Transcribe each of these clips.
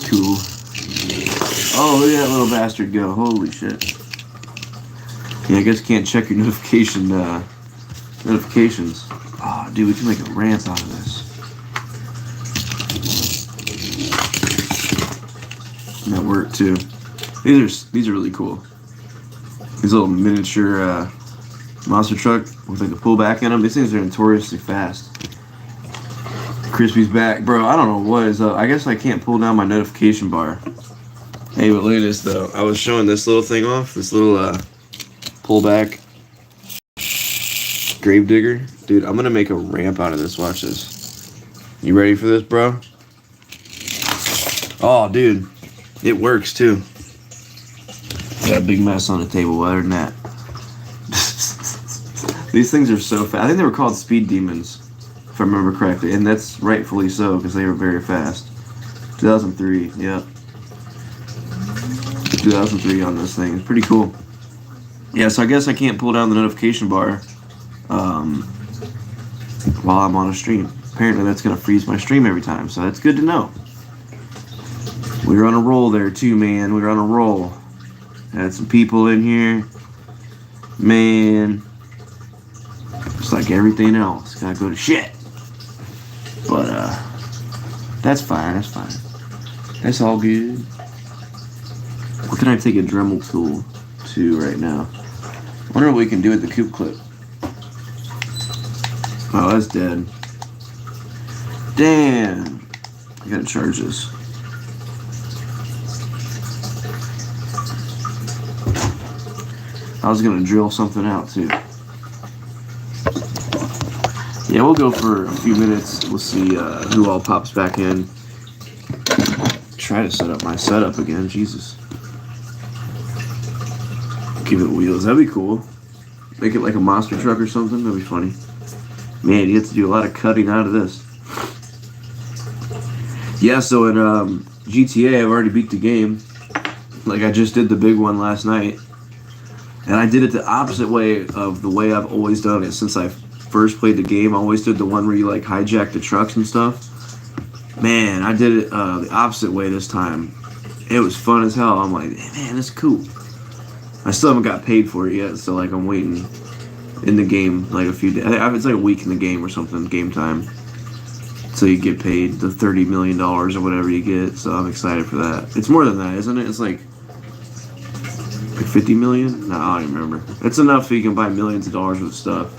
cool. Oh, look at that little bastard go. Holy shit. Yeah, I guess you can't check your notifications. Oh, dude, we can make a rant out of this. And that worked too. These are really cool. These little miniature monster truck with like a pullback in them. These things are notoriously fast. Crispy's back, bro. I don't know what is up. I guess I can't pull down my notification bar. Hey, but look at this though. I was showing this little thing off. This little pullback gravedigger. Dude, I'm gonna make a ramp out of this. Watch this. You ready for this, bro? Oh, dude. It works too. Got a big mess on the table. Other than that, these things are so fast. I think they were called speed demons, if I remember correctly, and that's rightfully so because they were very fast. 2003, yeah. 2003 on this thing. It's pretty cool. Yeah, so I guess I can't pull down the notification bar while I'm on a stream. Apparently that's gonna freeze my stream every time, so that's good to know. We were on a roll there too, man. We were on a roll. Had some people in here. Man. Just like everything else. Gotta go to shit. But, that's fine. That's fine. That's all good. What can I take a Dremel tool to right now? I wonder what we can do with the coop clip. Oh, that's dead. Damn. I gotta charge this. I was gonna drill something out too. Yeah, we'll go for a few minutes. We'll see who all pops back in. Try to set up my setup again. Jesus. Give it wheels. That'd be cool. Make it like a monster truck or something. That'd be funny. Man, you get to do a lot of cutting out of this. Yeah, so in GTA, I've already beat the game. Like I just did the big one last night. And I did it the opposite way of the way I've always done it since I first played the game. I always did the one where you like hijack the trucks and stuff. Man, I did it the opposite way this time. It was fun as hell. I'm like, man, that's cool. I still haven't got paid for it yet, so like I'm waiting in the game like a few days. It's like a week in the game or something, game time. So you get paid the $30 million or whatever you get. So I'm excited for that. It's more than that, isn't it? It's like 50 million? No, I don't even remember. It's enough so you can buy millions of dollars worth of stuff.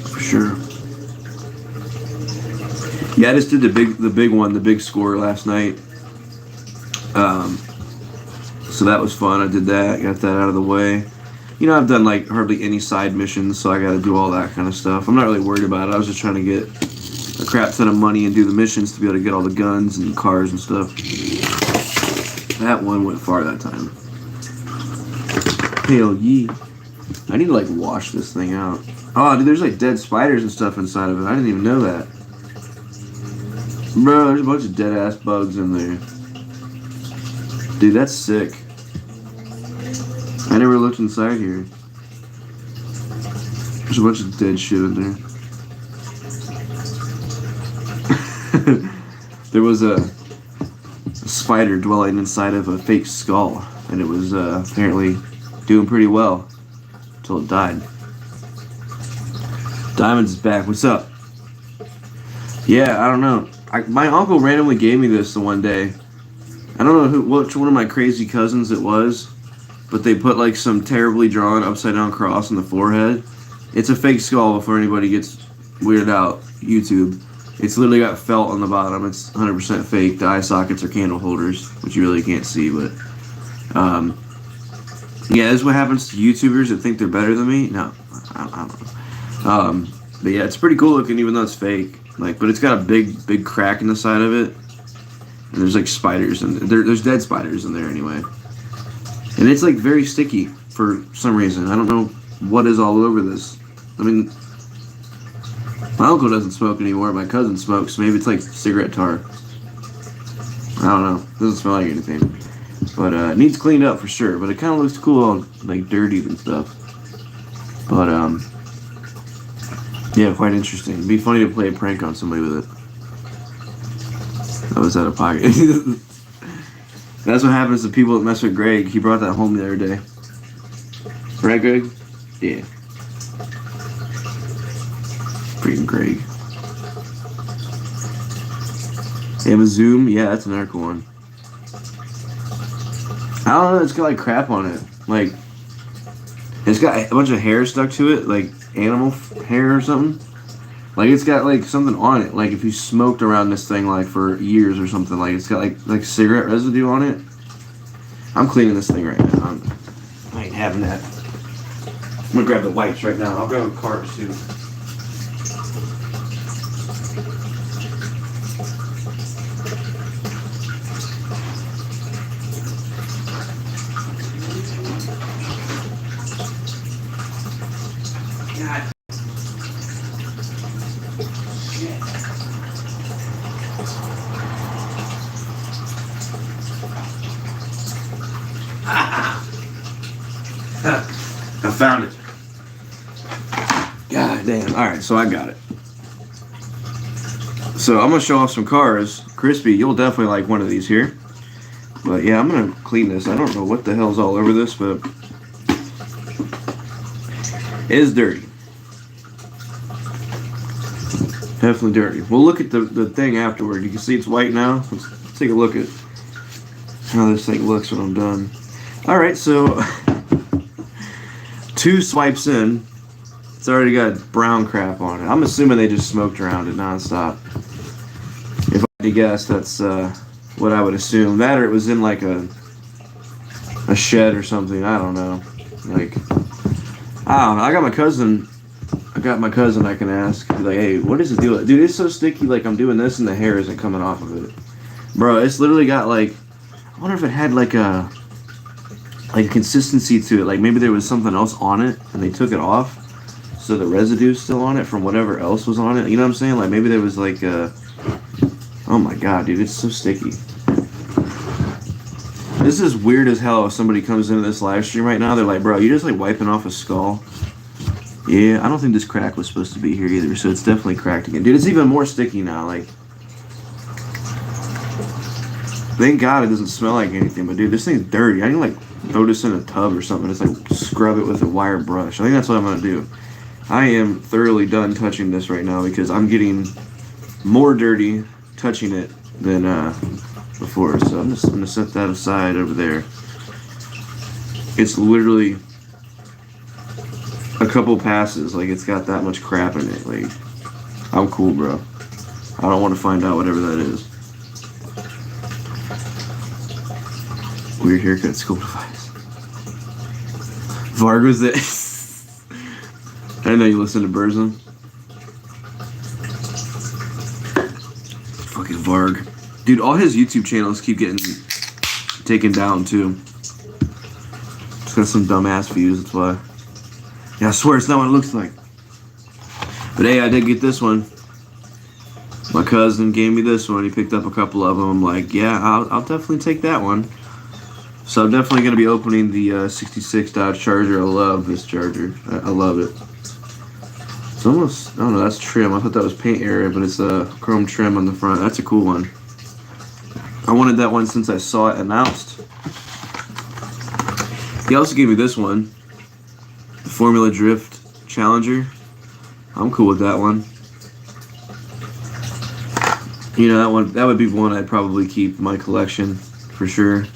For sure. Yeah, I just did the big one, the big score last night. So that was fun. I did that, got that out of the way. You know, I've done like hardly any side missions, so I got to do all that kind of stuff. I'm not really worried about it. I was just trying to get a crap ton of money and do the missions to be able to get all the guns and cars and stuff. That one went far that time. Hell yeah. I need to like wash this thing out. Oh, dude, there's like dead spiders and stuff inside of it. I didn't even know that. Bro, there's a bunch of dead ass bugs in there. Dude, that's sick. I never looked inside here. There's a bunch of dead shit in there. There was a spider dwelling inside of a fake skull, and it was apparently doing pretty well until it died. Diamonds is back. What's up? Yeah, I don't know. My uncle randomly gave me this the one day. I don't know which one of my crazy cousins it was, but they put like some terribly drawn upside down cross on the forehead. It's a fake skull before anybody gets weirded out. YouTube. It's literally got felt on the bottom. It's 100% fake. The eye sockets are candle holders, which you really can't see, but yeah, this is what happens to YouTubers that think they're better than me. No, I don't know. But yeah, it's pretty cool looking, even though it's fake. Like, but it's got a big crack in the side of it, and there's like spiders, and there's dead spiders in there anyway. And it's like very sticky for some reason. I don't know what is all over this. I mean, my uncle doesn't smoke anymore. My cousin smokes. Maybe it's like cigarette tar. I don't know. It doesn't smell like anything. But it needs cleaned up for sure. But it kind of looks cool, all like dirty and stuff. But Yeah, quite interesting. It'd be funny to play a prank on somebody with it. That was out of pocket. That's what happens to people that mess with Greg. He brought that home the other day. Right, Greg? Yeah. Freaking Greg. They have a Zoom? Yeah, that's another cool one. I don't know, it's got like crap on it. Like, it's got a bunch of hair stuck to it, like animal hair or something. Like, it's got like something on it. Like, if you smoked around this thing like for years or something, like it's got like cigarette residue on it. I'm cleaning this thing right now. I ain't having that. I'm gonna grab the wipes right now. I'll grab a cart too. God. Shit. I found it. God damn. Alright, so I got it. So I'm gonna show off some cars. Crispy, you'll definitely like one of these here. But yeah, I'm gonna clean this. I don't know what the hell's all over this, but it is dirty. Definitely dirty. We'll look at the thing afterward. You can see it's white now. Let's take a look at how this thing looks when I'm done. Alright, so 2 swipes in. It's already got brown crap on it. I'm assuming they just smoked around it nonstop. If I had to guess, that's what I would assume. That or it was in like a shed or something. I don't know. Like, I don't know. I got my cousin I can ask. Be like, hey, what is the deal? Dude, it's so sticky. Like, I'm doing this and the hair isn't coming off of it. Bro, it's literally got like, I wonder if it had like a consistency to it. Like maybe there was something else on it and they took it off. So the residue's still on it from whatever else was on it. You know what I'm saying? Like maybe there was like oh my god, dude, it's so sticky. This is weird as hell if somebody comes into this live stream right now. They're like, bro, you just like wiping off a skull. Yeah, I don't think this crack was supposed to be here either, so it's definitely cracked again. Dude, it's even more sticky now, like. Thank God it doesn't smell like anything, but dude, this thing's dirty. I need to like throw this in a tub or something. Just like scrub it with a wire brush. I think that's what I'm gonna do. I am thoroughly done touching this right now because I'm getting more dirty touching it than before. So I'm just gonna set that aside over there. It's literally a couple passes. Like it's got that much crap in it. Like I'm cool, bro. I don't want to find out whatever that is. Weird haircut, school device. Varg was it? I didn't know you listened to Burzum. Fucking Varg. Dude, all his YouTube channels keep getting taken down, too. It's got some dumbass views, that's why. Yeah, I swear it's not what it looks like. But hey, I did get this one. My cousin gave me this one. He picked up a couple of them. I'm like, yeah, I'll definitely take that one. So I'm definitely going to be opening the 66 Dodge Charger. I love this Charger. I love it. It's almost, I don't know, that's trim. I thought that was paint area, but it's a chrome trim on the front. That's a cool one. I wanted that one since I saw it announced. He also gave me this one. The Formula Drift Challenger. I'm cool with that one. You know, that would be one I'd probably keep in my collection for sure.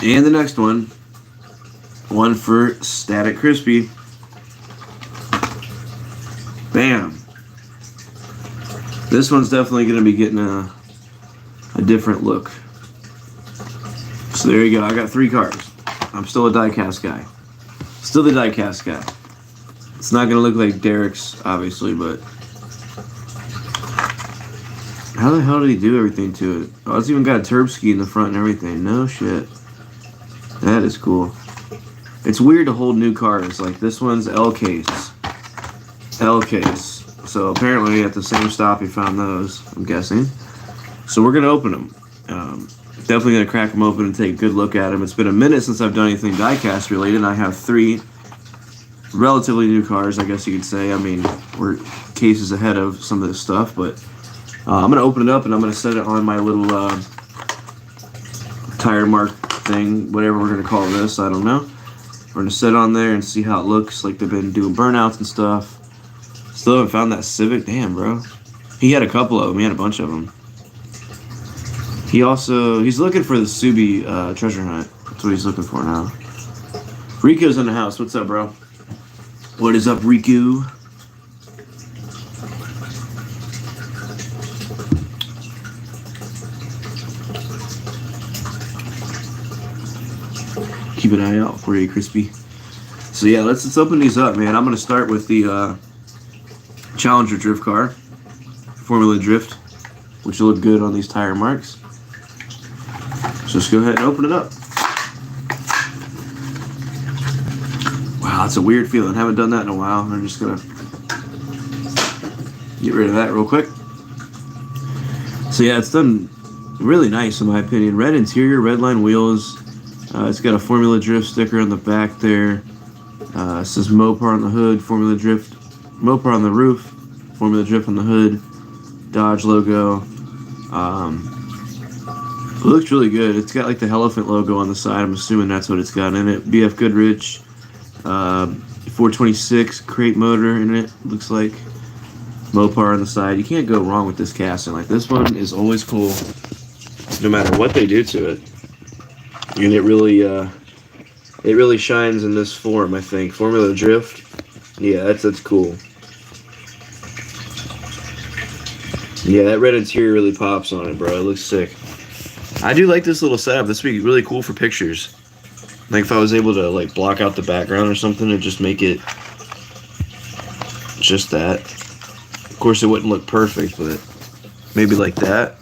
And the next one for Static Crispy. Bam. This one's definitely going to be getting a different look. So there you go. I got 3 cars. I'm still a diecast guy. Still the diecast guy. It's not going to look like Derek's, obviously, but how the hell did he do everything to it? Oh, it's even got a turb ski in the front and everything. No shit. That is cool. It's weird to hold new cars. Like this one's L case. L case. So apparently at the same stop he found those, I'm guessing. So we're going to open them. Definitely going to crack them open and take a good look at them. It's been a minute since I've done anything diecast related. I have 3 relatively new cars, I guess you could say. I mean, we're cases ahead of some of this stuff, but I'm going to open it up and I'm going to set it on my little tire mark thing, whatever we're going to call this, I don't know. We're going to set it on there and see how it looks. Like they've been doing burnouts and stuff. Still haven't found that Civic. Damn, bro. He had a couple of them. He had a bunch of them. He's looking for the Subi treasure hunt. That's what he's looking for now. Rico's in the house. What's up, bro? What is up, Rico? Keep an eye out for you, Crispy. So yeah, let's open these up, man. I'm gonna start with the Challenger drift car, Formula Drift, which will look good on these tire marks. So let's go ahead and open it up. Wow, that's a weird feeling. Haven't done that in a while. I'm just gonna get rid of that real quick. So yeah, it's done really nice in my opinion. Red interior, red line wheels. It's got a Formula Drift sticker on the back there. It says Mopar on the hood, Formula Drift, Mopar on the roof, Formula Drift on the hood, Dodge logo. It looks really good. It's got like the elephant logo on the side. I'm assuming that's what it's got in it. BF Goodrich, 426 crate motor in it. Looks like Mopar on the side. You can't go wrong with this casting. Like this one is always cool, no matter what they do to it. And it really shines in this form, I think. Formula Drift. Yeah, that's cool. Yeah, that red interior really pops on it, bro. It looks sick. I do like this little setup. This would be really cool for pictures. Like if I was able to like block out the background or something and just make it just that. Of course, it wouldn't look perfect, but maybe like that.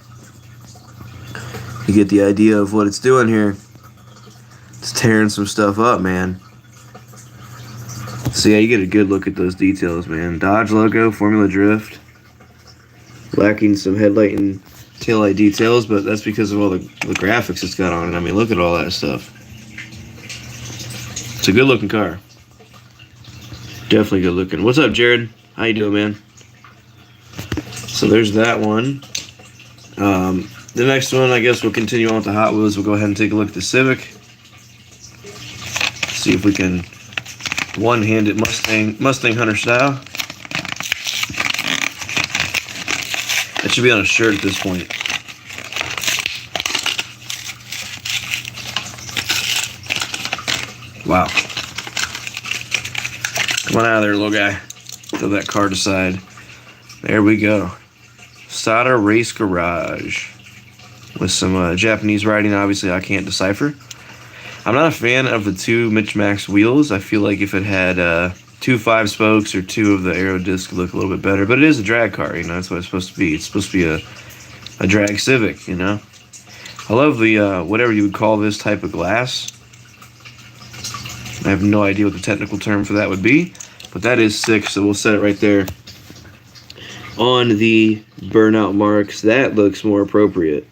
You get the idea of what it's doing here. It's tearing some stuff up, man. So yeah, you get a good look at those details, man. Dodge logo, Formula Drift. Lacking some headlight and taillight details, but that's because of all the graphics it's got on it. I mean, look at all that stuff. It's a good looking car. Definitely good looking. What's up, Jared? How you doing, man? So there's that one. The next one, I guess we'll continue on with the Hot Wheels. We'll go ahead and take a look at the Civic. See if we can one-hand it Mustang Hunter style. That should be on a shirt at this point. Wow. Come on out of there, little guy. Throw that card aside. There we go. Sada Race Garage. With some Japanese writing, obviously I can't decipher. I'm not a fan of the two Mitch Max wheels. I feel like if it had 2 5-spokes or 2 of the aero disc, look a little bit better. But it is a drag car, you know. That's what it's supposed to be. It's supposed to be a drag Civic, you know. I love the whatever you would call this type of glass. I have no idea what the technical term for that would be, but that is sick. So we'll set it right there on the burnout marks. That looks more appropriate.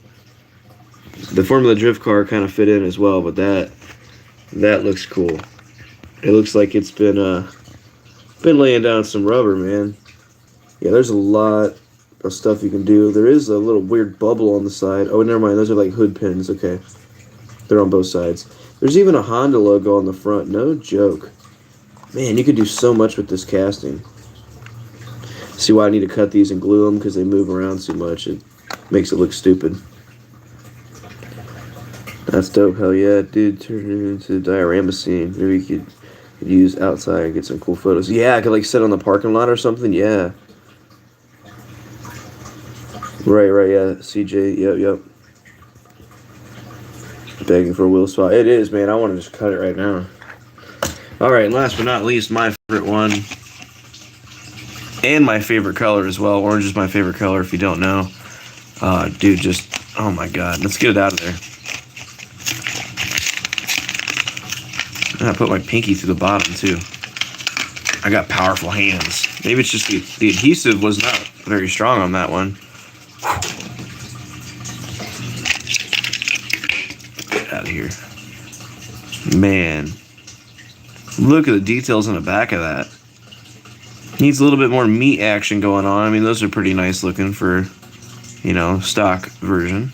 The Formula Drift car kind of fit in as well, but that looks cool. It looks like it's been laying down some rubber, man. Yeah, there's a lot of stuff you can do. There is a little weird bubble on the side. Oh, never mind. Those are like hood pins. Okay. They're on both sides. There's even a Honda logo on the front. No joke. Man, you could do so much with this casting. See why I need to cut these and glue them? Because they move around too much. It makes it look stupid. That's dope. Hell yeah, dude. Turn it into a diorama scene. Maybe you could use outside and get some cool photos. Yeah, I could like sit on the parking lot or something. Yeah. Right, yeah. CJ, yep. Begging for a wheel spot. It is, man. I want to just cut it right now. Alright, and last but not least, my favorite one. And my favorite color as well. Orange is my favorite color if you don't know. Dude, just, oh my god. Let's get it out of there. I put my pinky through the bottom too. I got powerful hands. Maybe it's just the adhesive was not very strong on that one. Get out of here. Man. Look at the details on the back of that. Needs a little bit more meat action going on. I mean, those are pretty nice looking for, you know, stock version.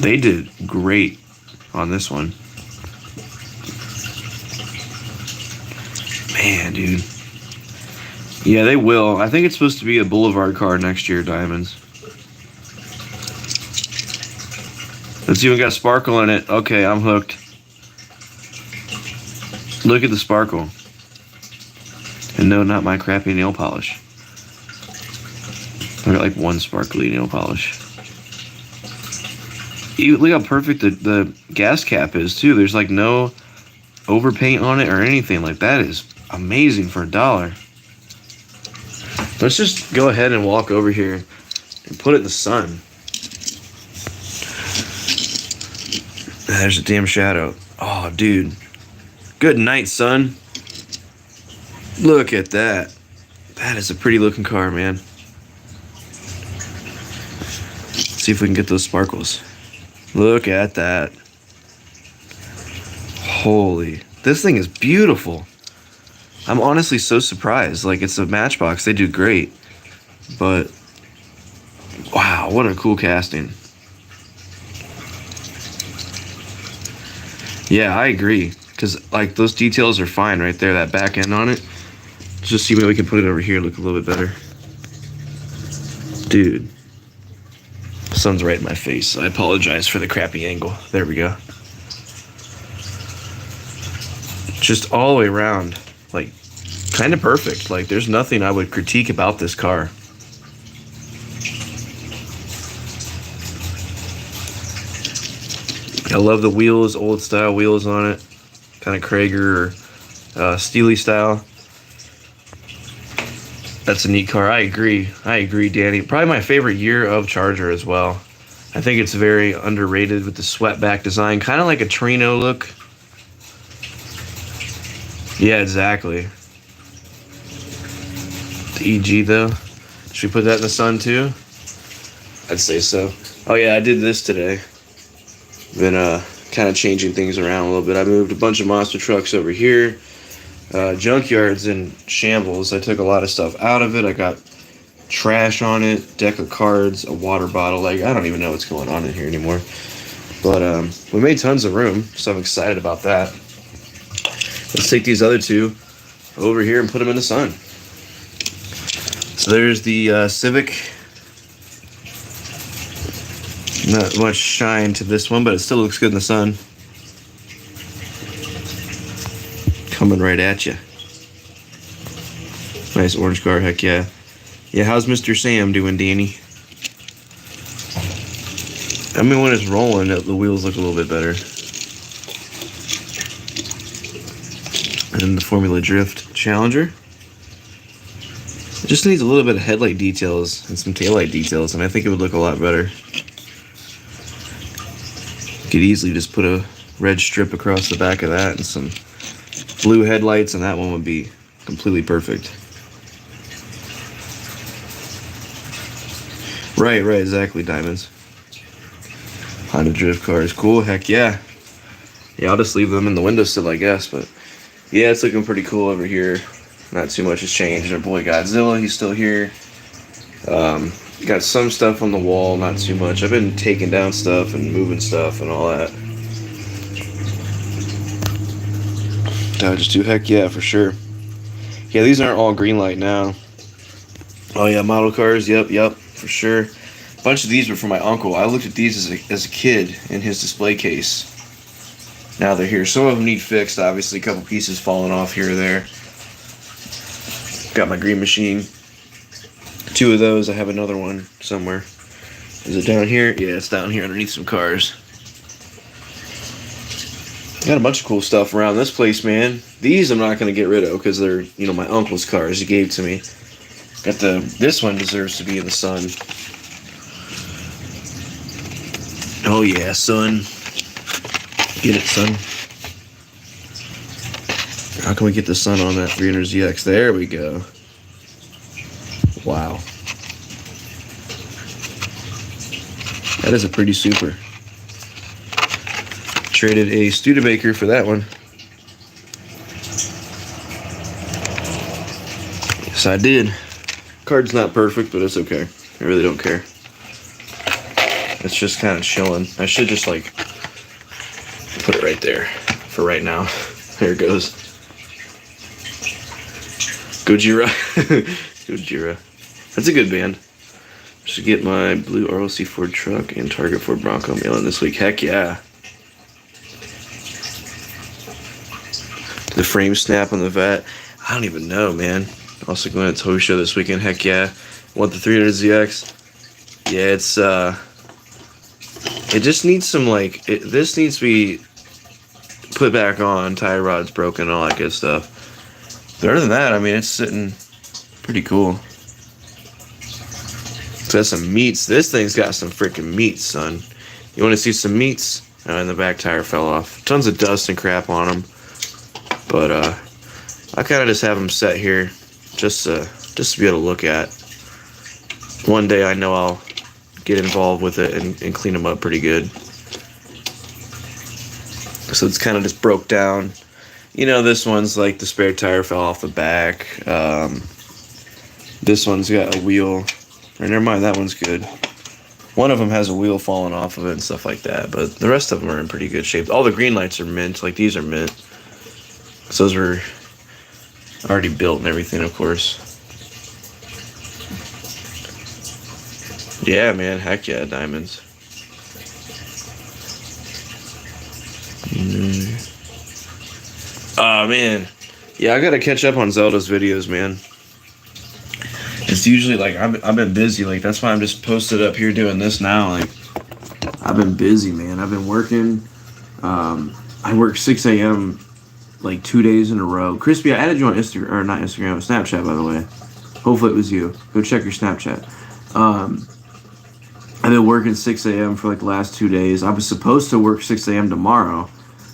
They did great on this one. Man, dude. Yeah, they will. I think it's supposed to be a Boulevard car next year, Diamonds. It's even got sparkle in it. Okay, I'm hooked. Look at the sparkle. And no, not my crappy nail polish. I got like one sparkly nail polish. Look how perfect the gas cap is, too. There's like no overpaint on it or anything. Like, that is amazing for $1. Let's just go ahead and walk over here and put it in the sun. There's a damn shadow. Oh, dude. Good night, son. Look at that. That is a pretty looking car, man. Let's see if we can get those sparkles. Look at that. Holy. This thing is beautiful. I'm honestly so surprised. Like, it's a Matchbox. They do great. But, wow, what a cool casting. Yeah, I agree. Because, like, those details are fine right there. That back end on it. Just see maybe we can put it over here, look a little bit better. Dude. The sun's right in my face. I apologize for the crappy angle. There we go. Just all the way around. Like, kind of perfect. Like, there's nothing I would critique about this car. I love the wheels, old style wheels on it. Kind of Krager or Steely style. That's a neat car. I agree, Danny. Probably my favorite year of Charger as well. I think it's very underrated with the swept back design. Kind of like a Trino look. Yeah, exactly. The EG though. Should we put that in the sun too? I'd say so. Oh yeah, I did this today. Been kind of changing things around a little bit. I moved a bunch of monster trucks over here. Junkyard's in shambles. I took a lot of stuff out of it. I got trash on it, deck of cards, a water bottle. Like, I don't even know what's going on in here anymore. But we made tons of room, so I'm excited about that. Let's take these other two over here and put them in the sun. So there's the Civic. Not much shine to this one, but it still looks good in the sun. Coming right at you. Nice orange car, heck yeah. Yeah, how's Mr. Sam doing, Danny? I mean, when it's rolling, the wheels look a little bit better. And then the Formula Drift Challenger. It just needs a little bit of headlight details and some taillight details, and I think it would look a lot better. Could easily just put a red strip across the back of that and some blue headlights, and that one would be completely perfect. Right, exactly, Diamonds. Honda drift cars, cool, heck yeah. Yeah, I'll just leave them in the windowsill, I guess, but yeah, it's looking pretty cool over here. Not too much has changed. Our boy Godzilla, he's still here. Got some stuff on the wall, not too much. I've been taking down stuff and moving stuff and all that. I just do, heck yeah, for sure. Yeah, these aren't all green light now. Oh yeah, model cars, yep, for sure. A bunch of these were for my uncle. I looked at these as a kid in his display case. Now they're here. Some of them need fixed, obviously. A couple pieces falling off here or there. Got my green machine. Two of those. I have another one somewhere. Is it down here? Yeah, it's down here underneath some cars. Got a bunch of cool stuff around this place, man. These I'm not going to get rid of because they're, you know, my uncle's cars he gave to me. Got this one deserves to be in the sun. Oh yeah, son. Get it, son. How can we get the sun on that 300ZX? There we go. Wow. That is a pretty super. Traded a Studebaker for that one. So I did. Card's not perfect, but it's okay. I really don't care. It's just kind of chilling. I should just like put it right there for right now. There it goes. Gojira. Gojira. That's a good band. Should get my blue ROC Ford truck and Target Ford Bronco mailing this week. Heck yeah. The frame snap on the vet. I don't even know, man. Also going to Toy Show this weekend. Heck yeah. Want the 300ZX? Yeah, it's it just needs some like this needs to be put back on. Tire rod's broken and all that good stuff. But other than that, I mean, it's sitting pretty cool. It's got some meats. This thing's got some freaking meats, son. You want to see some meats? And the back tire fell off. Tons of dust and crap on them. But I kind of just have them set here just to be able to look at. One day I know I'll get involved with it and clean them up pretty good. So it's kind of just broke down. You know, this one's like the spare tire fell off the back. This one's got a wheel. Or never mind, that one's good. One of them has a wheel falling off of it and stuff like that. But the rest of them are in pretty good shape. All the green lights are mint. Like these are mint. So those were already built and everything, of course. Yeah, man. Heck yeah, diamonds. Oh, man. Yeah, I gotta catch up on Zelda's videos, man. It's usually like I've been busy. Like that's why I'm just posted up here doing this now. Like I've been busy, man. I've been working. I work 6 a.m. like 2 days in a row. Crispy, I added you on Instagram, or not Instagram, Snapchat, by the way. Hopefully it was you. Go check your Snapchat. I've been working 6 a.m. for like the last 2 days. I was supposed to work 6 a.m. tomorrow,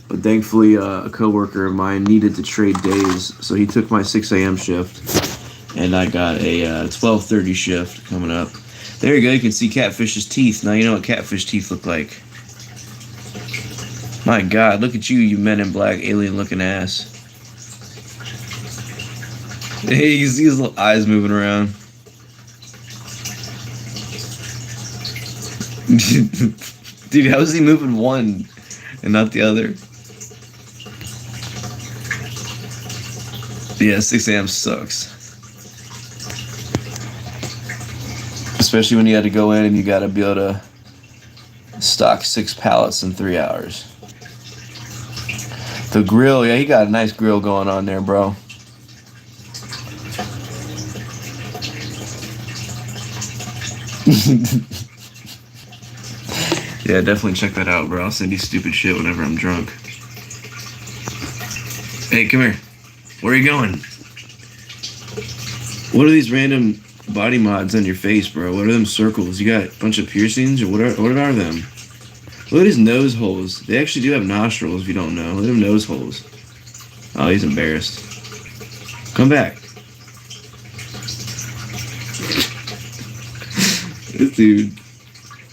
but thankfully a coworker of mine needed to trade days, so he took my 6 a.m. shift, and I got a 12:30 shift coming up. There you go. You can see Catfish's teeth. Now you know what Catfish teeth look like. My God, look at you, you Men in Black alien-looking ass. Hey, you can see his little eyes moving around. Dude, how is he moving one and not the other? Yeah, 6 a.m. sucks. Especially when you had to go in and you got to be able to stock 6 pallets in 3 hours. The grill, yeah, he got a nice grill going on there, bro. Yeah, definitely check that out, bro. I'll send you stupid shit whenever I'm drunk. Hey, come here. Where are you going? What are these random body mods on your face, bro? What are them circles? You got a bunch of piercings, or what are them? Look at his nose holes. They actually do have nostrils, if you don't know. Look at them nose holes. Oh, he's embarrassed. Come back. This dude.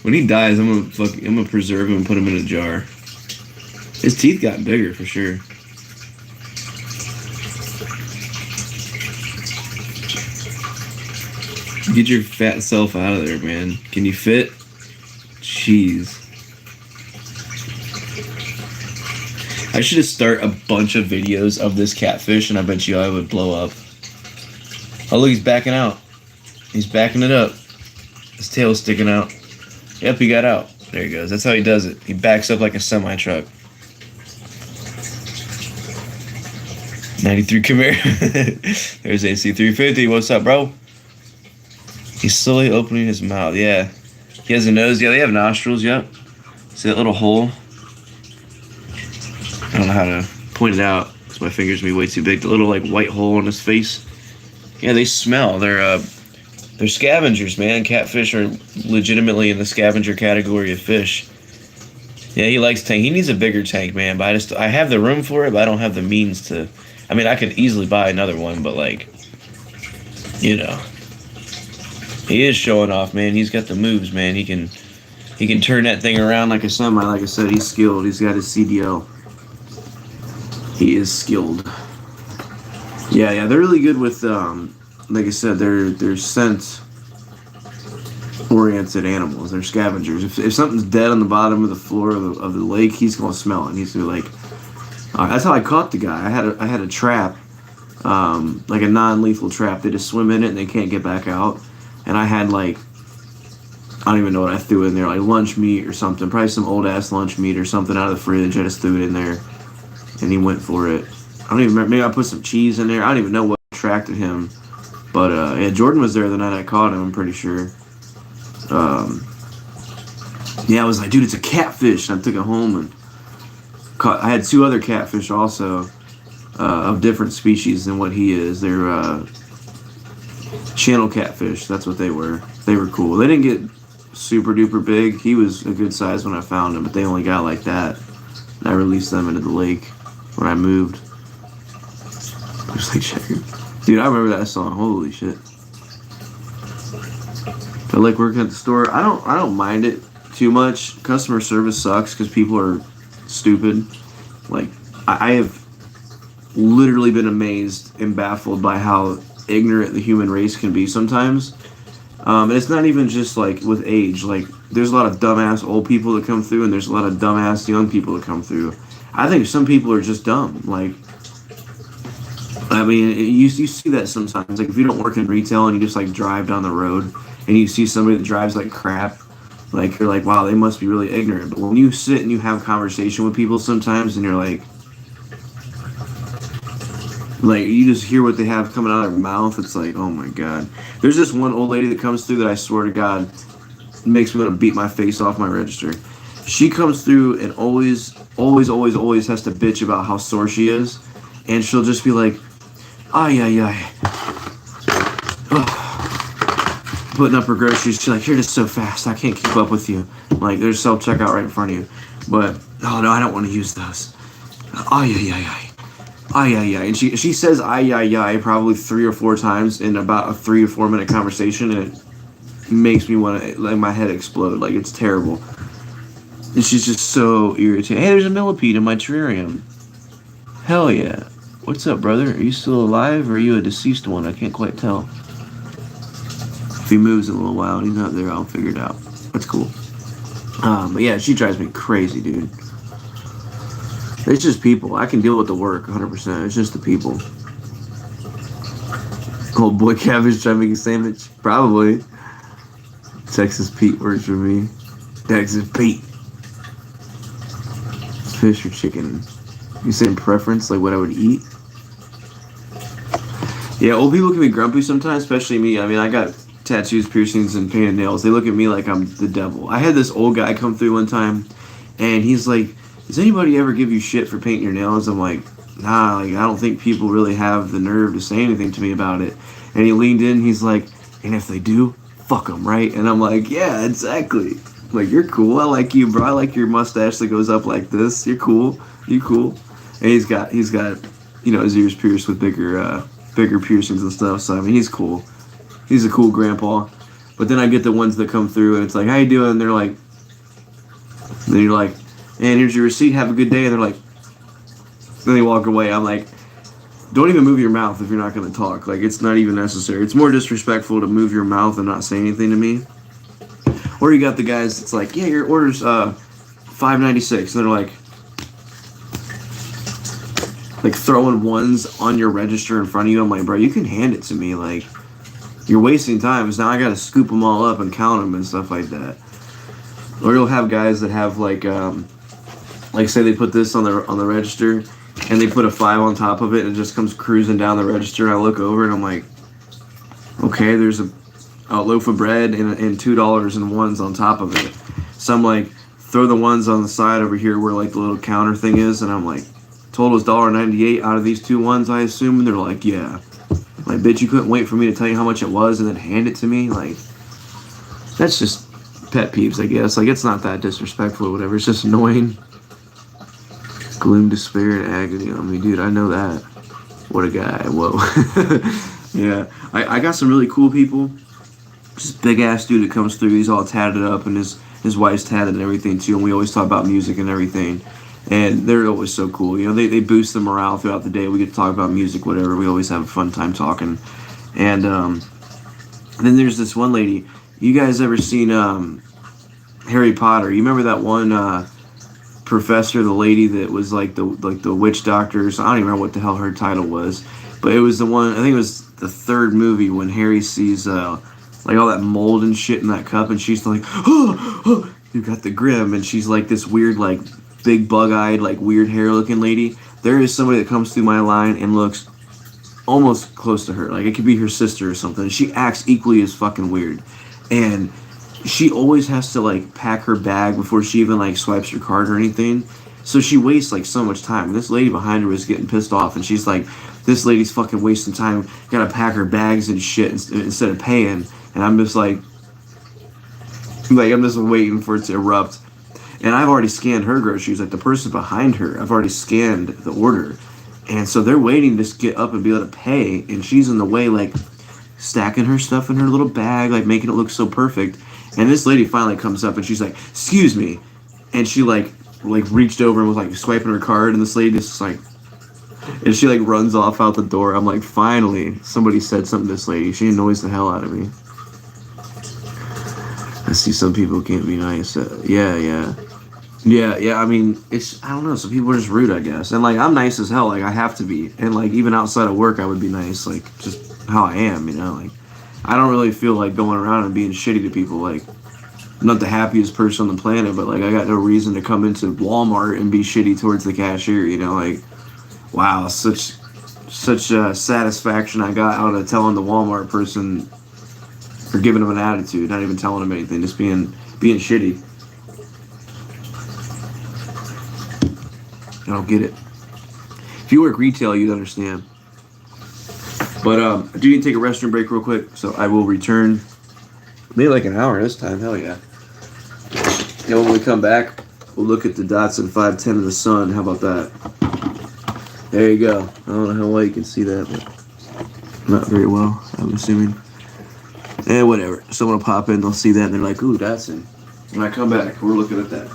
When he dies, I'm gonna preserve him and put him in a jar. His teeth got bigger for sure. Get your fat self out of there, man. Can you fit? Jeez. I should just start a bunch of videos of this catfish, and I bet you I would blow up. Oh, look, he's backing out. He's backing it up. His tail's sticking out. Yep, he got out. There he goes. That's how he does it. He backs up like a semi-truck. 93, come here. There's AC350. What's up, bro? He's slowly opening his mouth. Yeah. He has a nose. Yeah, they have nostrils. Yep. See that little hole? I don't know how to point it out because my finger's gonna be way too big. The little like white hole in his face. Yeah, they smell. They're scavengers, man. Catfish are legitimately in the scavenger category of fish. Yeah, he likes tank. He needs a bigger tank, man. But I have the room for it, but I don't have the means to. I mean, I could easily buy another one, but like, you know, he is showing off, man. He's got the moves, man. He can turn that thing around like a semi. Like I said, he's skilled. He's got his CDL. He is skilled. Yeah, they're really good with like I said, they're scent oriented animals. They're scavengers. If something's dead on the bottom of the floor of the lake, he's gonna smell it. He's gonna be like, that's how I caught the guy. I had a trap, like a non-lethal trap. They just swim in it and they can't get back out. And I had like, I don't even know what I threw in there, like lunch meat or something, probably some old ass lunch meat or something out of the fridge. I just threw it in there, and he went for it. I don't even remember. Maybe I put some cheese in there. I don't even know what attracted him. But yeah, Jordan was there the night I caught him. I'm pretty sure. Yeah, I was like, dude, it's a catfish. And I took it home and caught. I had two other catfish also, of different species than what he is. They're channel catfish. That's what they were. They were cool. They didn't get super duper big. He was a good size when I found him, but they only got like that. And I released them into the lake when I moved. Just like checker. Dude, I remember that song. Holy shit. But like working at the store, I don't mind it too much. Customer service sucks because people are stupid. Like I have literally been amazed and baffled by how ignorant the human race can be sometimes. And it's not even just like with age. Like there's a lot of dumbass old people that come through, and there's a lot of dumbass young people that come through. I think some people are just dumb. Like, I mean, you see that sometimes. Like if you don't work in retail and you just like drive down the road and you see somebody that drives like crap, like you're like, wow, they must be really ignorant. But when you sit and you have conversation with people sometimes, and you're like you just hear what they have coming out of their mouth, it's like, oh my god. There's this one old lady that comes through that I swear to God makes me want to beat my face off my register. She comes through and always has to bitch about how sore she is, and she'll just be like, ay. Putting up her groceries, she's like, you're just so fast, I can't keep up with you. Like, there's self-checkout right in front of you. But, oh no, I don't want to use those. Ay. And she says ay probably 3 or 4 times in about a 3 or 4 minute conversation, and it makes me want to, like, my head explode. Like, it's terrible. And she's just so irritating. Hey, there's a millipede in my terrarium. Hell yeah. What's up, brother? Are you still alive, or are you a deceased one? I can't quite tell. If he moves in a little while and he's not there, I'll figure it out. That's cool. But yeah, she drives me crazy, dude. It's just people. I can deal with the work 100%. It's just the people. Old boy Catfish trying to make a sandwich? Probably. Texas Pete works for me. Texas Pete. Fish or chicken? You saying preference, like what I would eat? Yeah, old people can be grumpy sometimes, especially me. I mean, I got tattoos, piercings, and painted nails. They look at me like I'm the devil. I had this old guy come through one time, and he's like, does anybody ever give you shit for painting your nails? I'm like, nah, like I don't think people really have the nerve to say anything to me about it. And he leaned in, he's like, and if they do, fuck them, right? And I'm like, yeah, exactly. Like, you're cool. I like you, bro. I like your mustache that goes up like this. You're cool. You cool. And he's got, you know, his ears pierced with bigger piercings and stuff. So I mean, he's cool. He's a cool grandpa. But then I get the ones that come through and it's like, how you doing? And they're like, then you're like, and here's your receipt, have a good day. And they're like, then they walk away. I'm like, don't even move your mouth if you're not going to talk. Like, it's not even necessary. It's more disrespectful to move your mouth and not say anything to me. Or you got the guys that's like, yeah, your order's $5.96. And they're like throwing ones on your register in front of you. I'm like, bro, you can hand it to me. Like, you're wasting time. So now I got to scoop them all up and count them and stuff like that. Or you'll have guys that have like say they put this on the register and they put a 5 on top of it and it just comes cruising down the register. And I look over and I'm like, okay, there's a loaf of bread and $2 and ones on top of it. So I'm like, throw the ones on the side over here where like the little counter thing is, and I'm like, total is $1.98 out of these 2 ones, I assume. And they're like, yeah. Like, bitch, you couldn't wait for me to tell you how much it was and then hand it to me? Like, that's just pet peeves, I guess. Like, it's not that disrespectful or whatever. It's just annoying. Gloom, despair, and agony on me. Dude, I know that. What a guy. Whoa. Yeah. I got some really cool people. This big ass dude that comes through. He's all tatted up, and his wife's tatted and everything too. And we always talk about music and everything. And they're always so cool. You know, they boost the morale throughout the day. We get to talk about music, whatever. We always have a fun time talking. And then there's this one lady. You guys ever seen Harry Potter? You remember that one professor, the lady that was like the witch doctors? I don't even remember what the hell her title was, but it was the one. I think it was the third movie when Harry sees like all that mold and shit in that cup, and she's like, oh, oh, you got the grim, and she's like this weird, like big bug-eyed, like weird hair looking lady. There is somebody that comes through my line and looks almost close to her. Like it could be her sister or something. She acts equally as fucking weird. And she always has to like pack her bag before she even like swipes her card or anything. So she wastes like so much time. This lady behind her was getting pissed off and she's like, this lady's fucking wasting time. Gotta pack her bags and shit instead of paying. And I'm just like I'm just waiting for it to erupt. And I've already scanned her groceries. Like the person behind her, I've already scanned the order. And so they're waiting to get up and be able to pay. And she's in the way, like stacking her stuff in her little bag, like making it look so perfect. And this lady finally comes up and she's like, excuse me. And she like reached over and was like swiping her card. And this lady just like, and she like runs off out the door. I'm like, finally, somebody said something to this lady. She annoys the hell out of me. I see some people can't be nice. Yeah. I mean, I don't know. Some people are just rude, I guess. And like, I'm nice as hell. Like, I have to be. And like, even outside of work, I would be nice. Like, just how I am, you know. Like, I don't really feel like going around and being shitty to people. Like, I'm not the happiest person on the planet, but like, I got no reason to come into Walmart and be shitty towards the cashier. You know, like, wow, such satisfaction I got out of telling the Walmart person or giving him an attitude, not even telling him anything, just being shitty. I don't get it. If you work retail, you'd understand. But I do need to take a restroom break real quick, so I will return. Maybe like an hour this time. Hell yeah. And when we come back, we'll look at the Datsun 510 in the sun. How about that? There you go. I don't know how well you can see that, but not very well, I'm assuming. Whatever. Someone will pop in, they'll see that, and they're like, ooh, Datsun. When I come back, we're looking at that.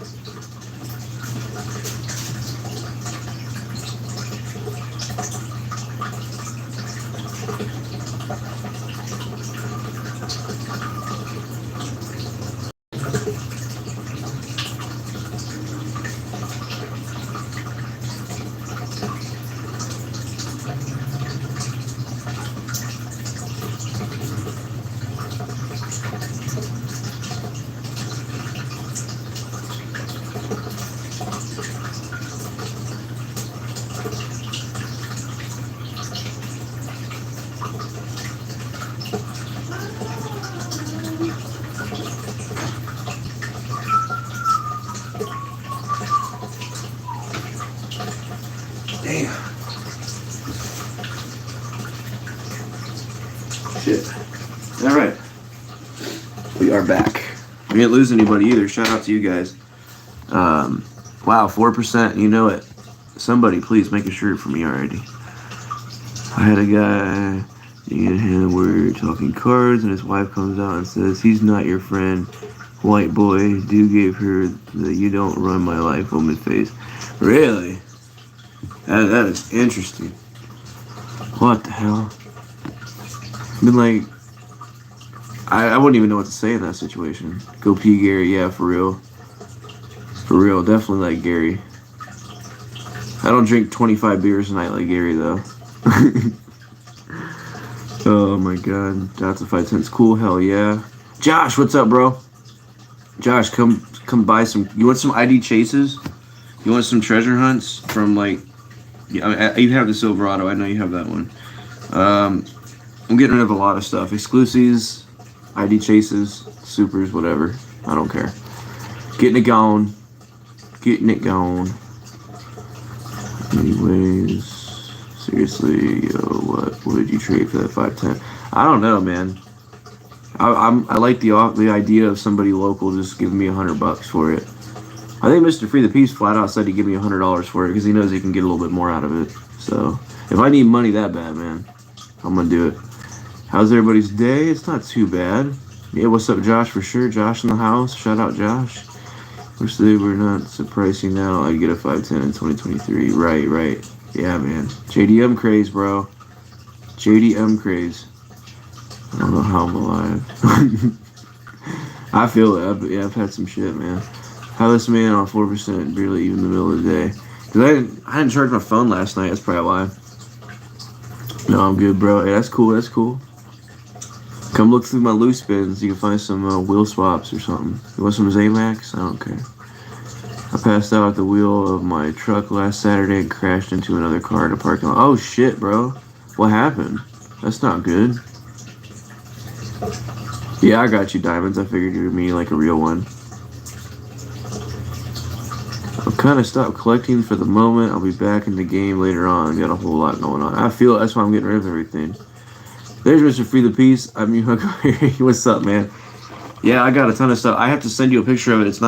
Damn. Shit. All right. We are back. We didn't lose anybody either. Shout out to you guys. Wow, 4%. You know it. Somebody, please make a shirt for me already. I had a guy, me and him were talking cards, and his wife comes out and says, he's not your friend. White boy, dude gave her the you don't run my life woman face. Really? That is interesting. What the hell? I mean, like, I wouldn't even know what to say in that situation. Go pee, Gary. Yeah, for real. For real, definitely like Gary. I don't drink 25 beers a night like Gary, though. Oh my god. That's a 5 cents. Cool, hell yeah. Josh, what's up, bro? Josh, come buy some. You want some ID chases? You want some treasure hunts from like? Yeah, you have the Silverado. I know you have that one. I'm getting rid of a lot of stuff. Exclusives, ID chases, supers, whatever. I don't care. Getting it gone. Getting it gone. Anyways, seriously, yo, what would you trade for that 510? I don't know, man. I like the idea of somebody local just giving me $100 for it. I think Mr. Free the Peace flat out said he'd give me $100 for it because he knows he can get a little bit more out of it. So if I need money that bad, man, I'm gonna do it. How's everybody's day? It's not too bad. Yeah, what's up, Josh? For sure, Josh in the house. Shout out, Josh. Wish they were not surprising now. I'd get a 510 in 2023. Right. Yeah, man. JDM craze, bro. JDM craze. I don't know how I'm alive. I feel it. I've had some shit, man. How this man on 4%, barely even in the middle of the day. Cause I didn't charge my phone last night. That's probably why. No, I'm good, bro. Hey, that's cool. That's cool. Come look through my loose bins. You can find some wheel swaps or something. You want some Zamax? I don't care. I passed out at the wheel of my truck last Saturday and crashed into another car in a parking lot. Oh shit, bro. What happened? That's not good. Yeah, I got you, Diamonds. I figured you were me like a real one. I've kind of stopped collecting for the moment. I'll be back in the game later on. Got a whole lot going on. I feel that's why I'm getting rid of everything. There's Mr. Free the Peace. I'm you. What's up, man? Yeah, I got a ton of stuff. I have to send you a picture of it. It's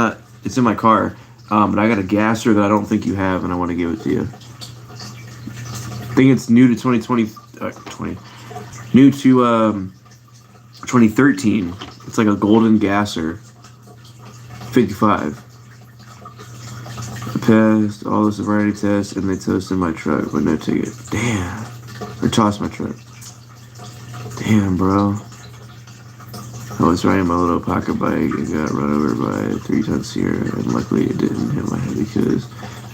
in my car. But I got a gasser that I don't think you have, and I want to give it to you. I think it's new to 2013. It's like a golden gasser. 55. I passed all the sobriety tests, and they toasted my truck, but no ticket. Damn. Or tossed my truck. Damn, bro. I was riding my little pocket bike and got run over by a 3-ton Sierra, and luckily it didn't hit my head because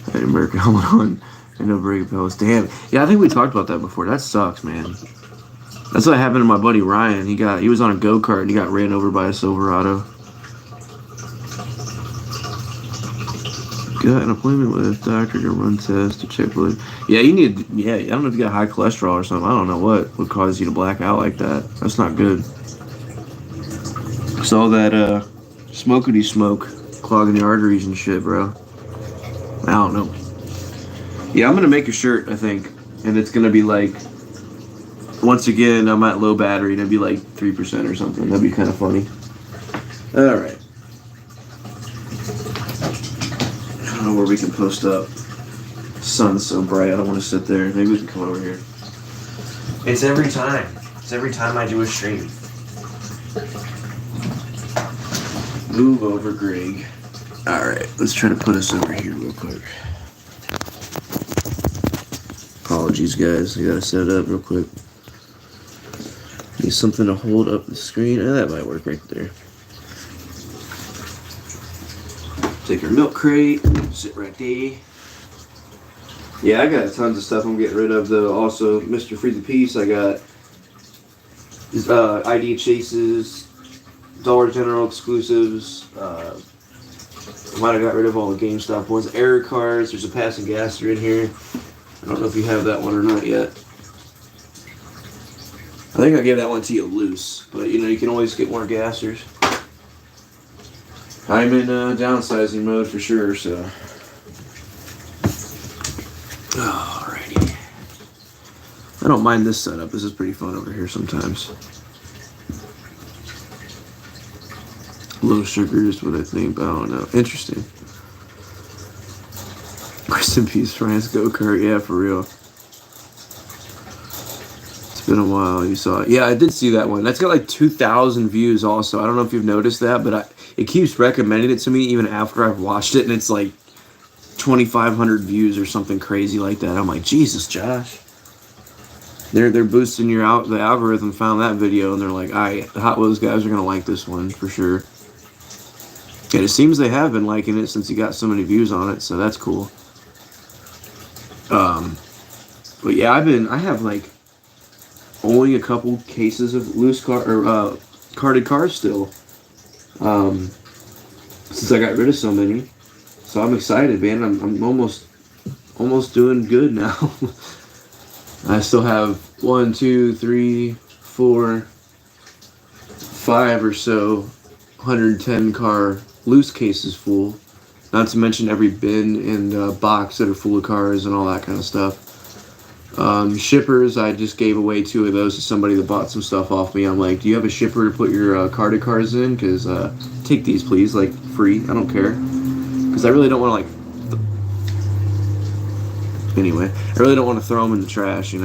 I had a American helmet on and no brake pedals. Damn. Yeah, I think we talked about that before. That sucks, man. That's what happened to my buddy Ryan. He was on a go-kart and he got ran over by a Silverado. Got an appointment with a doctor to run tests to check blood. Yeah, I don't know if you got high cholesterol or something. I don't know what would cause you to black out like that. That's not good. It's all that smokity smoke clogging the arteries and shit, bro. I don't know. Yeah, I'm gonna make a shirt, I think, and it's gonna be like, once again, I'm at low battery, and it'd be like 3% or something. That'd be kind of funny. All right. I don't know where we can post up. Sun's so bright, I don't want to sit there. Maybe we can come over here. It's every time. It's every time I do a stream. Move over, Greg. Alright, let's try to put us over here real quick. Apologies, guys. I gotta set it up real quick. Need something to hold up the screen. That might work right there. Take our milk crate. Sit right there. Yeah, I got tons of stuff I'm getting rid of, though. Also, Mr. Free the Peace, I got ID chases, Dollar General exclusives. I might have got rid of all the GameStop ones. Error cards. There's a passing gasser in here. I don't know if you have that one or not yet. I think I gave that one to you loose, but you can always get more gassers. I'm in downsizing mode for sure, so. Alrighty. I don't mind this setup. This is pretty fun over here sometimes. Low sugar is what I think, but I don't know. Interesting. Rest in peace, France go-kart. Yeah, for real. It's been a while. You saw it. Yeah, I did see that one. That's got like 2,000 views also. I don't know if you've noticed that, but it keeps recommending it to me even after I've watched it, and it's like 2,500 views or something crazy like that. I'm like, Jesus, Josh. They're boosting the algorithm found that video, and they're like, the Hot Wheels guys are going to like this one for sure. And it seems they have been liking it since you got so many views on it, so that's cool. But yeah, I have like only a couple cases of loose carded cars still. Since I got rid of so many, so I'm excited, man. I'm almost doing good now. I still have 1, 2, 3, 4, 5 or so 110 car loose cases full, not to mention every bin and box that are full of cars and all that kind of stuff. Shippers, I just gave away 2 of those to somebody that bought some stuff off me. I'm like, do you have a shipper to put your carded cars in? Because take these please, like free, I don't care, because I really don't want to anyway, I really don't want to throw them in the trash,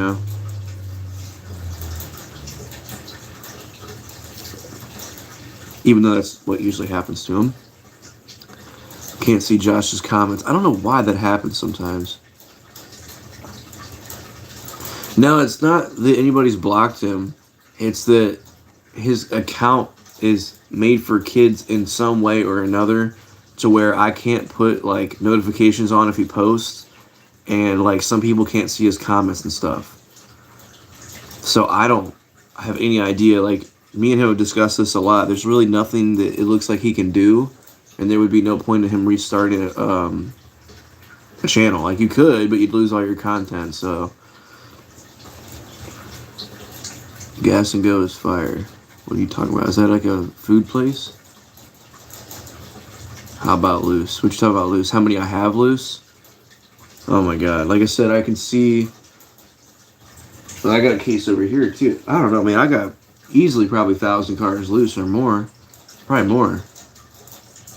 even though that's what usually happens to them. Can't see Josh's comments. I don't know why that happens sometimes. No, it's not that anybody's blocked him. It's that his account is made for kids in some way or another, to where I can't put like notifications on if he posts, and like some people can't see his comments and stuff. So I don't have any idea. Like, me and him have discussed this a lot. There's really nothing that it looks like he can do, and there would be no point in him restarting a channel. Like, you could, but you'd lose all your content. So Gas and Go is fire. What are you talking about? Is that like a food place? How about Loose? What you talking about, Loose? How many I have, Loose? Oh my god. Like I said, I can see. I got a case over here too. I don't know, man. I got easily probably 1,000 cars loose or more. Probably more.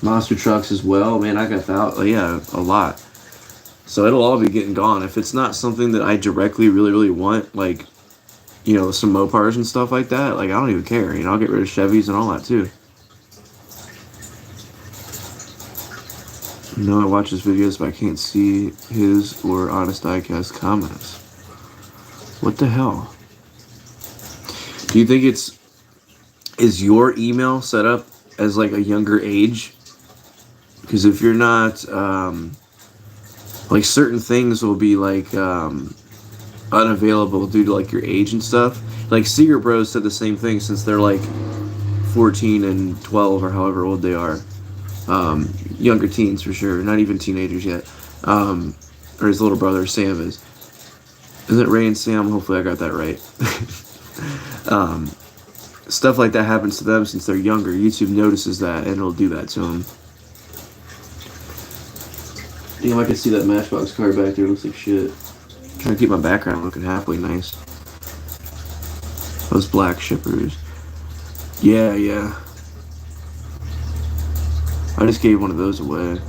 Monster trucks as well. Man, I got yeah, a lot. So it'll all be getting gone. If it's not something that I directly really want, like, you know, some Mopars and stuff like that, like, I don't even care. You know, I'll get rid of Chevys and all that too. No, I watch his videos, but I can't see his or Honest Diecast comments. What the hell? Do you think is your email set up as like a younger age? Because if you're not, like, certain things will be like unavailable due to like your age and stuff. Like, Secret Bros said the same thing, since they're like 14 and 12 or however old they are. Younger teens for sure, not even teenagers yet. Or his little brother Sam is. Isn't it Ray and Sam? Hopefully I got that right. Stuff like that happens to them since they're younger. YouTube notices that, and it'll do that to them. You know, I can see that Matchbox car back there. It looks like shit. I'm trying to keep my background looking halfway nice. Those black shippers. Yeah. I just gave one of those away.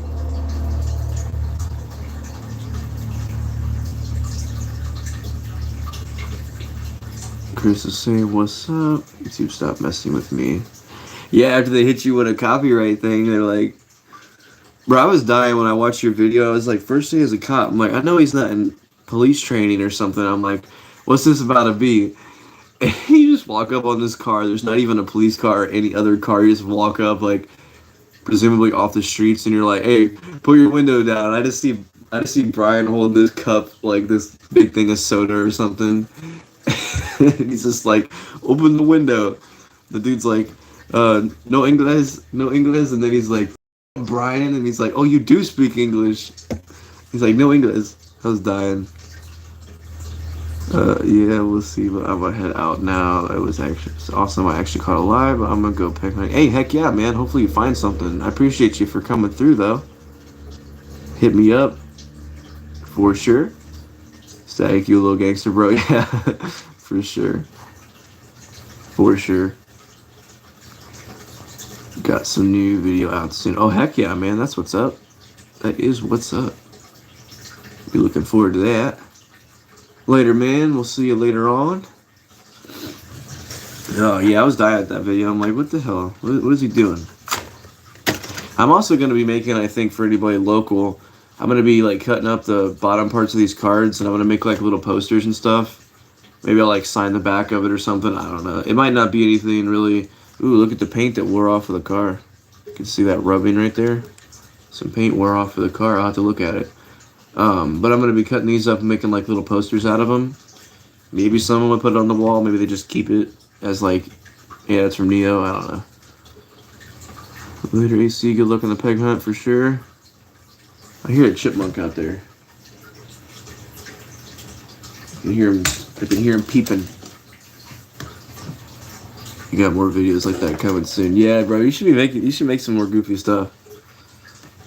Chris is saying, what's up? YouTube, stop messing with me. Yeah, after they hit you with a copyright thing, they're like, bro, I was dying when I watched your video. I was like, first day as a cop. I'm like, I know he's not in police training or something. I'm like, what's this about to be? And you just walk up on this car. There's not even a police car or any other car. You just walk up, like, presumably off the streets, and you're like, hey, put your window down. I just see Brian hold this cup, like this big thing of soda or something. He's just like, open the window. The dude's like, no English, and then he's like, Brian, and he's like, oh, you do speak English. He's like, no English. I was dying. Yeah, we'll see, but I'm gonna head out now. It was actually awesome. I actually caught a live, but I'm gonna go pick my. Hey, heck yeah, man. Hopefully you find something. I appreciate you for coming through, though. Hit me up for sure. Thank you, little gangster, bro. Yeah, for sure. Got some new video out soon. Oh, heck yeah, man. That's what's up. That is what's up. Be looking forward to that. Later, man. We'll see you later on. Oh, yeah, I was dying at that video. I'm like, what the hell? What is he doing? I'm also going to be making, I think, for anybody local, I'm going to be, like, cutting up the bottom parts of these cards, and I'm going to make, like, little posters and stuff. Maybe I'll, like, sign the back of it or something. I don't know. It might not be anything really. Ooh, look at the paint that wore off of the car. You can see that rubbing right there. Some paint wore off of the car. I'll have to look at it. But I'm going to be cutting these up and making, like, little posters out of them. Maybe someone will put it on the wall. Maybe they just keep it as, like, yeah, it's from Neo. I don't know. Later, AC, good luck on the peg hunt for sure. I hear a chipmunk out there. I can hear him peeping. You got more videos like that coming soon. Yeah, bro, you should make some more goofy stuff.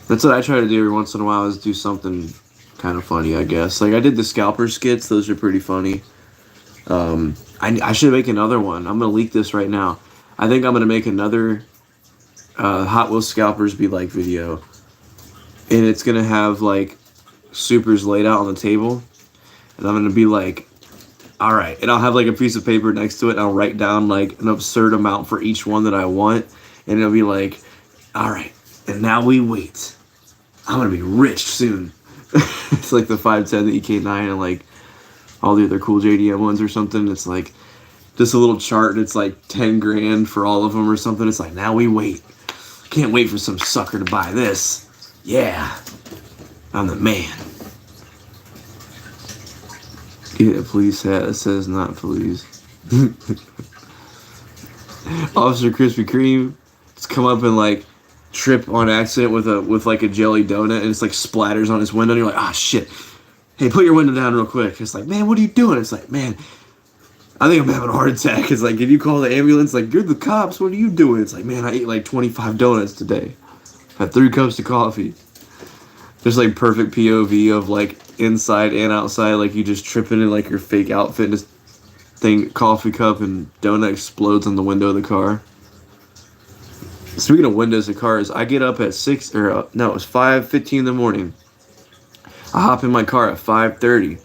That's what I try to do every once in a while, is do something kind of funny, I guess. Like, I did the scalper skits. Those are pretty funny. I should make another one. I'm gonna leak this right now. I think I'm gonna make another Hot Wheels scalpers be like video, and it's gonna have like supers laid out on the table, and I'm gonna be like, all right, and I'll have like a piece of paper next to it, and I'll write down like an absurd amount for each one that I want, and it'll be like, all right, and now we wait. I'm gonna be rich soon. It's like the 510, the EK9, and like all the other cool JDM ones or something. It's like, just a little chart, and it's like 10 grand for all of them or something. It's like, now we wait. Can't wait for some sucker to buy this. Yeah, I'm the man. Get a police hat that says not police. Officer Krispy Kreme just come up and like trip on accident with like a jelly donut, and it's like splatters on his window, and you're like, ah, shit. Hey, put your window down real quick. It's like, man, what are you doing? It's like, man, I think I'm having a heart attack. It's like, if you call the ambulance, like, you're the cops, what are you doing? It's like, man, I ate like 25 donuts today. Had 3 cups of coffee. There's like perfect POV of like inside and outside, like you just tripping in like your fake outfit, and this thing, coffee cup and donut explodes on the window of the car. Speaking of windows of cars, I get up at it was 5:15 in the morning. I hop in my car at 5:30.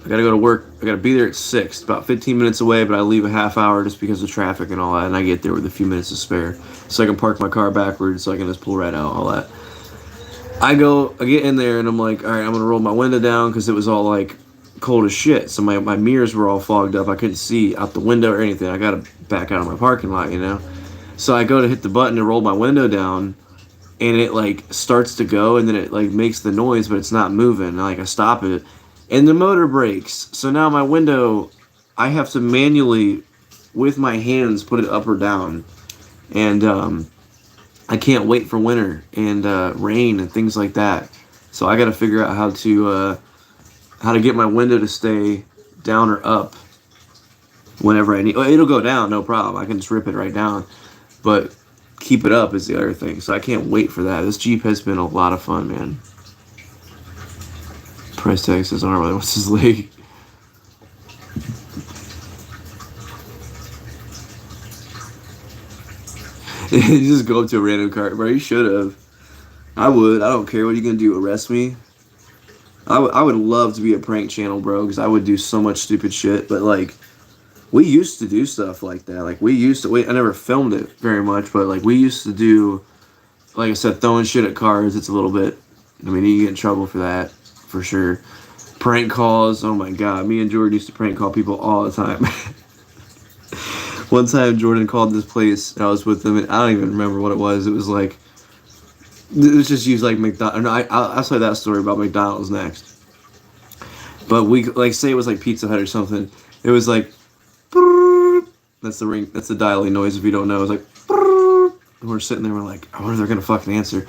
I gotta go to work. I gotta be there at 6. About 15 minutes away, but I leave a half hour just because of traffic and all that, and I get there with a few minutes to spare, so I can park my car backwards, so I can just pull right out, all that. I get in there, and I'm like, all right, I'm gonna roll my window down because it was all like cold as shit. So my mirrors were all fogged up. I couldn't see out the window or anything. I gotta back out of my parking lot, you know. So I go to hit the button to roll my window down, and it like starts to go, and then it like makes the noise, but it's not moving. Like I stop it, and the motor breaks. So now my window, I have to manually, with my hands, put it up or down, and I can't wait for winter and rain and things like that. So I got to figure out how to get my window to stay down or up whenever I need. It'll go down, no problem. I can just rip it right down. But keep it up is the other thing. So I can't wait for that. This Jeep has been a lot of fun, man. Price tag says, I don't really what's his leg. You just go up to a random car, bro. You should have. I would. I don't care. What are you gonna do? Arrest me? I would love to be a prank channel, bro, because I would do so much stupid shit. But like, we used to do stuff like that. Like I never filmed it very much, but like we used to do, like I said, throwing shit at cars. It's a little bit. I mean, you get in trouble for that, for sure. Prank calls. Oh my god, me and Jordan used to prank call people all the time. One time Jordan called this place, and I was with him, and I don't even remember what it was. It was like, let's just use like McDonald's. No, I'll tell you that story about McDonald's next. But we, like, say it was like Pizza Hut or something. It was like, that's the ring, that's the dialing noise if you don't know. It's like, and we're sitting there, we're like, I wonder if they're gonna fucking answer.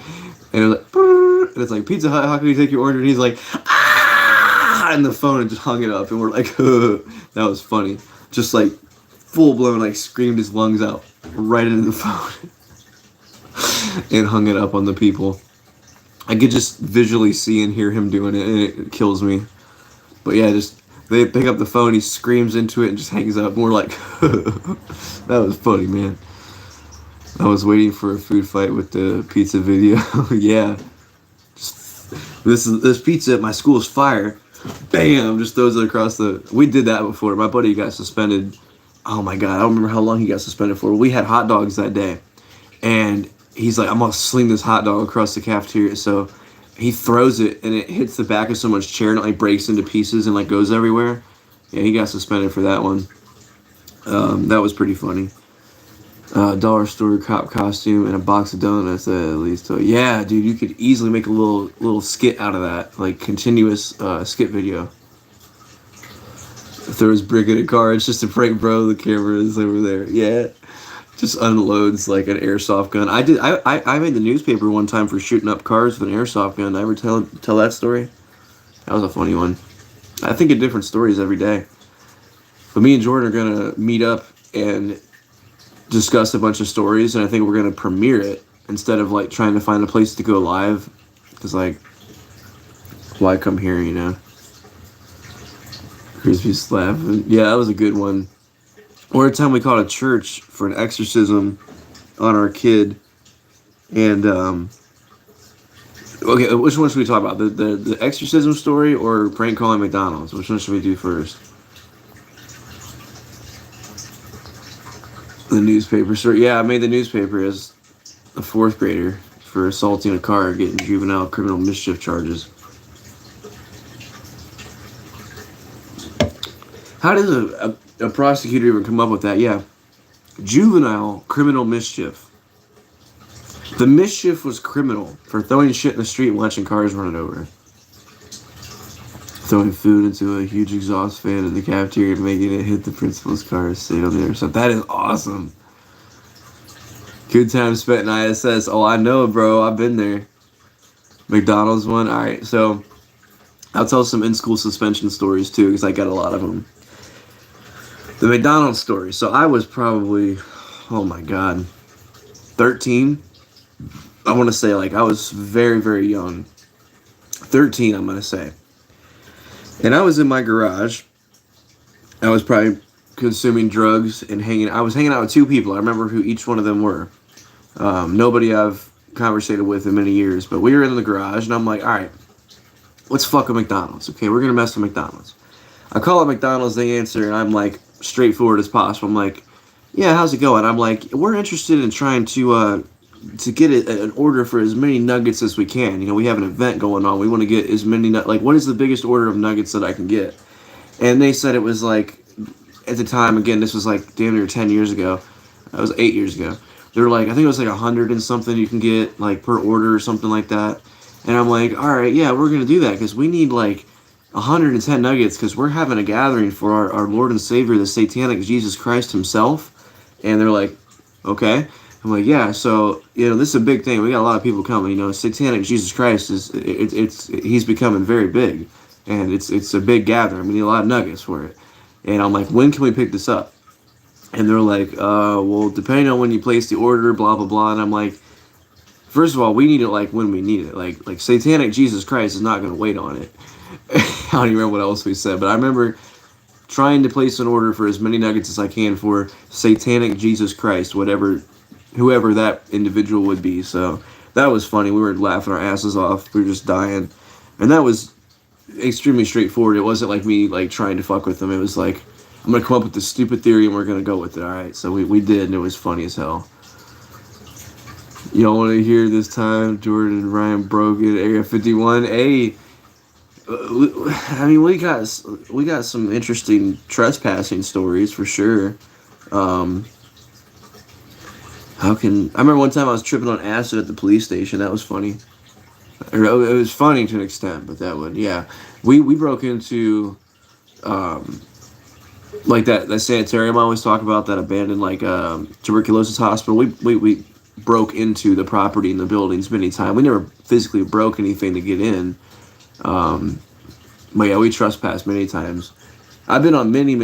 And it was like, and it's like, Pizza Hut, how can we take your order? And he's like, ah, and the phone, and just hung it up. And we're like, that was funny. Just like, full blown, like screamed his lungs out right into the phone and hung it up on the people. I could just visually see and hear him doing it, and it kills me. But yeah, just they pick up the phone, he screams into it and just hangs up, and we're like, that was funny, man. I was waiting for a food fight with the pizza video. Yeah, just, this pizza at my school is fire. Bam, just throws it across the. We did that before. My buddy got suspended. Oh my god, I don't remember how long he got suspended for. We had hot dogs that day, and he's like, I'm gonna sling this hot dog across the cafeteria. So he throws it, and it hits the back of someone's chair, and it like breaks into pieces and like goes everywhere. Yeah, he got suspended for that one. That was pretty funny. Dollar store cop costume and a box of donuts at least. So yeah, dude, you could easily make a little skit out of that, like continuous skit video. Throws brick in a car. It's just a prank, bro. The camera is over there. Yeah, just unloads like an airsoft gun. I made the newspaper one time for shooting up cars with an airsoft gun. Did I ever tell that story? That was a funny one. I think of different stories every day. But me and Jordan are gonna meet up and discuss a bunch of stories, and I think we're gonna premiere it instead of like trying to find a place to go live. Cause like, why come here, you know? Crispy's laughing. Yeah, that was a good one. Or a time we called a church for an exorcism on our kid. And, okay, which one should we talk about? The exorcism story or prank calling McDonald's? Which one should we do first? The newspaper story. Yeah, I made the newspaper as a 4th grader for assaulting a car, getting juvenile criminal mischief charges. How does a prosecutor even come up with that? Yeah. Juvenile criminal mischief. The mischief was criminal for throwing shit in the street and watching cars run it over. Throwing food into a huge exhaust fan in the cafeteria and making it hit the principal's car stayed on the other side. That is awesome. Good time spent in ISS. Oh, I know, bro. I've been there. McDonald's one. All right, so I'll tell some in-school suspension stories too, because I got a lot of them. The McDonald's story. So I was probably, oh my god, 13. I want to say like I was very, very young. 13, I'm going to say. And I was in my garage. I was probably consuming drugs and I was hanging out with two people. I remember who each one of them were. Nobody I've conversated with in many years, but we were in the garage and I'm like, all right, let's fuck with McDonald's. Okay, we're going to mess with McDonald's. I call it McDonald's, they answer, and I'm like straightforward as possible. I'm like, yeah, how's it going? I'm like, we're interested in trying to get an order for as many nuggets as we can. You know, we have an event going on. We want to get as many, like, what is the biggest order of nuggets that I can get? And they said it was like, at the time, again, this was like damn near 10 years ago. That was 8 years ago. They were like, I think it was like 100 and something you can get, like, per order or something like that. And I'm like, all right, yeah, we're going to do that because we need, like, 110 nuggets because we're having a gathering for our Lord and Savior, the satanic Jesus Christ himself. And they're like, okay. I'm like, yeah, so, you know, this is a big thing. We got a lot of people coming. You know, satanic Jesus Christ he's becoming very big. And it's a big gathering. We need a lot of nuggets for it. And I'm like, when can we pick this up? And they're like, well, depending on when you place the order, blah, blah, blah. And I'm like, first of all, we need it like when we need it. Like satanic Jesus Christ is not going to wait on it. I don't even remember what else we said, but I remember trying to place an order for as many nuggets as I can for satanic Jesus Christ, whoever that individual would be. So that was funny. We were laughing our asses off. We were just dying. And that was extremely straightforward. It wasn't like me like trying to fuck with them. It was like, I'm going to come up with this stupid theory and we're going to go with it. All right. So we did, and it was funny as hell. You don't want to hear this time Jordan and Ryan broke in Area 51. Hey, I mean, we got some interesting trespassing stories for sure. I remember one time I was tripping on acid at the police station. That was funny. It was funny to an extent, but yeah. We broke into, like that sanitarium I always talk about, that abandoned, like, tuberculosis hospital. We broke into the property and the buildings many times. We never physically broke anything to get in. But yeah, we trespassed many times. I've been on many,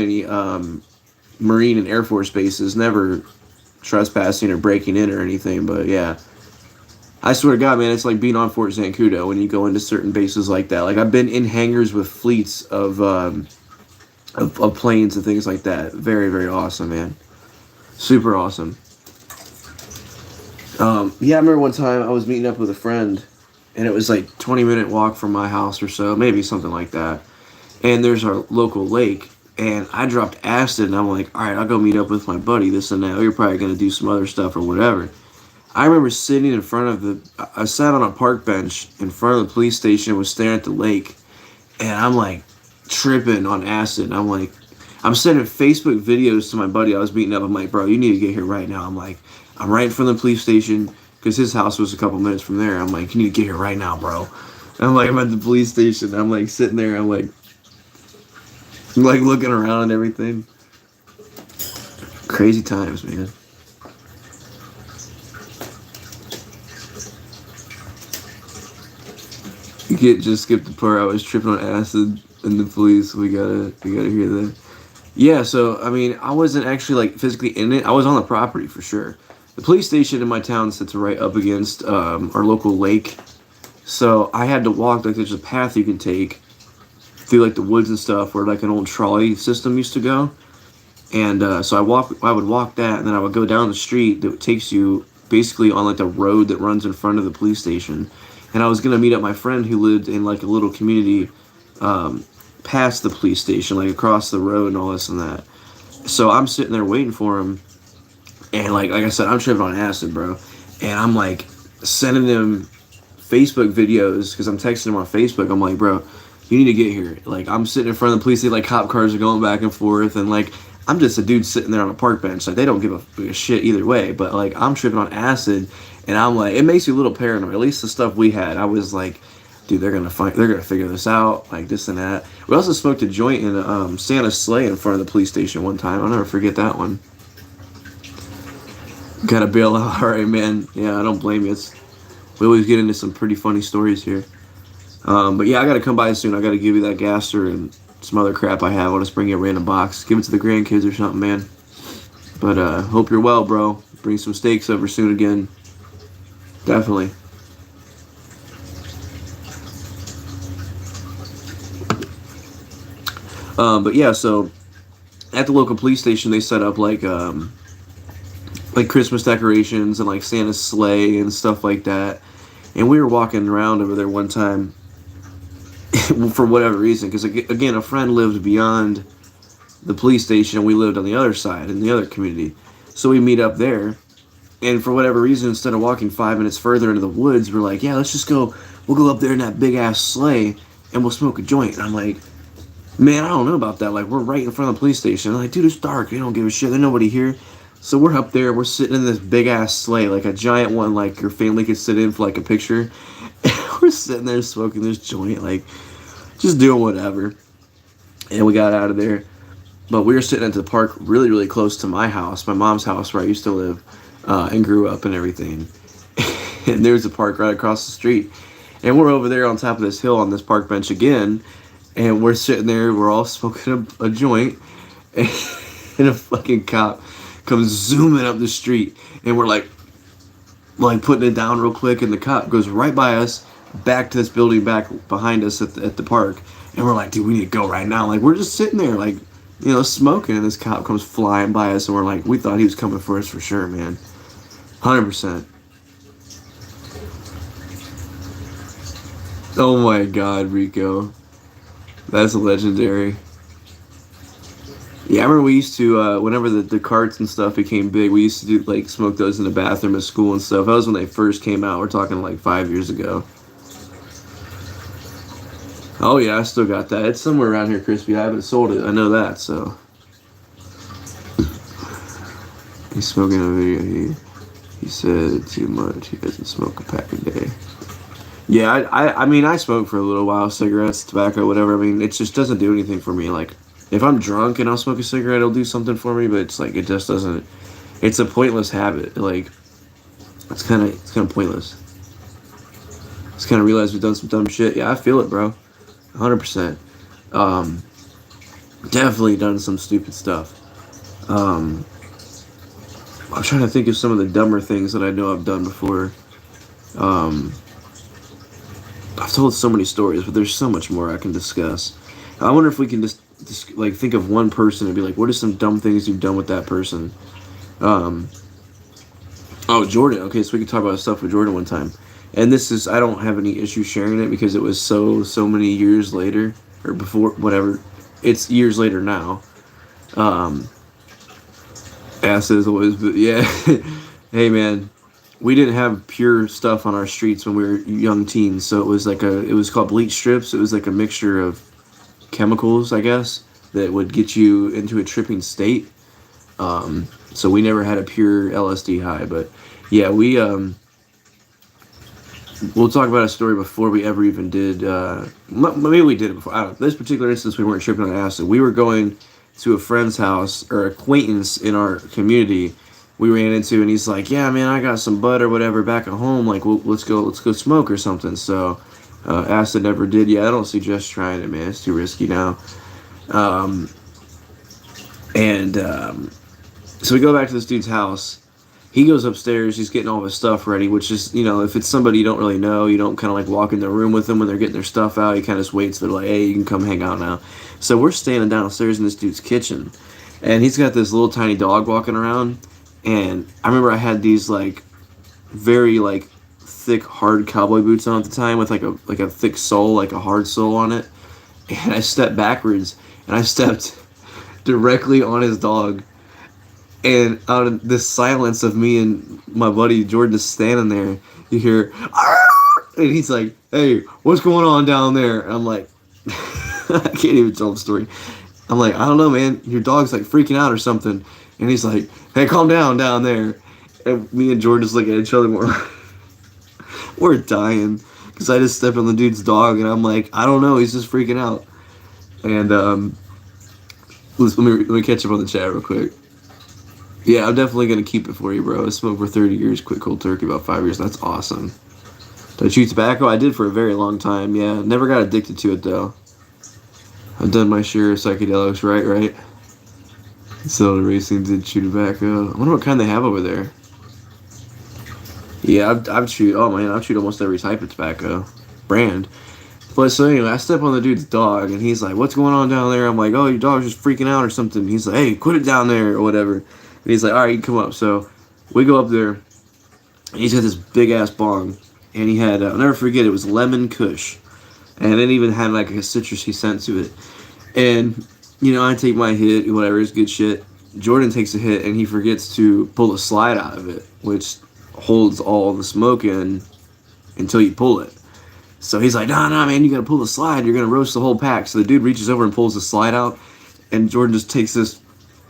Marine and Air Force bases, never trespassing or breaking in or anything, but yeah. I swear to God, man, it's like being on Fort Zancudo when you go into certain bases like that. Like, I've been in hangars with fleets of planes and things like that. Very, very awesome, man. Super awesome. Yeah, I remember one time I was meeting up with a friend, and it was like 20-minute walk from my house or so, maybe something like that. And there's our local lake, and I dropped acid, and I'm like, all right, I'll go meet up with my buddy, this and that. You're probably going to do some other stuff or whatever. I remember sitting in front of I sat on a park bench in front of the police station and was staring at the lake, and I'm like tripping on acid. I'm like, I'm sending Facebook videos to my buddy I was meeting up. I'm like, bro, you need to get here right now. I'm like, I'm right in front of the police station, because his house was a couple minutes from there. I'm like, you need to get here right now, bro. And I'm like, I'm at the police station. I'm like sitting there. I'm like looking around and everything. Crazy times, man. You can't just skip the part I was tripping on acid and the police. We gotta hear that. Yeah, so I mean, I wasn't actually like physically in it. I was on the property for sure. The police station in my town sits right up against our local lake. So I had to walk, like, there's a path you can take through like the woods and stuff where like an old trolley system used to go. And so I would walk that, and then I would go down the street that takes you basically on like the road that runs in front of the police station. And I was going to meet up my friend who lived in like a little community past the police station, like across the road and all this and that. So I'm sitting there waiting for him. And like I said, I'm tripping on acid, bro. And I'm like sending him Facebook videos because I'm texting him on Facebook. I'm like, bro, you need to get here. Like, I'm sitting in front of the police. Like, cop cars are going back and forth. And like, I'm just a dude sitting there on a park bench. Like, they don't give a shit either way. But like, I'm tripping on acid, and I'm like, it makes you a little paranoid. At least the stuff we had, I was like, dude, they're gonna figure this out, like this and that. We also smoked a joint in Santa's sleigh in front of the police station one time. I'll never forget that one. Gotta bail out. All right, man. Yeah, I don't blame you. We always get into some pretty funny stories here. But yeah, I gotta come by soon. I gotta give you that gaster and some other crap I have. I'll just bring you a random box. Give it to the grandkids or something, man. But hope you're well, bro. Bring some steaks over soon again. Definitely. But yeah, so at the local police station, they set up like Christmas decorations and like Santa's sleigh and stuff like that. And we were walking around over there one time for whatever reason, because again, a friend lived beyond the police station, and we lived on the other side in the other community. So we meet up there, and for whatever reason, instead of walking 5 minutes further into the woods, we're like, yeah, let's just go. We'll go up there in that big ass sleigh, and we'll smoke a joint. And I'm like, man, I don't know about that. Like, we're right in front of the police station. I'm like, dude, it's dark. They don't give a shit. There's nobody here. So we're up there. We're sitting in this big ass sleigh, like a giant one, like your family could sit in for like a picture. And we're sitting there smoking this joint, like just doing whatever. And we got out of there. But we were sitting at the park really, really close to my house, my mom's house where I used to live and grew up and everything. And there's a park right across the street. And we're over there on top of this hill on this park bench again. And we're sitting there, we're all smoking a joint. And a fucking cop comes zooming up the street. And we're like putting it down real quick. And the cop goes right by us, back to this building back behind us at the park. And we're like, dude, we need to go right now. Like, we're just sitting there, like, you know, smoking. And this cop comes flying by us. And we're like, we thought he was coming for us for sure, man. 100%. Oh my God, Rico. That's legendary. Yeah, I remember we used to, whenever the carts and stuff became big, we used to do, like, smoke those in the bathroom at school and stuff. That was when they first came out. We're talking, like, 5 years ago. Oh, yeah, I still got that. It's somewhere around here, Crispy. I haven't sold it. I know that, so. He's smoking a video. He said too much. He doesn't smoke a pack a day. Yeah, I mean, I smoke for a little while, cigarettes, tobacco, whatever. I mean, it just doesn't do anything for me. Like, if I'm drunk and I'll smoke a cigarette, it'll do something for me, but it's like, it just doesn't. It's a pointless habit. Like, it's kind of pointless. Just kind of realize we've done some dumb shit. Yeah, I feel it, bro. 100%. Definitely done some stupid stuff. I'm trying to think of some of the dumber things that I know I've done before. I've told so many stories, but there's so much more I can discuss. I wonder if we can just like think of one person and be like, what are some dumb things you've done with that person? Oh, Jordan. Okay, so we can talk about stuff with Jordan one time. And this is, I don't have any issue sharing it because it was so many years later, or before, whatever. It's years later now. Acid is always, but yeah. Hey, man. We didn't have pure stuff on our streets when we were young teens, so it was called bleach strips. It was like a mixture of chemicals, I guess, that would get you into a tripping state. So we never had a pure LSD high, but yeah, we'll talk about a story before we ever even did, maybe we did it before. I don't know. This particular instance, we weren't tripping on acid. We were going to a friend's house, or acquaintance in our community, we ran into, and he's like, yeah, man, I got some bud or whatever back at home, like, let's go smoke or something. So acid never did. Yeah, I don't suggest trying it, man. It's too risky now. So we go back to this dude's house. He goes upstairs, he's getting all his stuff ready, which is, you know, if it's somebody you don't really know, you don't kind of like walk in the room with them when they're getting their stuff out. You kind of just wait till they're like, hey, you can come hang out now. So we're standing downstairs in this dude's kitchen, and he's got this little tiny dog walking around. And I remember I had these like very like thick hard cowboy boots on at the time with like a thick sole, like a hard sole on it. And I stepped backwards, and I stepped directly on his dog. And out of this silence of me and my buddy Jordan just standing there, you hear, "Arr!" And he's like, hey, what's going on down there? And I'm like, I can't even tell the story. I'm like, I don't know, man. Your dog's like freaking out or something. And he's like, hey, calm down there. And me and Jordan just look at each other more. We're dying. Because I just stepped on the dude's dog and I'm like, I don't know. He's just freaking out. And let me catch up on the chat real quick. Yeah, I'm definitely going to keep it for you, bro. I smoked for 30 years, quit cold turkey about 5 years. That's awesome. Did I chew tobacco? I did for a very long time, yeah. Never got addicted to it, though. I've done my share of psychedelics, right? So the racing did chew tobacco. I wonder what kind they have over there. Yeah, I've chewed, oh man, I've chewed almost every type of tobacco brand. But so anyway, I step on the dude's dog, and he's like, what's going on down there? I'm like, oh, your dog's just freaking out or something. He's like, hey, quit it down there, or whatever. And he's like, all right, you can come up. So we go up there, and he's got this big-ass bong, and he had, I'll never forget, it was lemon kush. And it even had, like, a citrusy scent to it. And, you know, I take my hit, whatever, it's good shit. Jordan takes a hit, and he forgets to pull the slide out of it, which holds all the smoke in until you pull it. So he's like, nah, man, you gotta pull the slide. You're gonna roast the whole pack. So the dude reaches over and pulls the slide out, and Jordan just takes this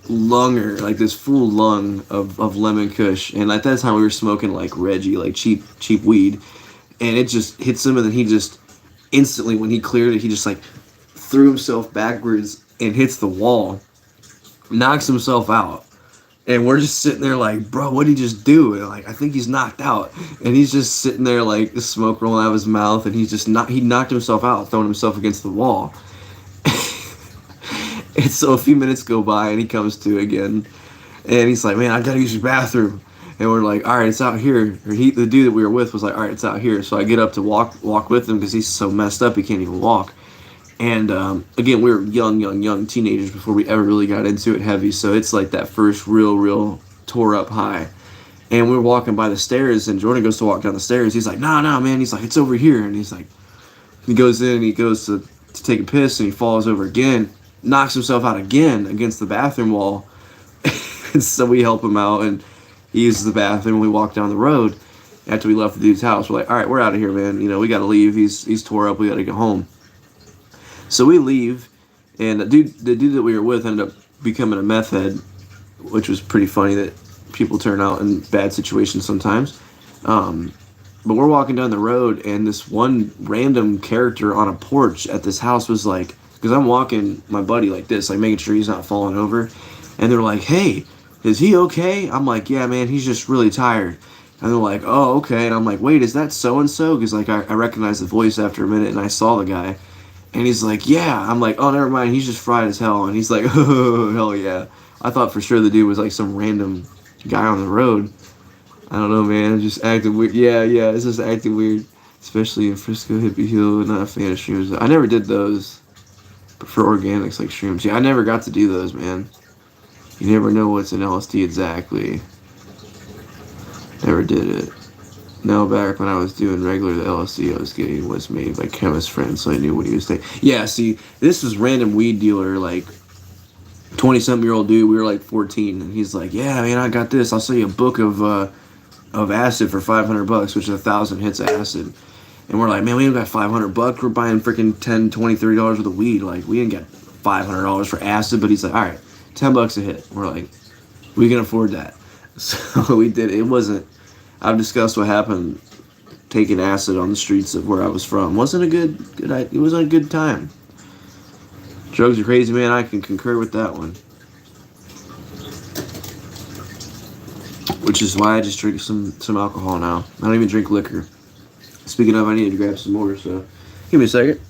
lunger, like this full lung of lemon kush. And at that time, we were smoking like Reggie, like cheap weed. And it just hits him, and then he just instantly, when he cleared it, he just like threw himself backwards and hits the wall, knocks himself out. And we're just sitting there like, bro, what did he just do? And like, I think he's knocked out. And he's just sitting there like the smoke rolling out of his mouth, and he's just he knocked himself out, throwing himself against the wall. And so a few minutes go by, and he comes to again, and he's like, man, I gotta use your bathroom. And we're like, all right, it's out here. Or the dude that we were with was like, all right, it's out here. So I get up to walk with him because he's so messed up he can't even walk. And again, we were young teenagers before we ever really got into it heavy. So it's like that first real tore up high. And we were walking by the stairs, and Jordan goes to walk down the stairs. He's like, nah, man. He's like, it's over here. And he's like, he goes in, and he goes to take a piss, and he falls over again, knocks himself out again against the bathroom wall. And so we help him out, and he uses the bathroom, and we walk down the road. After we left the dude's house, we're like, all right, we're out of here, man. You know, we got to leave. He's tore up. We got to go home. So we leave, and the dude that we were with ended up becoming a meth head, which was pretty funny that people turn out in bad situations sometimes. But we're walking down the road, and this one random character on a porch at this house was like, because I'm walking my buddy like this, like making sure he's not falling over, and they're like, hey, is he okay? I'm like, yeah, man, he's just really tired. And they're like, oh, okay. And I'm like, wait, is that so-and-so? Because like I recognized the voice after a minute, and I saw the guy. And he's like, yeah. I'm like, oh, never mind. He's just fried as hell. And he's like, oh, hell yeah. I thought for sure the dude was like some random guy on the road. I don't know, man. Just acting weird. Yeah. It's just acting weird. Especially in Frisco, Hippie Hill. Not a fan of shrooms. I never did those. But for organics like shrooms. Yeah, I never got to do those, man. You never know what's in LSD exactly. Never did it. No, back when I was doing regular, the LSD I was getting was made by chemist friends, so I knew what he was saying. Yeah, see, this was random weed dealer, like 20-something-year-old dude. We were like 14, and he's like, "Yeah, man, I got this. I'll sell you a book of acid for $500, which is 1,000 hits of acid." And we're like, "Man, we ain't got $500. We're buying freaking $10, $20, $30 worth of weed. Like, we ain't got $500 for acid." But he's like, "All right, $10 a hit." We're like, "We can afford that." So we did. It wasn't. I've discussed what happened taking acid on the streets of where I was from. Wasn't a good. It wasn't a good time. Drugs are crazy, man. I can concur with that one. Which is why I just drink some alcohol now. I don't even drink liquor. Speaking of, I need to grab some more, so give me a second.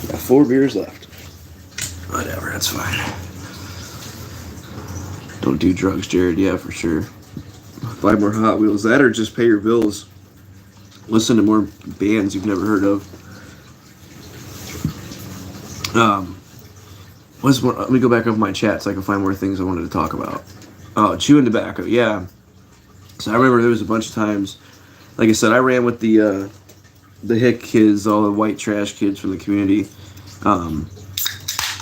Got 4 beers left. Whatever, that's fine. Don't do drugs, Jared. Yeah, for sure. Buy more Hot Wheels. That or just pay your bills. Listen to more bands you've never heard of. Let me go back over my chat so I can find more things I wanted to talk about. Oh, chewing tobacco. Yeah. So I remember there was a bunch of times. Like I said, I ran with the the hick kids, all the white trash kids from the community, um,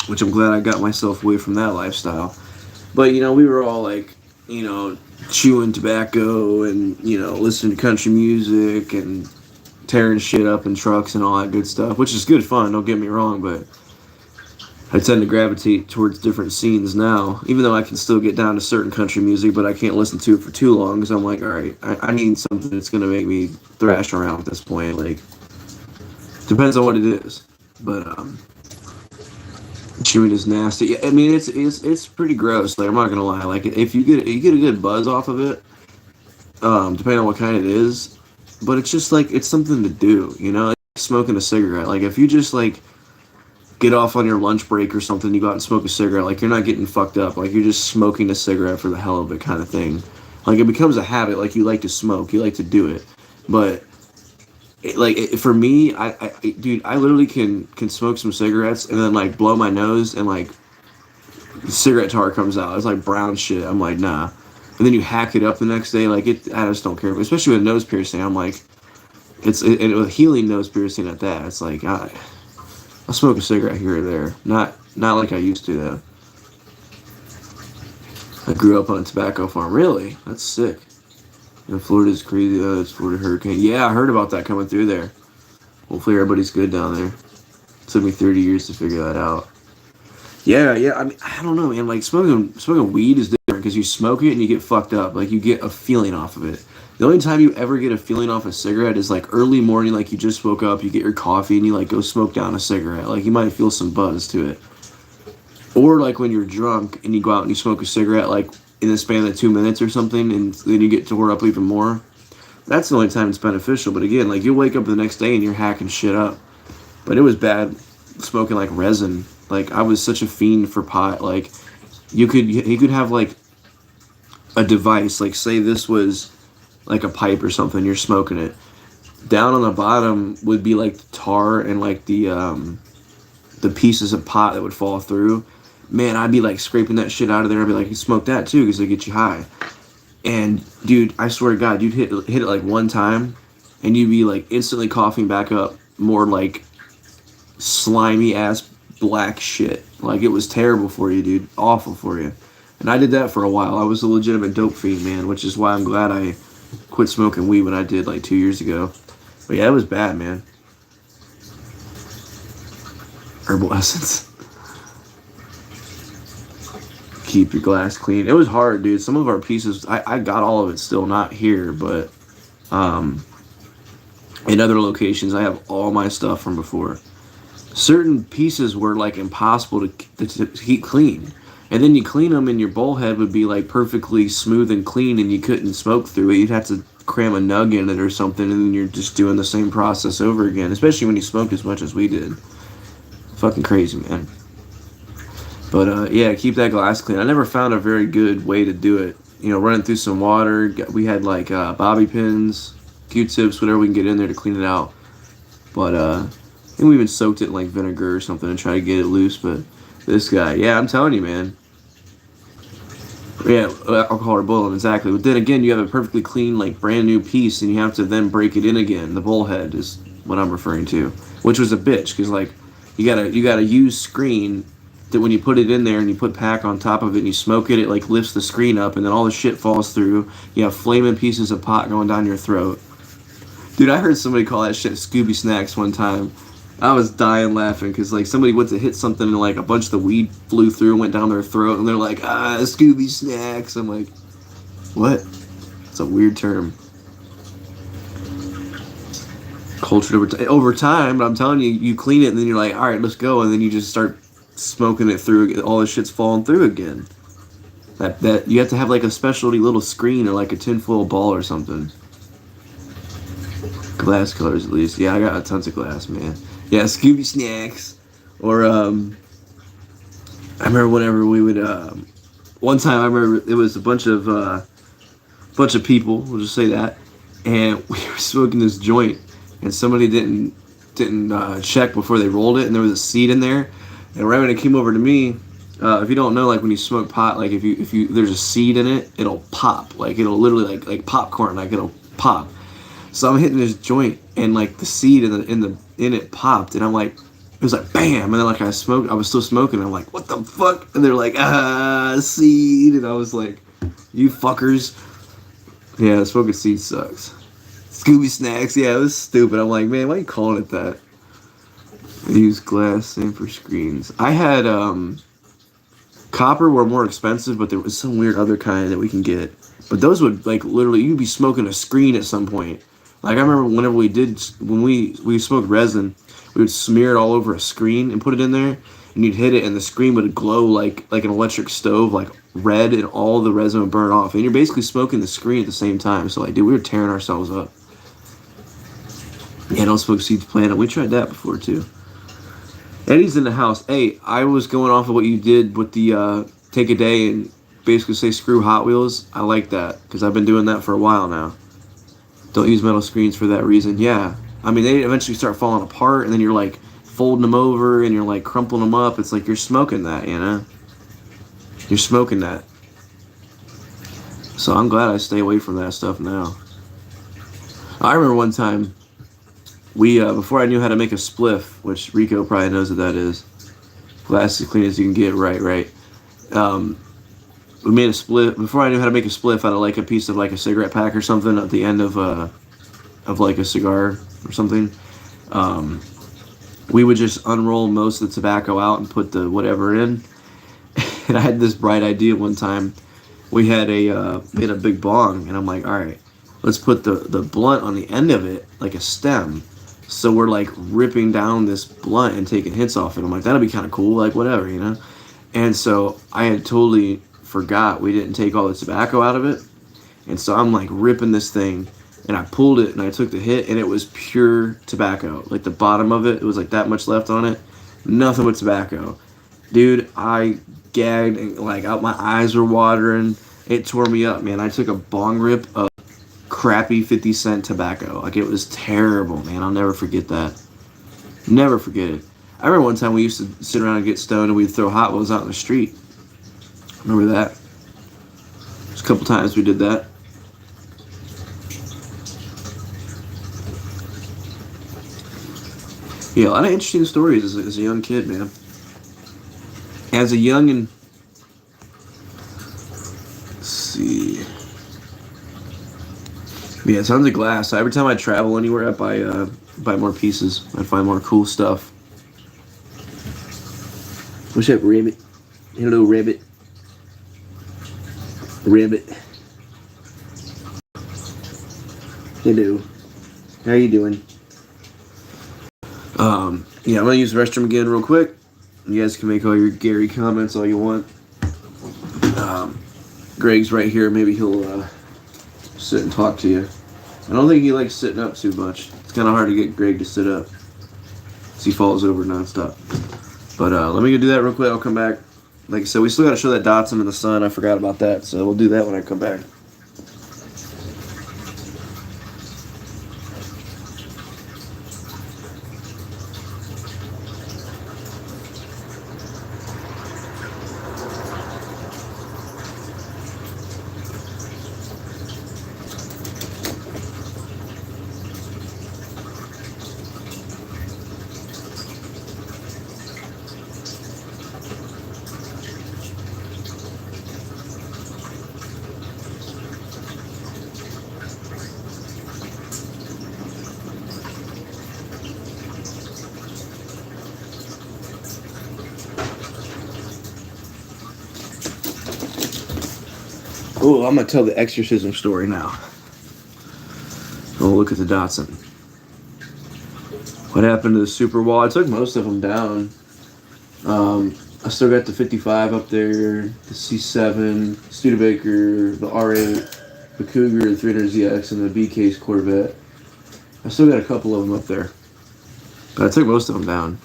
which I'm glad I got myself away from that lifestyle. But we were all like, chewing tobacco and listening to country music and tearing shit up in trucks and all that good stuff, which is good fun. Don't get me wrong, but I tend to gravitate towards different scenes now, even though I can still get down to certain country music, but I can't listen to it for too long because I'm like, all right, I need something that's gonna make me thrash around at this point. Like, depends on what it is, but chewing is nasty. Yeah, I mean, it's pretty gross. Like, I'm not gonna lie. Like, if you get a good buzz off of it, depending on what kind it is, but it's just like it's something to do, like smoking a cigarette. Like, if you just like get off on your lunch break or something, you go out and smoke a cigarette, like you're not getting fucked up, like you're just smoking a cigarette for the hell of it kind of thing. Like, it becomes a habit, like you like to smoke, you like to do it. But for me, dude, I literally can smoke some cigarettes and then like blow my nose and like cigarette tar comes out. It's like brown shit. I'm like, nah. And then you hack it up the next day, like I just don't care. Especially with nose piercing, I'm like, and with healing nose piercing at that, it's like I'll smoke a cigarette here or there. Not like I used to though. I grew up on a tobacco farm. Really? That's sick. And Florida's crazy. It's Florida hurricane. Yeah, I heard about that coming through there. Hopefully everybody's good down there. It took me 30 years to figure that out. Yeah. I mean, I don't know, man. Like smoking weed is different because you smoke it and you get fucked up. Like, you get a feeling off of it. The only time you ever get a feeling off a cigarette is like early morning, like you just woke up, you get your coffee and you like go smoke down a cigarette. Like, you might feel some buzz to it. Or like when you're drunk and you go out and you smoke a cigarette like in the span of 2 minutes or something, and then you get tore up even more. That's the only time it's beneficial. But again, like, you'll wake up the next day and you're hacking shit up. But it was bad smoking like resin. Like, I was such a fiend for pot. Like, you could have like a device, like say this was like a pipe or something, you're smoking it. Down on the bottom would be like the tar and like the pieces of pot that would fall through. Man, I'd be like scraping that shit out of there. I'd be like, you smoke that too because they get you high. And dude, I swear to God, you'd hit it like one time and you'd be like instantly coughing back up more like slimy ass black shit. Like, it was terrible for you, dude. Awful for you. And I did that for a while. I was a legitimate dope fiend, man, which is why I'm glad I quit smoking weed when I did like 2 years ago. But yeah, it was bad, man. Herbal essence. Keep your glass clean. It was hard, dude. Some of our pieces, I got all of it still, not here, but in other locations, I have all my stuff from before. Certain pieces were like impossible to keep clean. And then you clean them and your bowl head would be like perfectly smooth and clean and you couldn't smoke through it. You'd have to cram a nug in it or something, and then you're just doing the same process over again, especially when you smoked as much as we did. Fucking crazy, man. But yeah, keep that glass clean. I never found a very good way to do it. Running through some water. We had like bobby pins, Q-tips, whatever we can get in there to clean it out. But I think we even soaked it in like vinegar or something to try to get it loose. But this guy, yeah, I'm telling you, man. Yeah, alcohol or boiling, exactly. But then again, you have a perfectly clean, like brand new piece, and you have to then break it in again. The bowl head is what I'm referring to, which was a bitch because like you gotta use screen that when you put it in there and you put pack on top of it and you smoke it, it like lifts the screen up and then all the shit falls through. You have flaming pieces of pot going down your throat. Dude, I heard somebody call that shit Scooby Snacks one time. I was dying laughing because like somebody went to hit something and like a bunch of the weed flew through and went down their throat and they're like, Scooby Snacks. I'm like, what? It's a weird term. Cultured over time, but I'm telling you, you clean it and then you're like, all right, let's go, and then you just start smoking it through. All the shit's falling through again. That you have to have like a specialty little screen or like a tinfoil ball or something. Glass colors, at least. Yeah, I got tons of glass, man. Yeah, Scooby Snacks. Or I remember whenever we would one time I remember it was a bunch of people, we'll just say that, and we were smoking this joint and somebody didn't check before they rolled it, and there was a seed in there. And right when it came over to me, if you don't know, like when you smoke pot, like if you there's a seed in it, it'll pop. Like it'll literally like popcorn, like it'll pop. So I'm hitting this joint, and like the seed in it popped, and I'm like, it was like bam, and then like I was still smoking. And I'm like, what the fuck? And they're like, seed, and I was like, you fuckers. Yeah, smoking seed sucks. Scooby snacks, yeah, it was stupid. I'm like, man, why are you calling it that? Use glass, same for screens. I had copper were more expensive, but there was some weird other kind that we can get. But those would like literally, you'd be smoking a screen at some point. Like I remember whenever when we smoked resin, we would smear it all over a screen and put it in there, and you'd hit it, and the screen would glow like an electric stove, like red, and all the resin would burn off, and you're basically smoking the screen at the same time. So like, dude, we were tearing ourselves up. Yeah, don't smoke seeds planet. We tried that before too. Eddie's in the house. Hey, I was going off of what you did with the take a day and basically say screw Hot Wheels. I like that because I've been doing that for a while now. Don't use metal screens for that reason. Yeah. I mean, they eventually start falling apart, and then you're like folding them over and you're like crumpling them up. It's like you're smoking that, you know? You're smoking that. So I'm glad I stay away from that stuff now. I remember one time we, before I knew how to make a spliff, which Rico probably knows what that is. Glass as clean as you can get, right. We made a split before I knew how to make a spliff out of like a piece of like a cigarette pack or something at the end of like a cigar or something. We would just unroll most of the tobacco out and put the whatever in. And I had this bright idea one time. We had made a big bong, and I'm like, all right, let's put the blunt on the end of it like a stem. So we're like ripping down this blunt and taking hits off it. I'm like, that'll be kind of cool, like whatever, you know. And so I had totally forgot we didn't take all the tobacco out of it, and so I'm like ripping this thing, and I pulled it and I took the hit, and it was pure tobacco. Like the bottom of it was like that much left on it, nothing but tobacco. Dude, I gagged and like out, my eyes were watering. It tore me up, man. I took a bong rip of crappy 50-cent tobacco. Like it was terrible, man. I'll never forget that. Never forget it. I remember one time we used to sit around and get stoned, and we'd throw Hot Wheels out in the street. Remember that? There's a couple times we did that. Yeah, a lot of interesting stories as a young kid, man. As a youngin', let's see. Yeah, tons of glass. Every time I travel anywhere, I buy more pieces. I find more cool stuff. What's up, Rabbit? Hello, Rabbit. Rabbit. Hello. How you doing? Yeah, I'm gonna use the restroom again real quick. You guys can make all your Gary comments all you want. Greg's right here. Maybe he'll sit and talk to you. I don't think he likes sitting up too much. It's kind of hard to get Greg to sit up, because he falls over nonstop. But let me go do that real quick. I'll come back. Like I said, we still got to show that Datsun in the sun. I forgot about that, so we'll do that when I come back. Oh, I'm going to tell the exorcism story now. Oh, look at the Datsun. What happened to the Super Wall? I took most of them down. I still got the 55 up there, the C7, Studebaker, the R8, the Cougar, the 300ZX, and the B-Case Corvette. I still got a couple of them up there. But I took most of them down.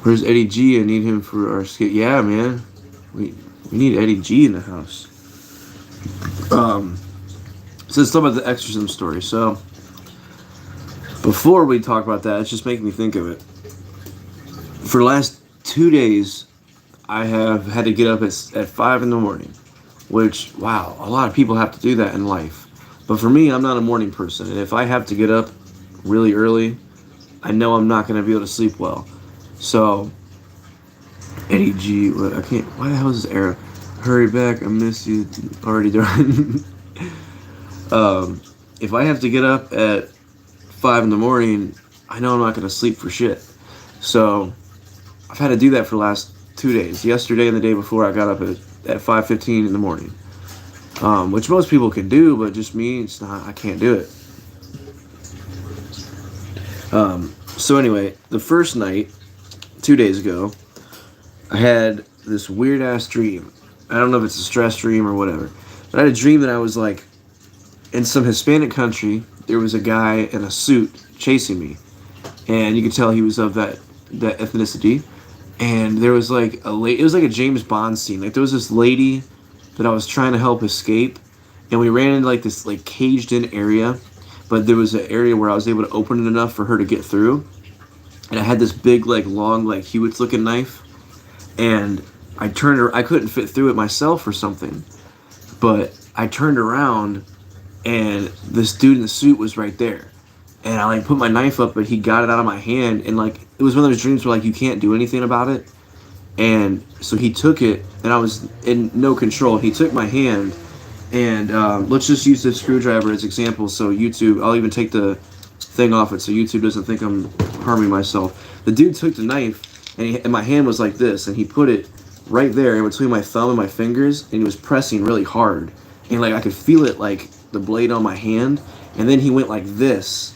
Where's Eddie G? I need him for our skit. Yeah, man. We need Eddie G in the house. So let's talk about the exorcism story. So before we talk about that, it's just making me think of it. For the last 2 days, I have had to get up at 5 in the morning, which, wow, a lot of people have to do that in life. But for me, I'm not a morning person. And if I have to get up really early, I know I'm not going to be able to sleep well. So, Eddie G, I can't, why the hell is this error? Hurry back, I miss you. Already done. If I have to get up at 5 in the morning, I know I'm not going to sleep for shit. So, I've had to do that for the last 2 days. Yesterday and the day before, I got up at 5:15 in the morning. Which most people can do, but just me, it's not, I can't do it. So anyway, the first night, 2 days ago, I had this weird ass dream. I don't know if it's a stress dream or whatever, but I had a dream that I was like in some Hispanic country. There was a guy in a suit chasing me, and you could tell he was of that ethnicity. And there was like it was like a James Bond scene. Like there was this lady that I was trying to help escape, and we ran into like this like caged in area, but there was an area where I was able to open it enough for her to get through. And I had this big like long like Hewitt's looking knife, and I turned her. I couldn't fit through it myself or something, but I turned around, and this dude in the suit was right there. And I like put my knife up, but he got it out of my hand, and like it was one of those dreams where like you can't do anything about it. And so he took it, and I was in no control. He took my hand, and let's just use this screwdriver as example. So YouTube, I'll even take the thing off it so YouTube doesn't think I'm harming myself. The dude took the knife, and my hand was like this, and he put it right there in between my thumb and my fingers, and he was pressing really hard, and like I could feel it like the blade on my hand, and then he went like this.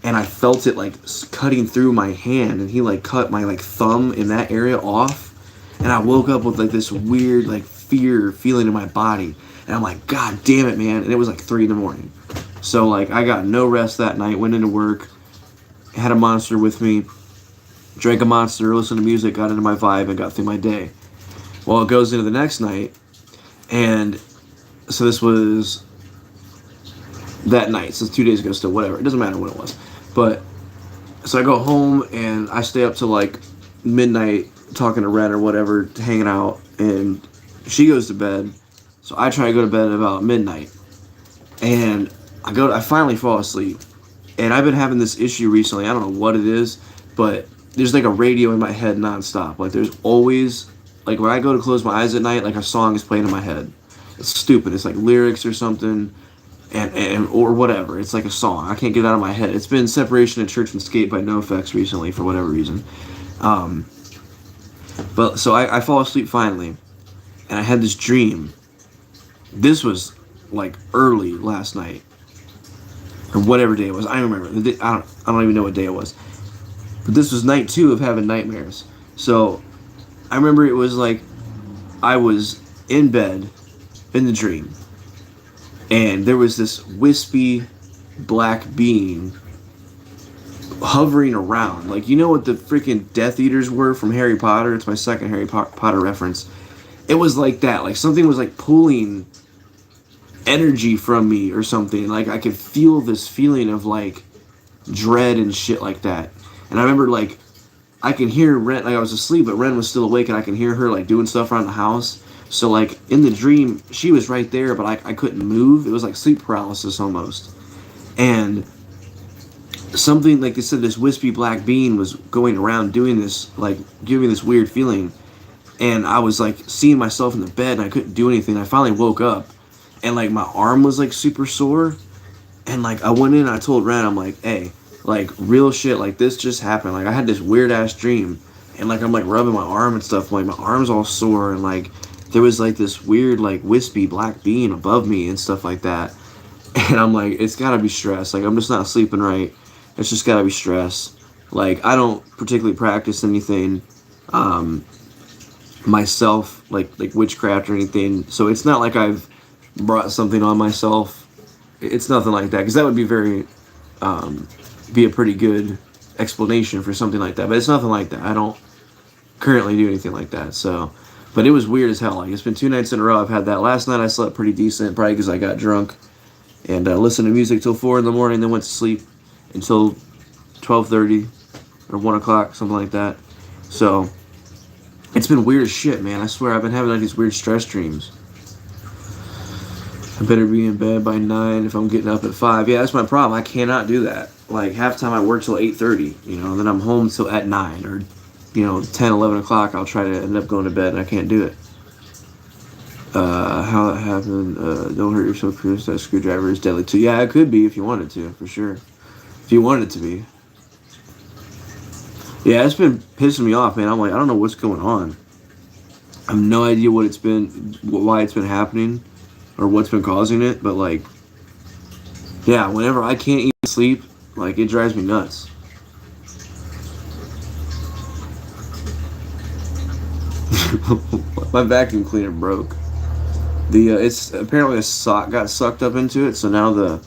And I felt it like cutting through my hand, and he like cut my like thumb in that area off, and I woke up with like this weird like fear feeling in my body, and I'm like, God damn it, man! And it was like 3 in the morning, so like I got no rest that night. Went into work, had a Monster with me, drank a Monster, listened to music, got into my vibe, and got through my day. Well, it goes into the next night, and so this was that night, so it's 2 days ago still, whatever, it doesn't matter when it was. But, so I go home, and I stay up till like midnight talking to Ren or whatever, hanging out, and she goes to bed, so I try to go to bed at about midnight, and I finally fall asleep, and I've been having this issue recently. I don't know what it is, but there's like a radio in my head nonstop. Like there's always, like when I go to close my eyes at night, like a song is playing in my head. It's stupid. It's like lyrics or something. And or whatever. It's like a song. I can't get it out of my head. It's been Separation of Church and State by NoFX recently for whatever reason. But so I fall asleep finally, and I had this dream. This was like early last night, or whatever day it was. I don't remember. I don't even know what day it was. But this was night 2 of having nightmares. So I remember it was like I was in bed in the dream, and there was this wispy black being hovering around. Like, you know what the freaking Death Eaters were from Harry Potter? It's my second Harry Potter reference. It was like that. Like, something was, like, pulling energy from me or something. Like, I could feel this feeling of, like, dread and shit like that. And I remember, like, I can hear Ren, like, I was asleep, but Ren was still awake, and I can hear her, like, doing stuff around the house. So, like, in the dream, she was right there, but I couldn't move. It was like sleep paralysis almost. And something, like they said, this wispy black being was going around doing this, like, giving me this weird feeling. And I was, like, seeing myself in the bed, and I couldn't do anything. I finally woke up, and, like, my arm was, like, super sore. And, like, I went in and I told Ren, I'm like, hey, like, real shit, like, this just happened. Like, I had this weird-ass dream. And, like, I'm, like, rubbing my arm and stuff. Like, my arm's all sore, and, like, there was like this weird like wispy black being above me and stuff like that. And I'm like, it's gotta be stress. Like, I'm just not sleeping right. It's just gotta be stress. Like, I don't particularly practice anything myself, like witchcraft or anything. So it's not like I've brought something on myself. It's nothing like that, because that would be be a pretty good explanation for something like that. But it's nothing like that. I don't currently do anything like that. So. But it was weird as hell. Like, it's been 2 nights in a row I've had that. Last night I slept pretty decent, probably because I got drunk and listened to music till 4 in the morning, then went to sleep until 12:30 or 1 o'clock, something like that. So it's been weird as shit, man. I swear I've been having like these weird stress dreams. I better be in bed by 9 if I'm getting up at 5. Yeah, that's my problem. I cannot do that. Like, half the time I work till 8:30, and then I'm home till at 9 or, 10, 11 o'clock. I'll try to end up going to bed and I can't do it. How it happened, don't hurt yourself, Chris. That screwdriver is deadly too. Yeah, it could be if you wanted to, for sure. If you wanted it to be. Yeah, it's been pissing me off, man. I'm like, I don't know what's going on. I have no idea why it's been happening, or what's been causing it, but like, yeah, whenever I can't even sleep, like, it drives me nuts. My vacuum cleaner broke. It's apparently a sock got sucked up into it, so now the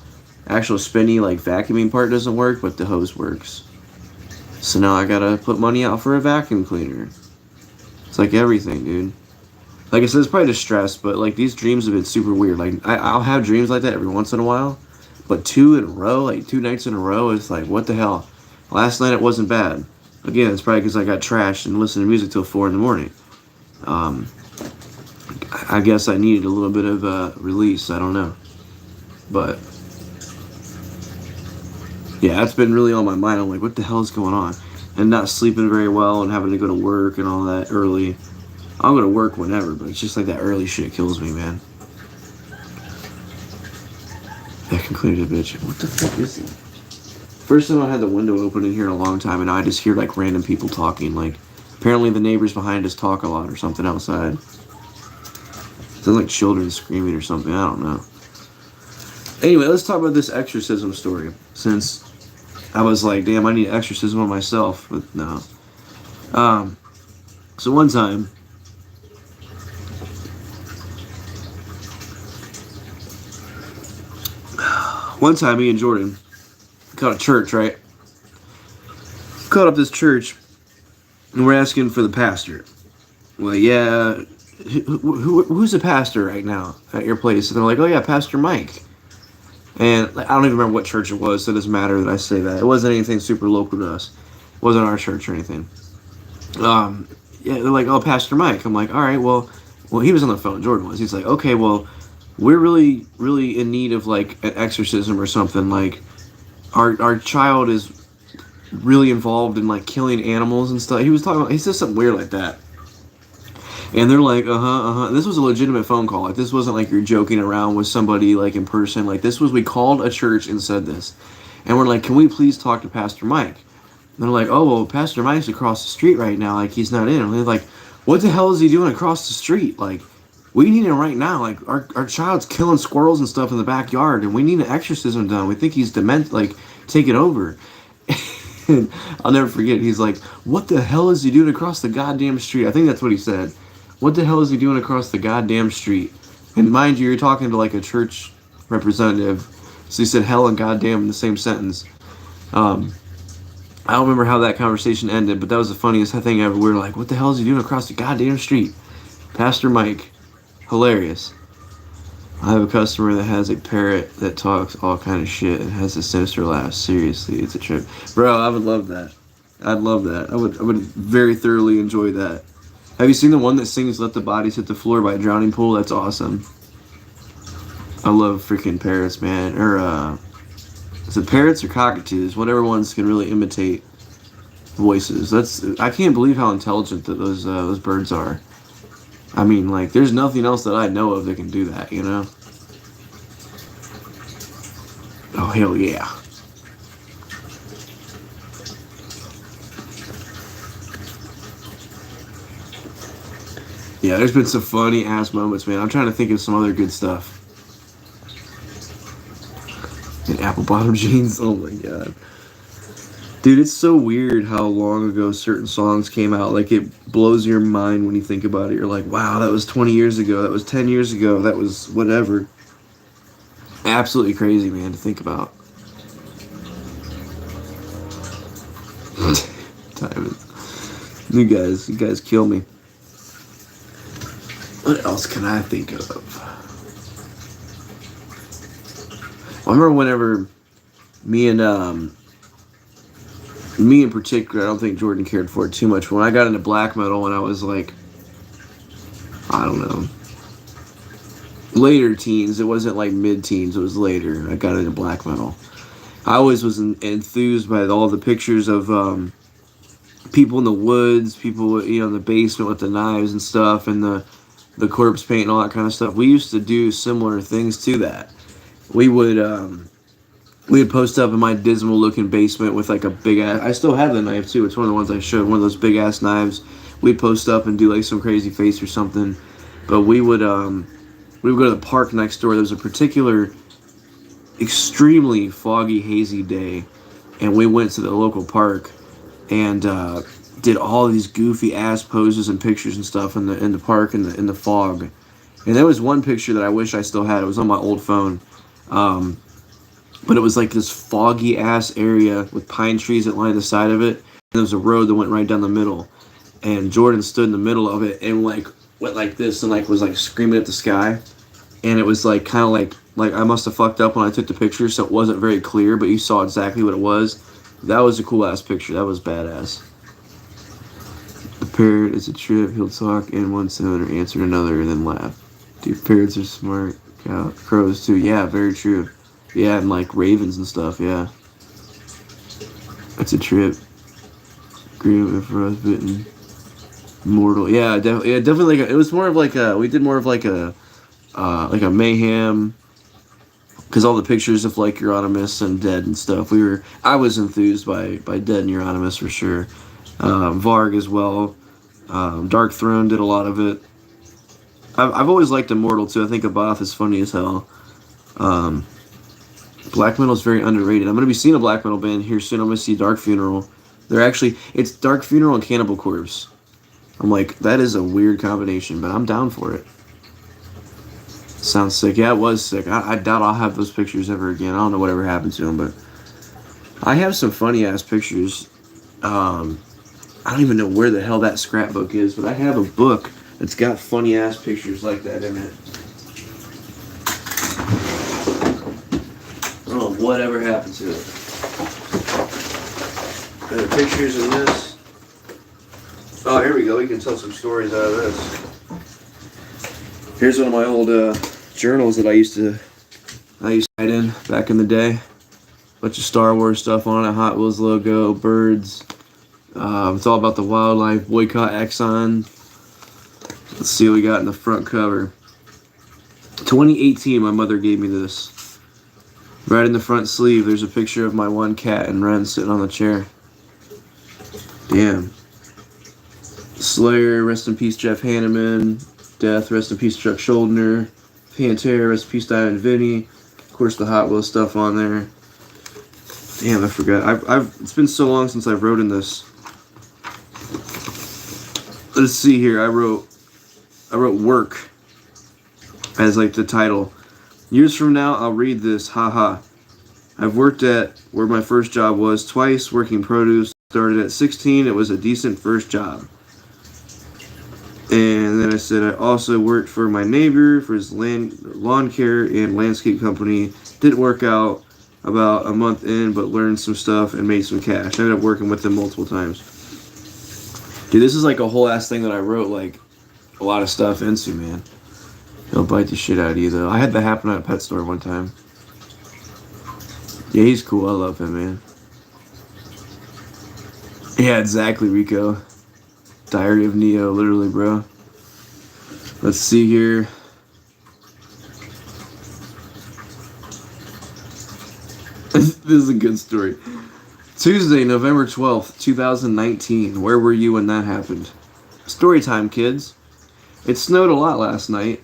actual spinny like vacuuming part doesn't work, but the hose works. So now I gotta put money out for a vacuum cleaner. It's like everything, dude. Like I said, it's probably just stress, but like these dreams have been super weird. Like I'll have dreams like that every once in a while, but 2 in a row, like 2 nights in a row, it's like, what the hell? Last night it wasn't bad. Again, it's probably because I got trashed and listened to music till 4 in the morning. I guess I needed a little bit of release. I don't know, but yeah, that's been really on my mind. I'm like, what the hell is going on? And not sleeping very well and having to go to work and all that early. I'll go to work whenever, but it's just like that early shit kills me, man. That concluded a bitch. What the fuck is it? First time I had the window open in here in a long time, and I just hear like random people talking. Like, apparently the neighbors behind us talk a lot or something outside. Sounds like children screaming or something. I don't know. Anyway, let's talk about this exorcism story. Since I was like, damn, I need exorcism on myself. But no. So one time, me and Jordan caught a church, right? Caught up this church, and we're asking for the pastor. Well, yeah, who's the pastor right now at your place? And they're like, oh yeah, Pastor Mike. And I don't even remember what church it was, so it doesn't matter that I say that. It wasn't anything super local to us. It wasn't our church or anything. Yeah, they're like, oh, Pastor Mike. I'm like, all right, well, he was on the phone. Jordan was. He's like, okay, well, we're really, really in need of like an exorcism or something. Like, our child is really involved in like killing animals and stuff. He said something weird like that. And they're like, This was a legitimate phone call. Like, this wasn't like you're joking around with somebody like in person. Like, we called a church and said this. And we're like, can we please talk to Pastor Mike? And they're like, oh, well, Pastor Mike's across the street right now. Like, he's not in. And they're like, what the hell is he doing across the street? Like, we need him right now. Like, our child's killing squirrels and stuff in the backyard, and we need an exorcism done. We think he's dement, like, take it over. And I'll never forget. He's like, what the hell is he doing across the goddamn street? I think that's what he said. What the hell is he doing across the goddamn street? And mind you, you're talking to like a church representative. So he said hell and goddamn in the same sentence. I don't remember how that conversation ended, but that was the funniest thing ever. We were like, what the hell is he doing across the goddamn street? Pastor Mike. Hilarious. I have a customer that has a parrot that talks all kind of shit and has a sinister laugh. Seriously, it's a trip. Bro, I would love that. I'd love that. I would very thoroughly enjoy that. Have you seen the one that sings Let the Bodies Hit the Floor by Drowning Pool? That's awesome. I love freaking parrots, man. Or, is it parrots or cockatoos? Whatever ones can really imitate voices. I can't believe how intelligent that those birds are. I mean, like, there's nothing else that I know of that can do that, you know? Oh, hell yeah. Yeah, there's been some funny ass moments, man. I'm trying to think of some other good stuff. And apple bottom jeans, oh my god. Dude, it's so weird how long ago certain songs came out. Like, it blows your mind when you think about it. You're like, wow, that was 20 years ago. That was 10 years ago. That was whatever. Absolutely crazy, man, to think about. Time is... You guys kill me. What else can I think of? I remember whenever me in particular, I don't think Jordan cared for it too much. When I got into black metal when I was like, I don't know, later teens. It wasn't like mid-teens. It was later. I got into black metal. I always was enthused by all the pictures of people in the woods, people in the basement with the knives and stuff, and the corpse paint and all that kind of stuff. We used to do similar things to that. We would post up in my dismal looking basement with like a big ass. I still have the knife too. It's one of the ones I showed. One of those big ass knives. We'd post up and do like some crazy face or something. But we would go to the park next door. There was a particular extremely foggy, hazy day, and we went to the local park and did all these goofy ass poses and pictures and stuff in the park in the fog. And there was one picture that I wish I still had. It was on my old phone, but it was like this foggy ass area with pine trees that lined the side of it. And there was a road that went right down the middle, and Jordan stood in the middle of it and like went like this and like was like screaming at the sky. And it was like kind of like I must have fucked up when I took the picture, so it wasn't very clear, but you saw exactly what it was. That was a cool ass picture. That was badass. The parrot is a trip. He'll talk in one sound or answer another and then laugh. Dude, parrots are smart. Crows too. Yeah, very true. Yeah, and like ravens and stuff. Yeah, it's a trip. Green with frostbitten. Mortal. Yeah, definitely. It was more of like a. We did more of like a mayhem. Because all the pictures of like Euronymous and Dead and stuff, I was enthused by Dead and Euronymous for sure. Varg as well. Dark Throne did a lot of it. I've always liked Immortal too. I think Abath is funny as hell. Black metal is very underrated. I'm gonna be seeing a black metal band here soon. I'm gonna see Dark Funeral. It's Dark Funeral and Cannibal Corpse. I'm like, that is a weird combination, but I'm down for it. Sounds sick. Yeah, it was sick. I doubt I'll have those pictures ever again. I don't know whatever happened to them, but I have some funny ass pictures. I don't even know where the hell that scrapbook is, but I have a book that's got funny ass pictures like that in it. I don't know whatever happened to it. There are pictures in this. Oh, here we go. We can tell some stories out of this. Here's one of my old journals that I used to write in back in the day. Bunch of Star Wars stuff on it, Hot Wheels logo, birds. It's all about the wildlife, boycott Exxon. Let's see what we got in the front cover. 2018, my mother gave me this. Right in the front sleeve, there's a picture of my one cat and Ren sitting on the chair. Damn. Slayer, rest in peace, Jeff Hanneman. Death, rest in peace, Chuck Schuldiner. Pantera, rest in peace, Diamond Vinny. Of course, the Hot Wheels stuff on there. Damn, I forgot. It's been so long since I've wrote in this. Let's see here. I wrote work as like the title. Years from now, I'll read this. Haha. I've worked at where my first job was twice, working produce. Started at 16. It was a decent first job. And then I said I also worked for my neighbor for his lawn care and landscape company. Didn't work out about a month in, but learned some stuff and made some cash. I ended up working with him multiple times. Dude, this is like a whole ass thing that I wrote like a lot of stuff into, man. He'll bite the shit out of you though. I had that happen at a pet store one time. Yeah, he's cool. I love him, man. Yeah, exactly, Rico. Diary of Neo, literally, bro. Let's see here. This is a good story. Tuesday, November 12th, 2019. Where were you when that happened? Story time, kids. It snowed a lot last night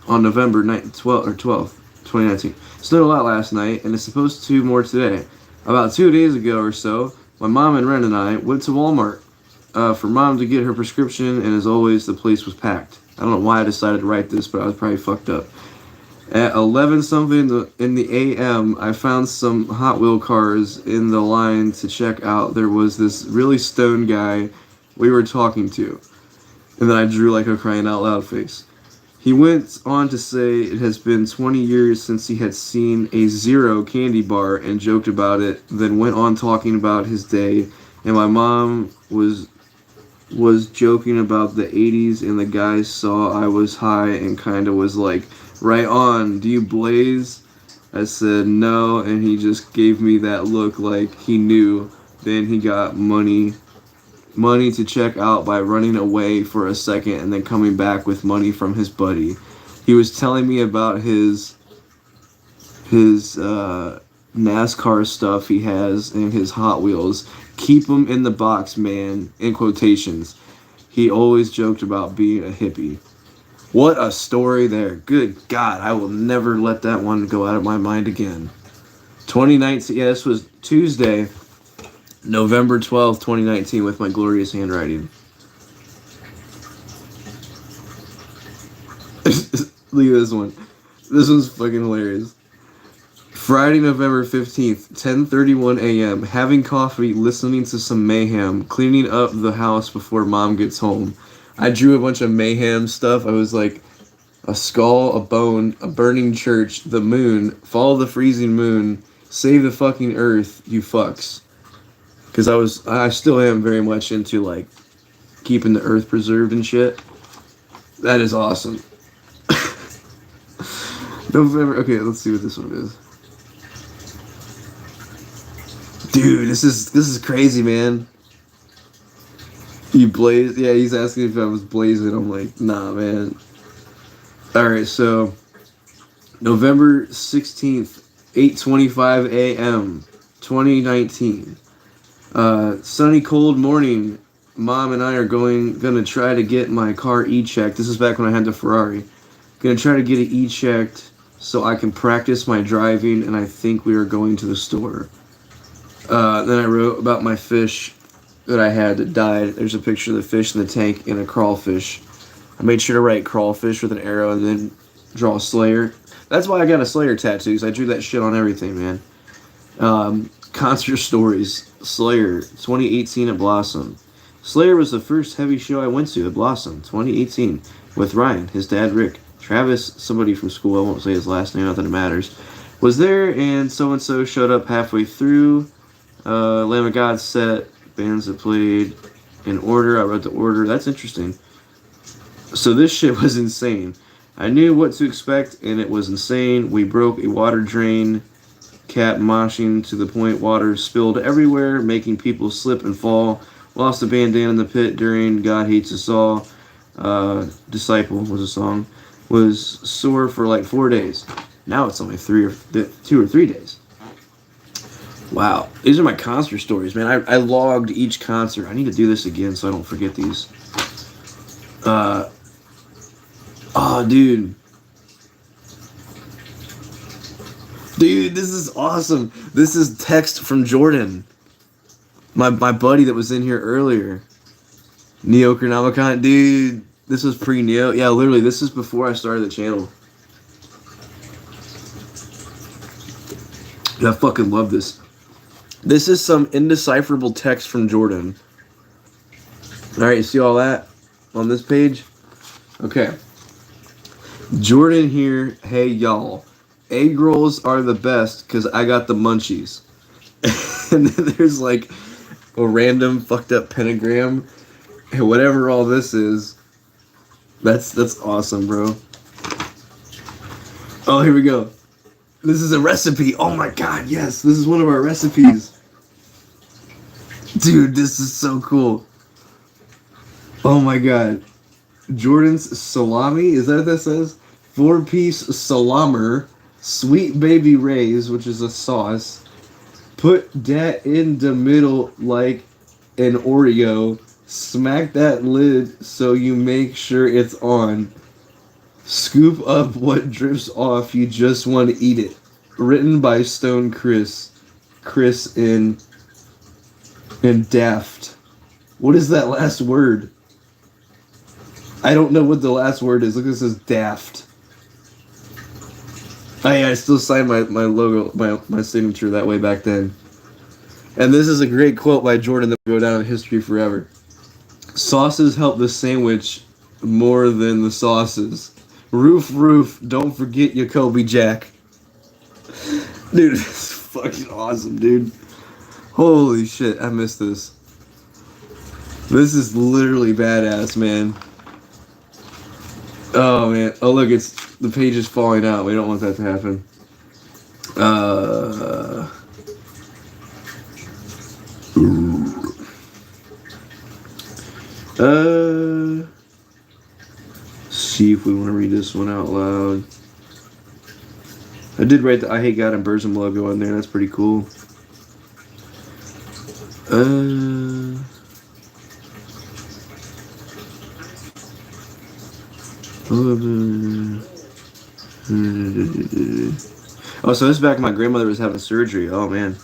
on November 12th, 2019. It snowed a lot last night, and it's supposed to more today. About 2 days ago or so, my mom and Ren and I went to Walmart for Mom to get her prescription, and as always, the place was packed. I don't know why I decided to write this, but I was probably fucked up. At 11 something in the a.m., I found some Hot Wheel cars in the line to check out. There was this really stoned guy we were talking to, and then I drew like a crying out loud face. He went on to say it has been 20 years since he had seen a Zero candy bar and joked about it, then went on talking about his day, and my mom was joking about the 80s, and the guy saw I was high and kind of was like, Right on. Do you blaze? I said no, and he just gave me that look like he knew. Then he got money to check out by running away for a second and then coming back with money from his buddy. He was telling me about his NASCAR stuff he has and his Hot Wheels. Keep him in the box, man, in quotations. He always joked about being a hippie. What a story there. Good God, I will never let that one go out of my mind again. 2019, yeah, this was Tuesday, November 12th, 2019, with my glorious handwriting. Look at this one. This one's fucking hilarious. Friday, November 15th, 10:31 a.m. Having coffee, listening to some mayhem, cleaning up the house before mom gets home. I drew a bunch of mayhem stuff. I was like, a skull, a bone, a burning church, the moon, follow the freezing moon, save the fucking earth, you fucks. Because I still am very much into, like, keeping the earth preserved and shit. That is awesome. November, okay, let's see what this one is. Dude, this is crazy, man. You blaze? Yeah, he's asking if I was blazing. I'm like, nah, man. Alright, so November 16th, 8:25 a.m., 2019. Sunny, cold morning. Mom and I are gonna try to get my car e-checked. This is back when I had the Ferrari. Gonna try to get it e-checked so I can practice my driving, and I think we are going to the store. Then I wrote about my fish that I had that died. There's a picture of the fish in the tank and a crawfish. I made sure to write crawfish with an arrow and then draw a Slayer. That's why I got a Slayer tattoo, because I drew that shit on everything, man. Concert stories. Slayer, 2018 at Blossom. Slayer was the first heavy show I went to at Blossom, 2018, with Ryan, his dad Rick, Travis, somebody from school, I won't say his last name, not that it matters, was there, and so-and-so showed up halfway through. Lamb of God set, bands that played in order. I wrote the order. That's interesting. So this shit was insane. I knew what to expect, and it was insane. We broke a water drain, cat moshing to the point water spilled everywhere, making people slip and fall. Lost a bandana in the pit during God Hates Us All. Disciple was a song. Was sore for like 4 days. Now it's only 2 or 3 days. Wow. These are my concert stories, man. I logged each concert. I need to do this again so I don't forget these. Oh, dude. Dude, this is awesome. This is text from Jordan. My buddy that was in here earlier. Neo Chronomicon. Dude, this was pre-Neo. Yeah, literally, this is before I started the channel. I fucking love this. This is some indecipherable text from Jordan. Alright, you see all that on this page? Okay. Jordan here. Hey, y'all. Egg rolls are the best because I got the munchies. And then there's like a random fucked up pentagram. And whatever all this is. That's awesome, bro. Oh, here we go. This is a recipe. Oh my god, yes. This is one of our recipes. Dude, this is so cool. Oh my god. Jordan's salami, is that what that says? 4-piece salamer, sweet baby rays, which is a sauce. Put that in the middle like an Oreo. Smack that lid so you make sure it's on. Scoop up what drips off, you just want to eat it. Written by Stone Chris. Chris in Daft. What is that last word? I don't know what the last word is. Look, this says Daft. Oh yeah, I still signed my logo, my signature that way back then. And this is a great quote by Jordan that will go down in history forever. Sauces help the sandwich more than the sauces. Roof, don't forget your Kobe Jack. Dude, this is fucking awesome, dude. Holy shit, I missed this. This is literally badass, man. Oh man. Oh look, it's the page is falling out. We don't want that to happen. See if we want to read this one out loud. I did write the I Hate God and Burzum logo on there. That's pretty cool. Oh, so this is back when my grandmother was having surgery. Oh, man.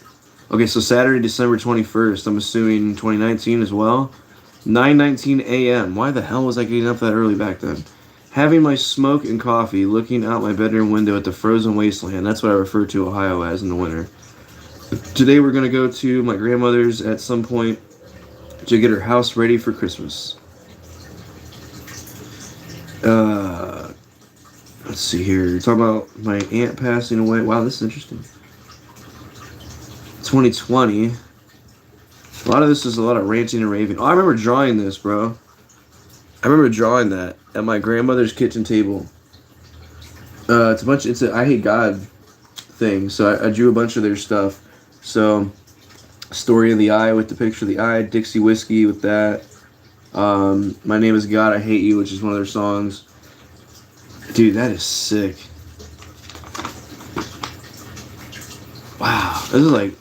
Okay, so Saturday, December 21st. I'm assuming 2019 as well. 9:19 a.m. Why the hell was I getting up that early back then? Having my smoke and coffee, looking out my bedroom window at the frozen wasteland. That's what I refer to Ohio as in the winter. Today we're going to go to my grandmother's at some point to get her house ready for Christmas. Let's see here. Talking about my aunt passing away. Wow, this is interesting. 2020. A lot of this is a lot of ranting and raving. Oh, I remember drawing this, bro. I remember drawing that at my grandmother's kitchen table. It's a I Hate God thing. So I drew a bunch of their stuff. So, Story of the Eye with the picture of the eye. Dixie Whiskey with that. My Name is God, I Hate You, which is one of their songs. Dude, that is sick. Wow. This is like...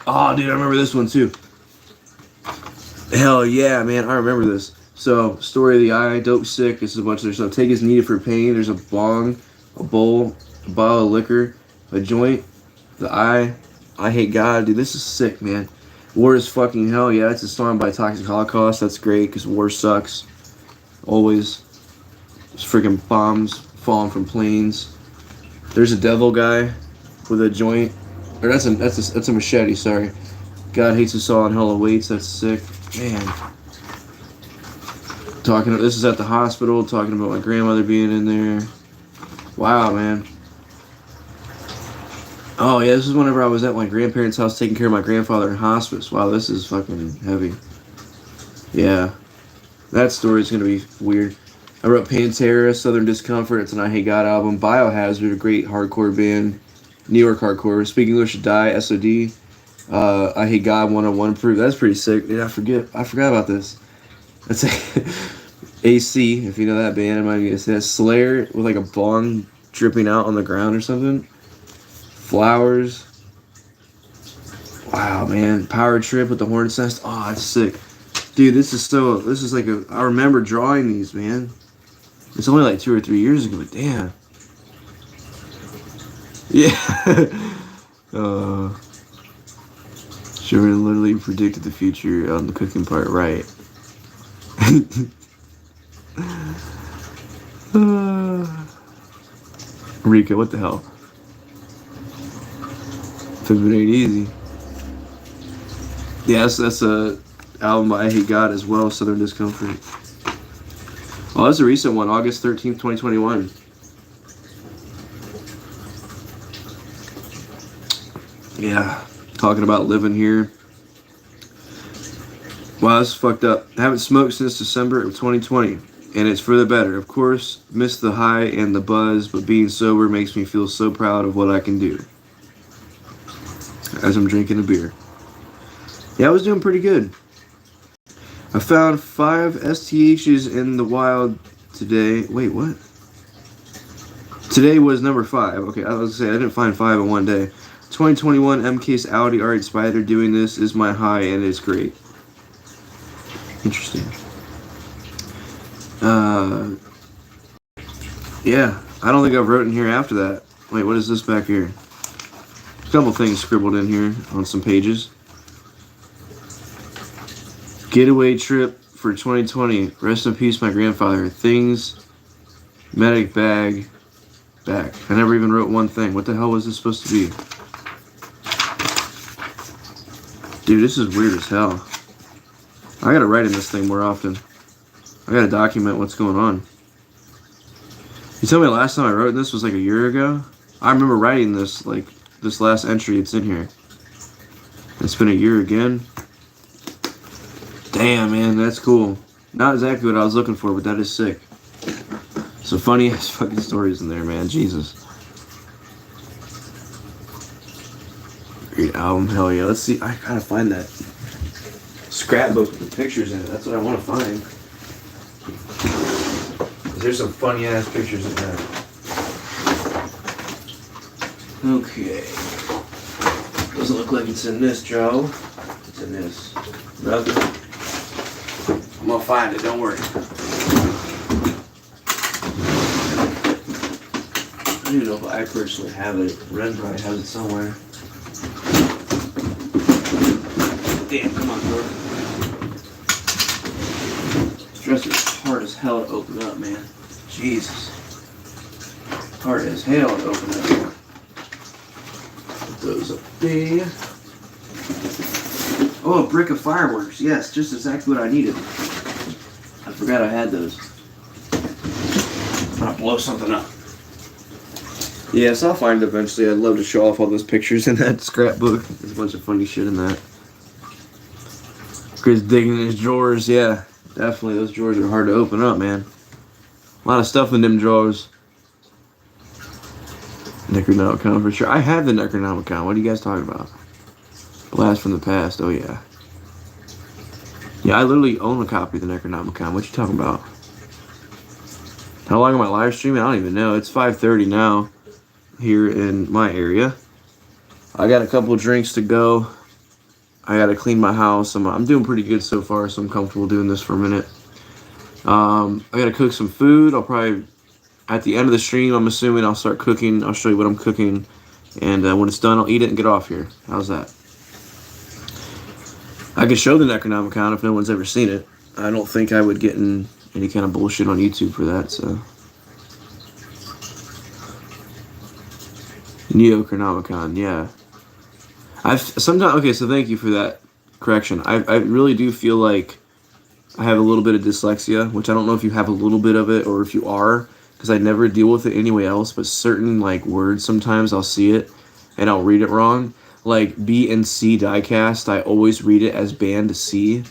Oh, dude, I remember this one too. Hell yeah, man. I remember this. So, Story of the Eye, Dope Sick. This is a bunch of their stuff. Take is Needed for Pain. There's a bong, a bowl, a bottle of liquor, a joint, the eye. I Hate God. Dude, this is sick, man. War is Fucking Hell. Yeah, it's a song by Toxic Holocaust. That's great because war sucks. Always. There's freaking bombs falling from planes. There's a devil guy with a joint. Or that's a machete, sorry. God Hates Us All and Hell Awaits. That's sick. Man. This is at the hospital, talking about my grandmother being in there. Wow, man. Oh, yeah, this is whenever I was at my grandparents' house taking care of my grandfather in hospice. Wow, this is fucking heavy. Yeah. That story is going to be weird. I wrote Pantera, Southern Discomfort. It's an I Hate God album. Biohazard, a great hardcore band. New York hardcore. Speak English or Die, SOD. I Hate God 101 Proof. That's pretty sick. Dude, I forgot about this. That's AC, if you know that band. It might be Slayer with like a bong dripping out on the ground or something. Flowers. Wow, man. Power Trip with the Hornet's Nest. Oh, that's sick. Dude, this is like I remember drawing these, man. It's only like 2 or 3 years ago, but damn. Yeah. Sherman literally predicted the future on the cooking part, right? Rika, what the hell? Flipping ain't easy. Yeah, that's a album by I Hate God as well, Southern Discomfort. Oh, that's a recent one, August 13th, 2021. Yeah, talking about living here. Wow, this is fucked up. I haven't smoked since December of 2020, and it's for the better. Of course, miss the high and the buzz, but being sober makes me feel so proud of what I can do. As I'm drinking a beer. Yeah, I was doing pretty good. I found 5 STHs in the wild today. Wait, what? Today was number 5. Okay, I was gonna say I didn't find 5 in one day. 2021 MK's Audi R8 Spider. Doing this is my high and it's great. Interesting. Yeah, I don't think I've written here after that. Wait, what is this back here? A couple things scribbled in here on some pages. Getaway trip for 2020. Rest in peace, my grandfather. Things, medic bag, back. I never even wrote one thing. What the hell was this supposed to be? Dude, this is weird as hell. I gotta write in this thing more often. I gotta document what's going on. You tell me the last time I wrote this was like a year ago? I remember writing this, like, this last entry, it's in here. It's been a year again. Damn, man, that's cool. Not exactly what I was looking for, but that is sick. Some funny ass fucking stories in there, man. Jesus. Great album, hell yeah. Let's see. I gotta find that scrapbook with the pictures in it. That's what I want to find. There's some funny ass pictures in there. Okay. Doesn't look like it's in this, Joe. It's in this. Nothing. I'm gonna find it, don't worry. I don't even know if I personally have it. Ren probably has it somewhere. Damn, come on, Jordan. This dresser is hard as hell to open up, man. Jesus. Hard as hell to open up. Put those up there. Oh, a brick of fireworks. Yes, just exactly what I needed. I forgot I had those. I'm gonna blow something up. Yes, I'll find it eventually. I'd love to show off all those pictures in that scrapbook. There's a bunch of funny shit in that. Chris digging in his drawers. Yeah, definitely. Those drawers are hard to open up, man. A lot of stuff in them drawers. Necronomicon for sure. I have the Necronomicon. What are you guys talking about? Blast from the past. Oh, yeah. Yeah, I literally own a copy of the Necronomicon. What you talking about? How long am I live streaming? I don't even know. It's 5:30 now here in my area. I got a couple of drinks to go. I got to clean my house. I'm doing pretty good so far, so I'm comfortable doing this for a minute. I got to cook some food. I'll probably, at the end of the stream, I'm assuming I'll start cooking. I'll show you what I'm cooking. And when it's done, I'll eat it and get off here. How's that? I could show the Necronomicon if no one's ever seen it. I don't think I would get in any kind of bullshit on YouTube for that, so. Neocronomicon, yeah. Okay, so thank you for that correction. I really do feel like I have a little bit of dyslexia, which I don't know if you have a little bit of it or if you are, because I never deal with it anyway else, but certain like words sometimes I'll see it and I'll read it wrong. Like B and C diecast, I always read it as band C.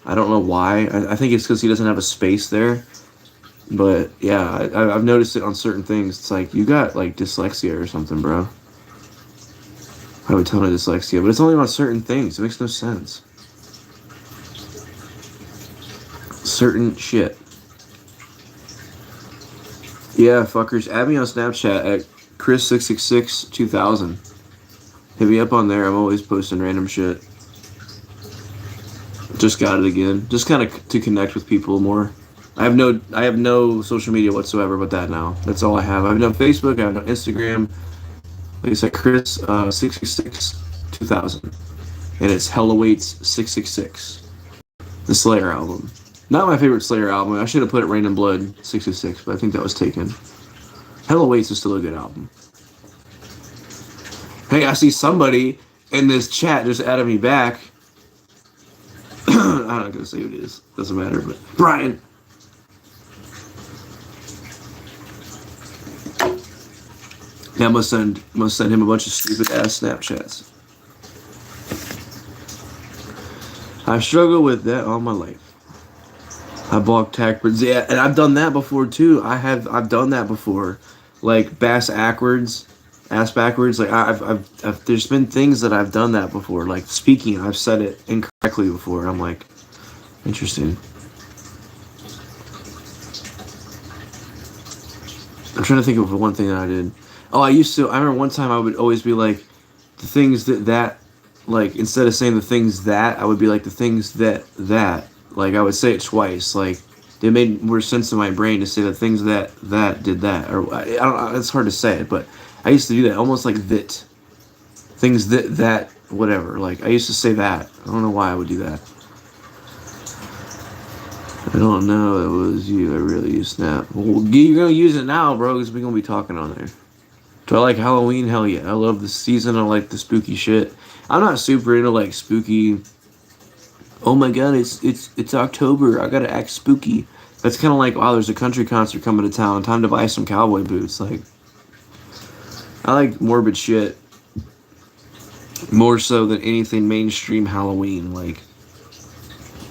I don't know why. I think it's because he doesn't have a space there. But yeah, I've noticed it on certain things. It's like, you got like dyslexia or something, bro. I have a ton of dyslexia, but it's only on certain things. It makes no sense. Certain shit. Yeah, fuckers. Add me on Snapchat at Chris6662000. Hit me up on there. I'm always posting random shit. Just got it again. Just kind of to connect with people more. I have no social media whatsoever but that now. That's all I have. I have no Facebook. I have no Instagram. Like I said, Chris 6662000, and it's Hell Awaits 666. The Slayer album. Not my favorite Slayer album. I should have put it Rain and Blood 666, but I think that was taken. Hell Awaits is still a good album. Hey, I see somebody in this chat just added me back. I'm not gonna say who it is. Doesn't matter. But Brian. Yeah, I must send him a bunch of stupid ass Snapchats. I've struggled with that all my life. I block backwards. Yeah, and I've done that before too. I've done that before, like ass backwards. Like I've there's been things that I've done that before. Like speaking, I've said it incorrectly before. I'm like, interesting. I'm trying to think of one thing that I did. Oh, I remember one time I would always be like, the things that, like, instead of saying the things that, I would be like, the things that. Like, I would say it twice. Like, it made more sense in my brain to say the things that did that. Or, I don't know, it's hard to say it, but I used to do that, almost like that. Things that, whatever. Like, I used to say that. I don't know why I would do that. I don't know, that was you. I really used Snap. Well, you're going to use it now, bro, because we're going to be talking on there. Do I like Halloween? Hell yeah. I love the season. I like the spooky shit. I'm not super into like spooky. Oh my god, it's October. I gotta act spooky. That's kind of like, wow, there's a country concert coming to town. Time to buy some cowboy boots. Like, I like morbid shit more so than anything mainstream Halloween. Like,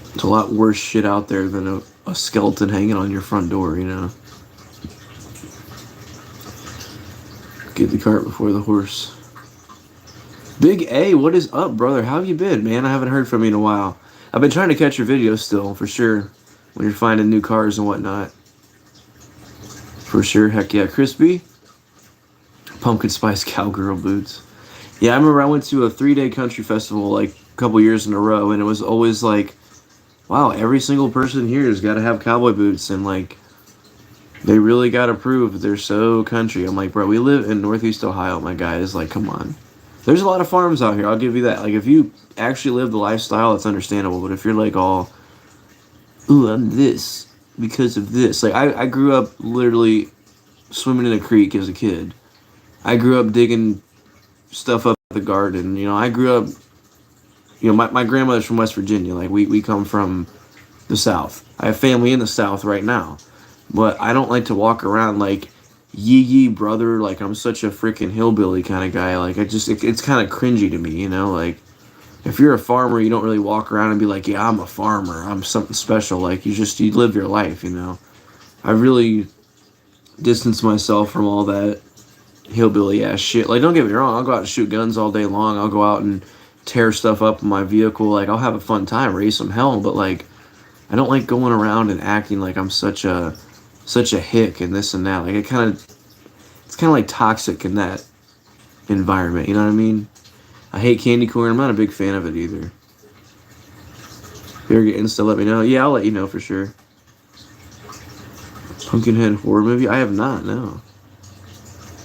there's a lot worse shit out there than a skeleton hanging on your front door, you know? Get the cart before the horse. Big A, what is up, brother? How have you been, man? I haven't heard from you in a while. I've been trying to catch your videos still, for sure. When you're finding new cars and whatnot. For sure, heck yeah. Crispy. Pumpkin spice cowgirl boots. Yeah, I remember I went to a 3-day country festival like a couple years in a row, and it was always like, wow, every single person here has got to have cowboy boots, and like, they really got to prove they're so country. I'm like, bro, we live in Northeast Ohio, my guy. Is like, come on. There's a lot of farms out here, I'll give you that. Like, if you actually live the lifestyle, it's understandable, but if you're like all, ooh, I'm this because of this. Like, I grew up literally swimming in a creek as a kid. I grew up digging stuff up the garden. You know, I grew up, you know, my grandmother's from West Virginia. Like, we come from the South. I have family in the South right now. But I don't like to walk around like, yee brother, like I'm such a freaking hillbilly kind of guy. Like, it's kind of cringy to me, you know? Like, if you're a farmer, you don't really walk around and be like, yeah, I'm a farmer. I'm something special. Like, you live your life, you know? I really distance myself from all that hillbilly ass shit. Like, don't get me wrong, I'll go out and shoot guns all day long. I'll go out and tear stuff up in my vehicle. Like, I'll have a fun time, raise some hell, but like, I don't like going around and acting like I'm such a hick and this and that. Like, it's kind of like toxic in that environment, you know what I mean? I hate candy corn. I'm not a big fan of it either. If you ever get Insta, let me know. Yeah, I'll let you know for sure. Pumpkinhead horror movie? I have not, no.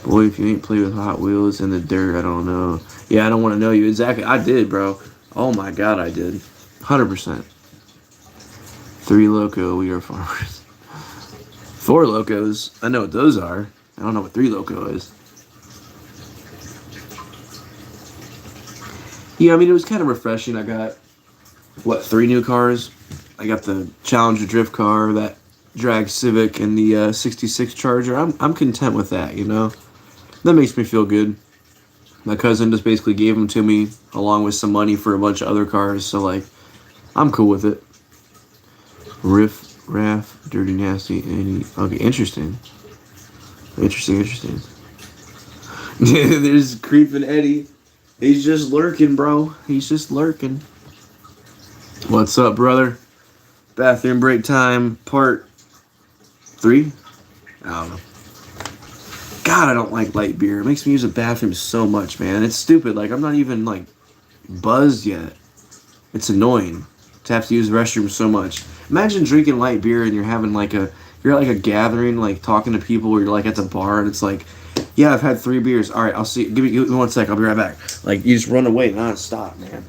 Boy, if you ain't played with Hot Wheels in the dirt, I don't know. Yeah, I don't want to know you. Exactly. I did, bro. Oh my god, I did. 100%. 3 Loco, we are farmers. 4 Locos, I know what those are. I don't know what 3 Loco is. Yeah, I mean, it was kind of refreshing. I got, 3 new cars? I got the Challenger drift car, that drag Civic, and the 66 Charger. I'm content with that, you know? That makes me feel good. My cousin just basically gave them to me, along with some money for a bunch of other cars, so, like, I'm cool with it. Riff, Raff, Dirty Nasty, Eddie. Okay, interesting. Interesting. There's Creeping Eddie. He's just lurking, bro. He's just lurking. What's up, brother? Bathroom break time, part 3? I don't know. God, I don't like light beer. It makes me use the bathroom so much, man. It's stupid. Like, I'm not even, like, buzzed yet. It's annoying to have to use the restroom so much. Imagine drinking light beer and you're having, like, you're at, like, a gathering, like, talking to people, or you're, like, at the bar, and it's like, yeah, I've had 3 beers. All right, I'll see. Give me 1 sec. I'll be right back. Like, you just run away non-stop, man.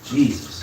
Jesus.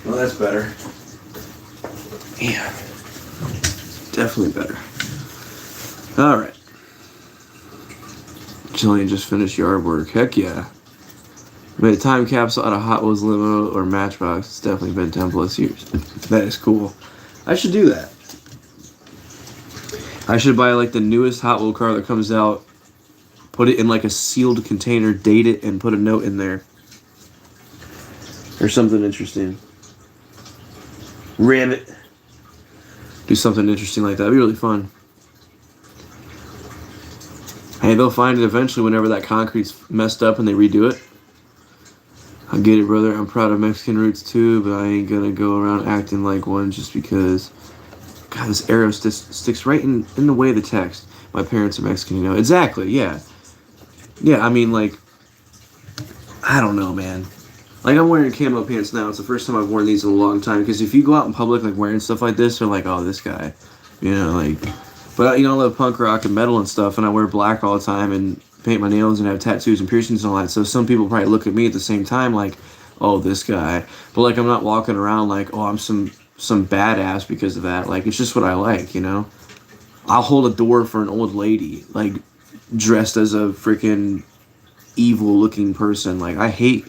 Well, that's better. Yeah. Definitely better. Alright. Jillian just finished yard work. Heck yeah. Made a time capsule out of Hot Wheels limo or Matchbox. It's definitely been 10 plus years. That is cool. I should do that. I should buy like the newest Hot Wheel car that comes out, put it in like a sealed container, date it, and put a note in there. Or something interesting. Ram it. Do something interesting like that. It'd be really fun. Hey, they'll find it eventually whenever that concrete's messed up and they redo it. I get it, brother. I'm proud of Mexican roots too, but I ain't gonna go around acting like one just because. God, this arrow sticks right in the way of the text. My parents are Mexican, you know. Exactly, yeah. Yeah, I mean, like, I don't know, man. Like, I'm wearing camo pants now. It's the first time I've worn these in a long time. Because if you go out in public, like, wearing stuff like this, they're like, oh, this guy. You know, like... But, you know, I love punk rock and metal and stuff, and I wear black all the time and paint my nails and have tattoos and piercings and all that. So some people probably look at me at the same time like, oh, this guy. But like, I'm not walking around like, oh, I'm some badass because of that. Like, it's just what I like, you know. I'll hold a door for an old lady, like dressed as a freaking evil looking person. Like, I hate,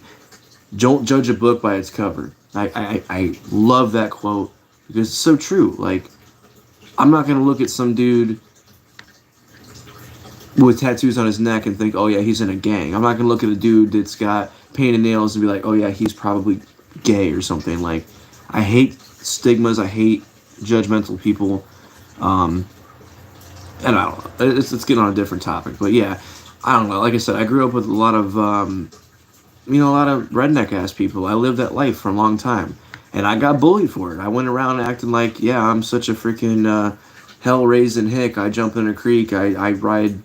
don't judge a book by its cover. I love that quote because it's so true. Like, I'm not gonna look at some dude with tattoos on his neck and think, oh yeah, he's in a gang. I'm not gonna look at a dude that's got painted nails and be like, oh yeah, he's probably gay or something. Like, I hate stigmas. I hate judgmental people. Um, and I don't know. It's getting on a different topic, but yeah, I don't know. Like I said, I grew up with a lot of a lot of redneck ass people. I lived that life for a long time, and I got bullied for it. I went around acting like, yeah, I'm such a freaking hell raising hick. I jump in a creek. I ride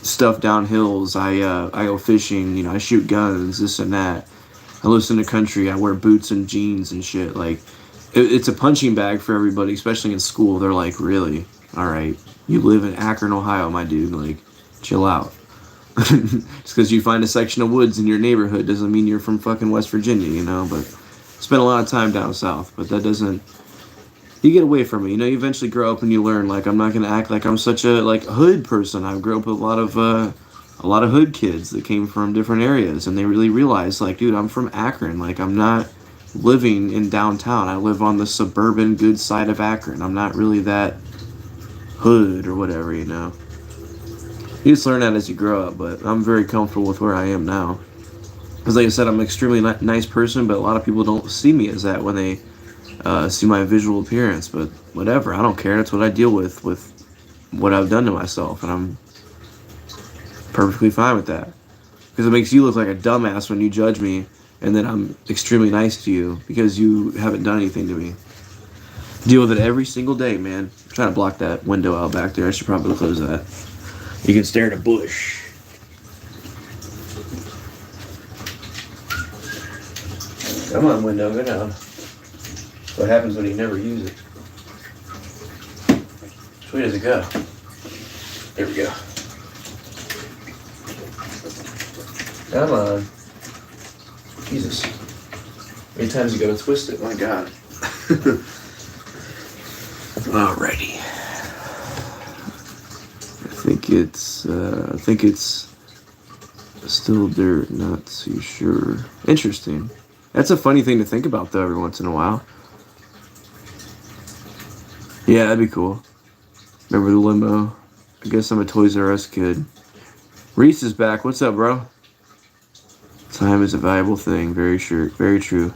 stuff down hills. I go fishing. You know, I shoot guns. This and that. I listen to country. I wear boots and jeans and shit. Like, it's a punching bag for everybody, especially in school. They're like, really? All right, you live in Akron, Ohio, my dude. Like, chill out. Just because you find a section of woods in your neighborhood doesn't mean you're from fucking West Virginia, you know. But spent a lot of time down south. But that doesn't. You get away from it. You know, you eventually grow up and you learn. Like, I'm not gonna act like I'm such a like hood person. I grew up with a lot of hood kids that came from different areas, and they really realized, like, dude, I'm from Akron. Like, I'm not living in downtown. I live on the suburban good side of Akron. I'm not really that hood or whatever, you know. You just learn that as you grow up, but I'm very comfortable with where I am now. Because, like I said, I'm an extremely nice person, but a lot of people don't see me as that when they see my visual appearance. But whatever, I don't care. That's what I deal with what I've done to myself, and I'm perfectly fine with that. Because it makes you look like a dumbass when you judge me, and then I'm extremely nice to you because you haven't done anything to me. Deal with it every single day, man. I'm trying to block that window out back there. I should probably close that. You can stare at a bush. Come on, window, go down. That's what happens when you never use it. Which way does it go? There we go. Come on. Jesus. How many times you gotta twist it? My God. Alrighty. I think it's still dirt, not too sure. Interesting. That's a funny thing to think about, though, every once in a while. Yeah, that'd be cool. Remember the limo? I guess I'm a Toys R Us kid. Reese is back. What's up, bro? Time is a valuable thing. Very sure. Very true.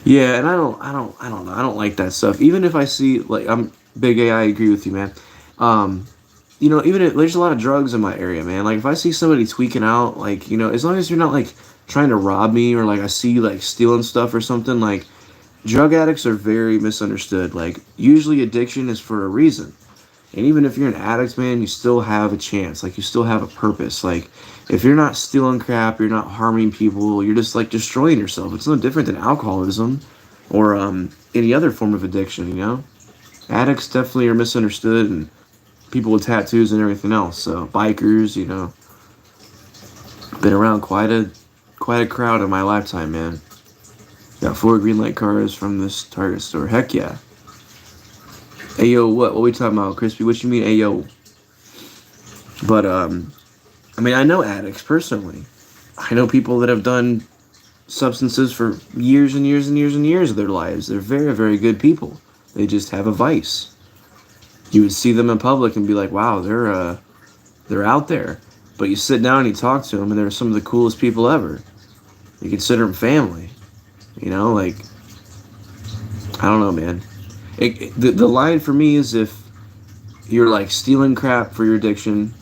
Yeah, and I don't know. I don't like that stuff. Even if I see, like, I'm big A, I agree with you, man. You know, even if there's a lot of drugs in my area, man. Like, if I see somebody tweaking out, like, you know, as long as you're not, like, trying to rob me or, like, I see you, like, stealing stuff or something, like, drug addicts are very misunderstood. Like, usually addiction is for a reason. And even if you're an addict, man, you still have a chance. Like, you still have a purpose. Like, if you're not stealing crap, you're not harming people, you're just, like, destroying yourself. It's no different than alcoholism or any other form of addiction, you know? Addicts definitely are misunderstood, and people with tattoos and everything else. So, bikers, you know. Been around quite a crowd in my lifetime, man. Got 4 green light cars from this Target store. Heck yeah. Hey, yo, what we talking about, Crispy? What you mean, hey, yo? But, I mean, I know addicts personally. I know people that have done substances for years and years and years and years of their lives. They're very, very good people. They just have a vice. You would see them in public and be like, wow, they're out there. But you sit down and you talk to them, and they're some of the coolest people ever. You consider them family. You know, like, I don't know, man. The line for me is if you're, like, stealing crap for your addiction,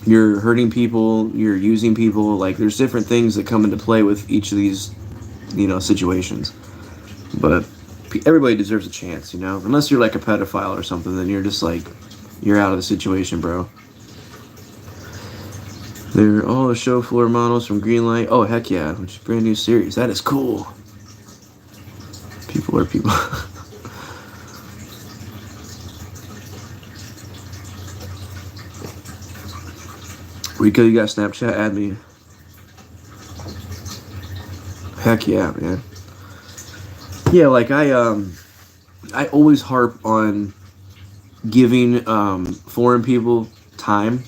you're hurting people, you're using people, like, there's different things that come into play with each of these, you know, situations. But everybody deserves a chance, you know? Unless you're, like, a pedophile or something, then you're just, like, you're out of the situation, bro. They're all the show floor models from Greenlight. Oh, heck yeah. Which is a brand new series. That is cool. People are people. Rico, you got Snapchat? Add me. Heck yeah, man. Yeah, like I always harp on giving foreign people time.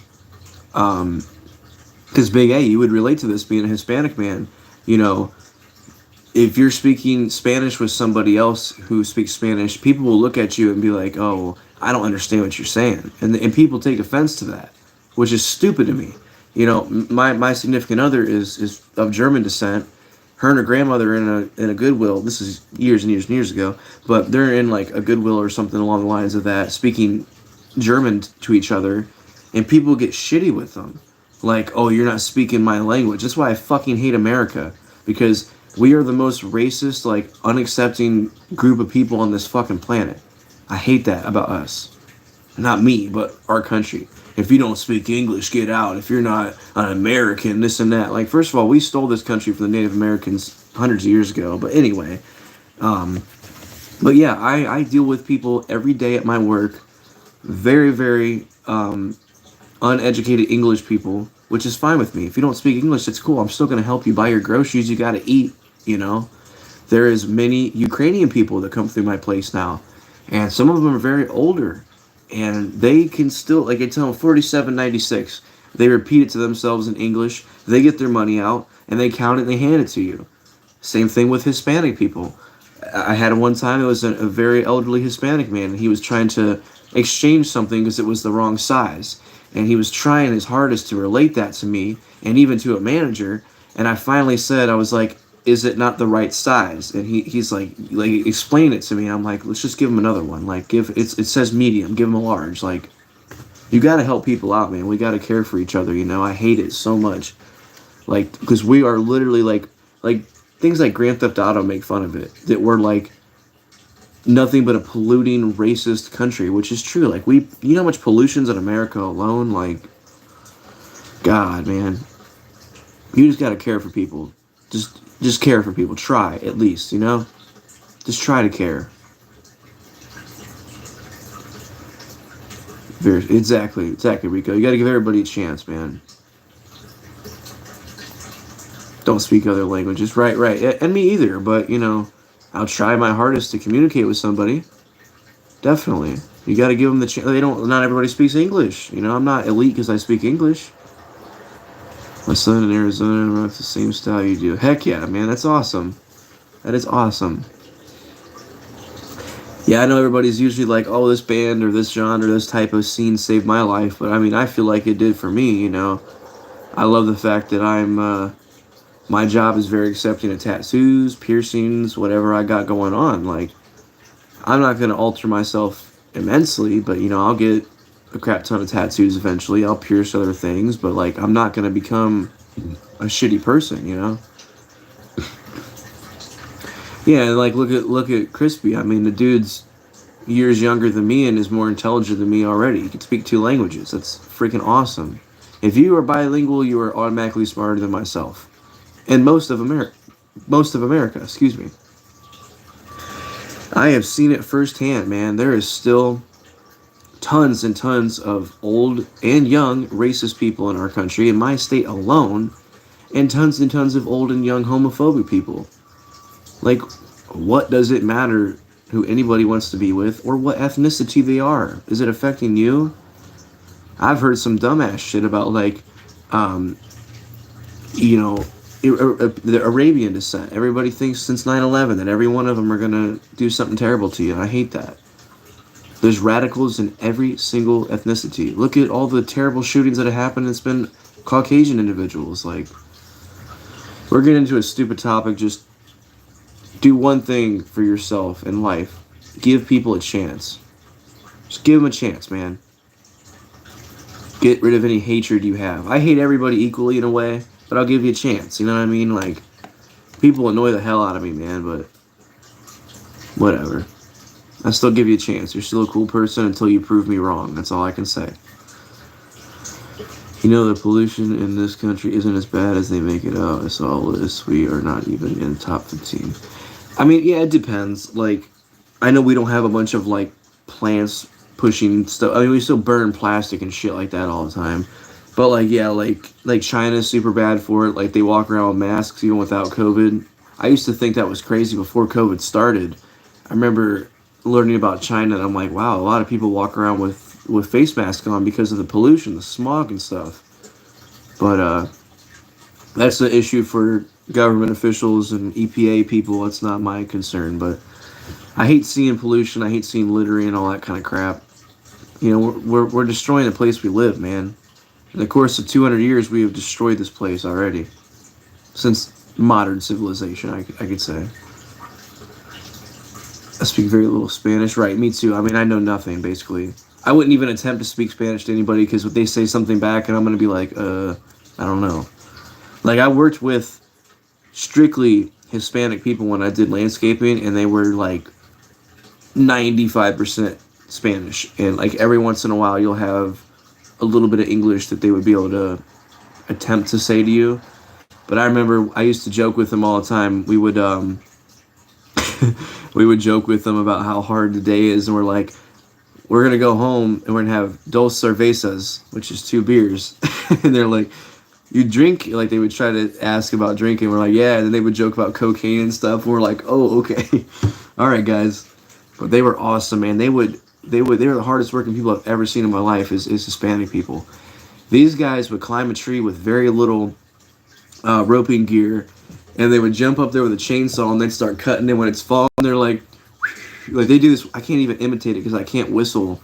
Because Big A, you would relate to this being a Hispanic man. You know, if you're speaking Spanish with somebody else who speaks Spanish, people will look at you and be like, "Oh, I don't understand what you're saying," and people take offense to that, which is stupid to me. You know, my significant other is of German descent. Her and her grandmother are in a Goodwill. This is years and years and years ago, but they're in like a Goodwill or something along the lines of that, speaking German to each other, and people get shitty with them, like, "Oh, you're not speaking my language." That's why I fucking hate America, because we are the most racist, like, unaccepting group of people on this fucking planet. I hate that about us. Not me, but our country. If you don't speak English, get out. If you're not an American, this and that. Like, first of all, we stole this country from the Native Americans hundreds of years ago. But anyway, um, but yeah, I deal with people every day at my work. Very, very uneducated English people, which is fine with me. If you don't speak English, it's cool. I'm still going to help you buy your groceries. You got to eat, you know. There is many Ukrainian people that come through my place now, and some of them are very older, and they can still, like I tell them, 47.96. They repeat it to themselves in English. They get their money out and they count it and they hand it to you. Same thing with Hispanic people. I had one time, it was a very elderly Hispanic man, and he was trying to exchange something because it was the wrong size, and he was trying his hardest to relate that to me and even to a manager. And I finally said, I was like, "Is it not the right size?" And he's like explain it to me. I'm like, "Let's just give him another one. Like, it says medium, give him a large." Like, you got to help people out, man. We got to care for each other, you know. I hate it so much, like, because we are literally like things like Grand Theft Auto make fun of it, that we're like nothing but a polluting racist country, which is true. Like, you know how much pollution's in America alone. Like, God, man, you just got to care for people. Just care for people. Try, at least, you know? Just try to care. Exactly, Rico. You gotta give everybody a chance, man. Don't speak other languages. Right, right. And me either, but, you know, I'll try my hardest to communicate with somebody. Definitely. You gotta give them the chance. Not everybody speaks English. You know, I'm not elite because I speak English. My son in Arizona runs the same style you do. Heck yeah, man. That's awesome. That is awesome. Yeah, I know everybody's usually like, "Oh, this band or this genre, this type of scene saved my life." But I mean, I feel like it did for me, you know. I love the fact that my job is very accepting of tattoos, piercings, whatever I got going on. Like, I'm not going to alter myself immensely, but, you know, I'll get a crap ton of tattoos eventually. I'll pierce other things, but, like, I'm not going to become a shitty person, you know. Yeah, and like, look at Crispy. I mean, the dude's years younger than me and is more intelligent than me already. He can speak two languages. That's freaking awesome. If you are bilingual, you are automatically smarter than myself, and most of America. Excuse me. I have seen it firsthand, man. There is still tons and tons of old and young racist people in our country, in my state alone, and tons of old and young homophobic people. Like, what does it matter who anybody wants to be with or what ethnicity they are? Is it affecting you? I've heard some dumbass shit about, like, um, you know, the Arabian descent. Everybody thinks since 9/11 that every one of them are going to do something terrible to you. And I hate that. There's radicals in every single ethnicity. Look at all the terrible shootings that have happened. It's been Caucasian individuals. Like, we're getting into a stupid topic. Just do one thing for yourself in life. Give people a chance. Just give them a chance, man. Get rid of any hatred you have. I hate everybody equally in a way, but I'll give you a chance. You know what I mean? Like, people annoy the hell out of me, man, but whatever. I still give you a chance. You're still a cool person until you prove me wrong. That's all I can say. You know, the pollution in this country isn't as bad as they make it out. I saw all this. We are not even in top 15. I mean, yeah, it depends. Like, I know we don't have a bunch of, like, plants pushing stuff. I mean, we still burn plastic and shit like that all the time. But, like, yeah, like China's super bad for it. Like, they walk around with masks even without COVID. I used to think that was crazy before COVID started. I remember learning about China, and I'm like, wow, a lot of people walk around with face masks on because of the pollution, the smog and stuff. But that's an issue for government officials and EPA people. It's not my concern. But I hate seeing pollution. I hate seeing littering and all that kind of crap. You know, we're destroying the place we live, man. In the course of 200 years, we have destroyed this place already. Since modern civilization, I could say. I speak very little Spanish. Right, me too. I mean, I know nothing, basically. I wouldn't even attempt to speak Spanish to anybody because they say something back and I'm going to be like, I don't know. Like, I worked with strictly Hispanic people when I did landscaping, and they were like 95% Spanish. And like every once in a while, you'll have a little bit of English that they would be able to attempt to say to you. But I remember I used to joke with them all the time. We would we would joke with them about how hard the day is, and we're like, we're gonna go home and we're gonna have dos cervezas, which is 2 beers. And they're like, you drink? Like, they would try to ask about drinking. We're like, yeah. And then they would joke about cocaine and stuff. And we're like, oh, okay. All right, guys. But they were awesome, man. They were the hardest working people I've ever seen in my life is Hispanic people. These guys would climb a tree with very little roping gear, and they would jump up there with a chainsaw and they'd start cutting it when it's falling. They're like they do this. I can't even imitate it because I can't whistle.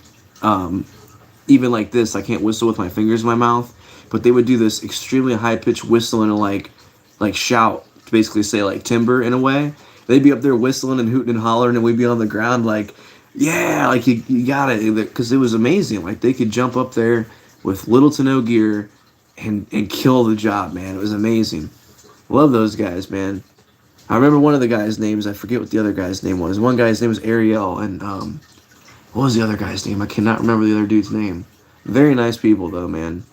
Even like this, I can't whistle with my fingers in my mouth. But they would do this extremely high pitched whistle and like shout to basically say like timber in a way. They'd be up there whistling and hooting and hollering, and we'd be on the ground like, yeah, like you got it, because it was amazing. Like, they could jump up there with little to no gear and kill the job, man. It was amazing. Love those guys, man. I remember one of the guys' names. I forget what the other guy's name was. One guy's name was Ariel, and what was the other guy's name? I cannot remember the other dude's name. Very nice people, though, man.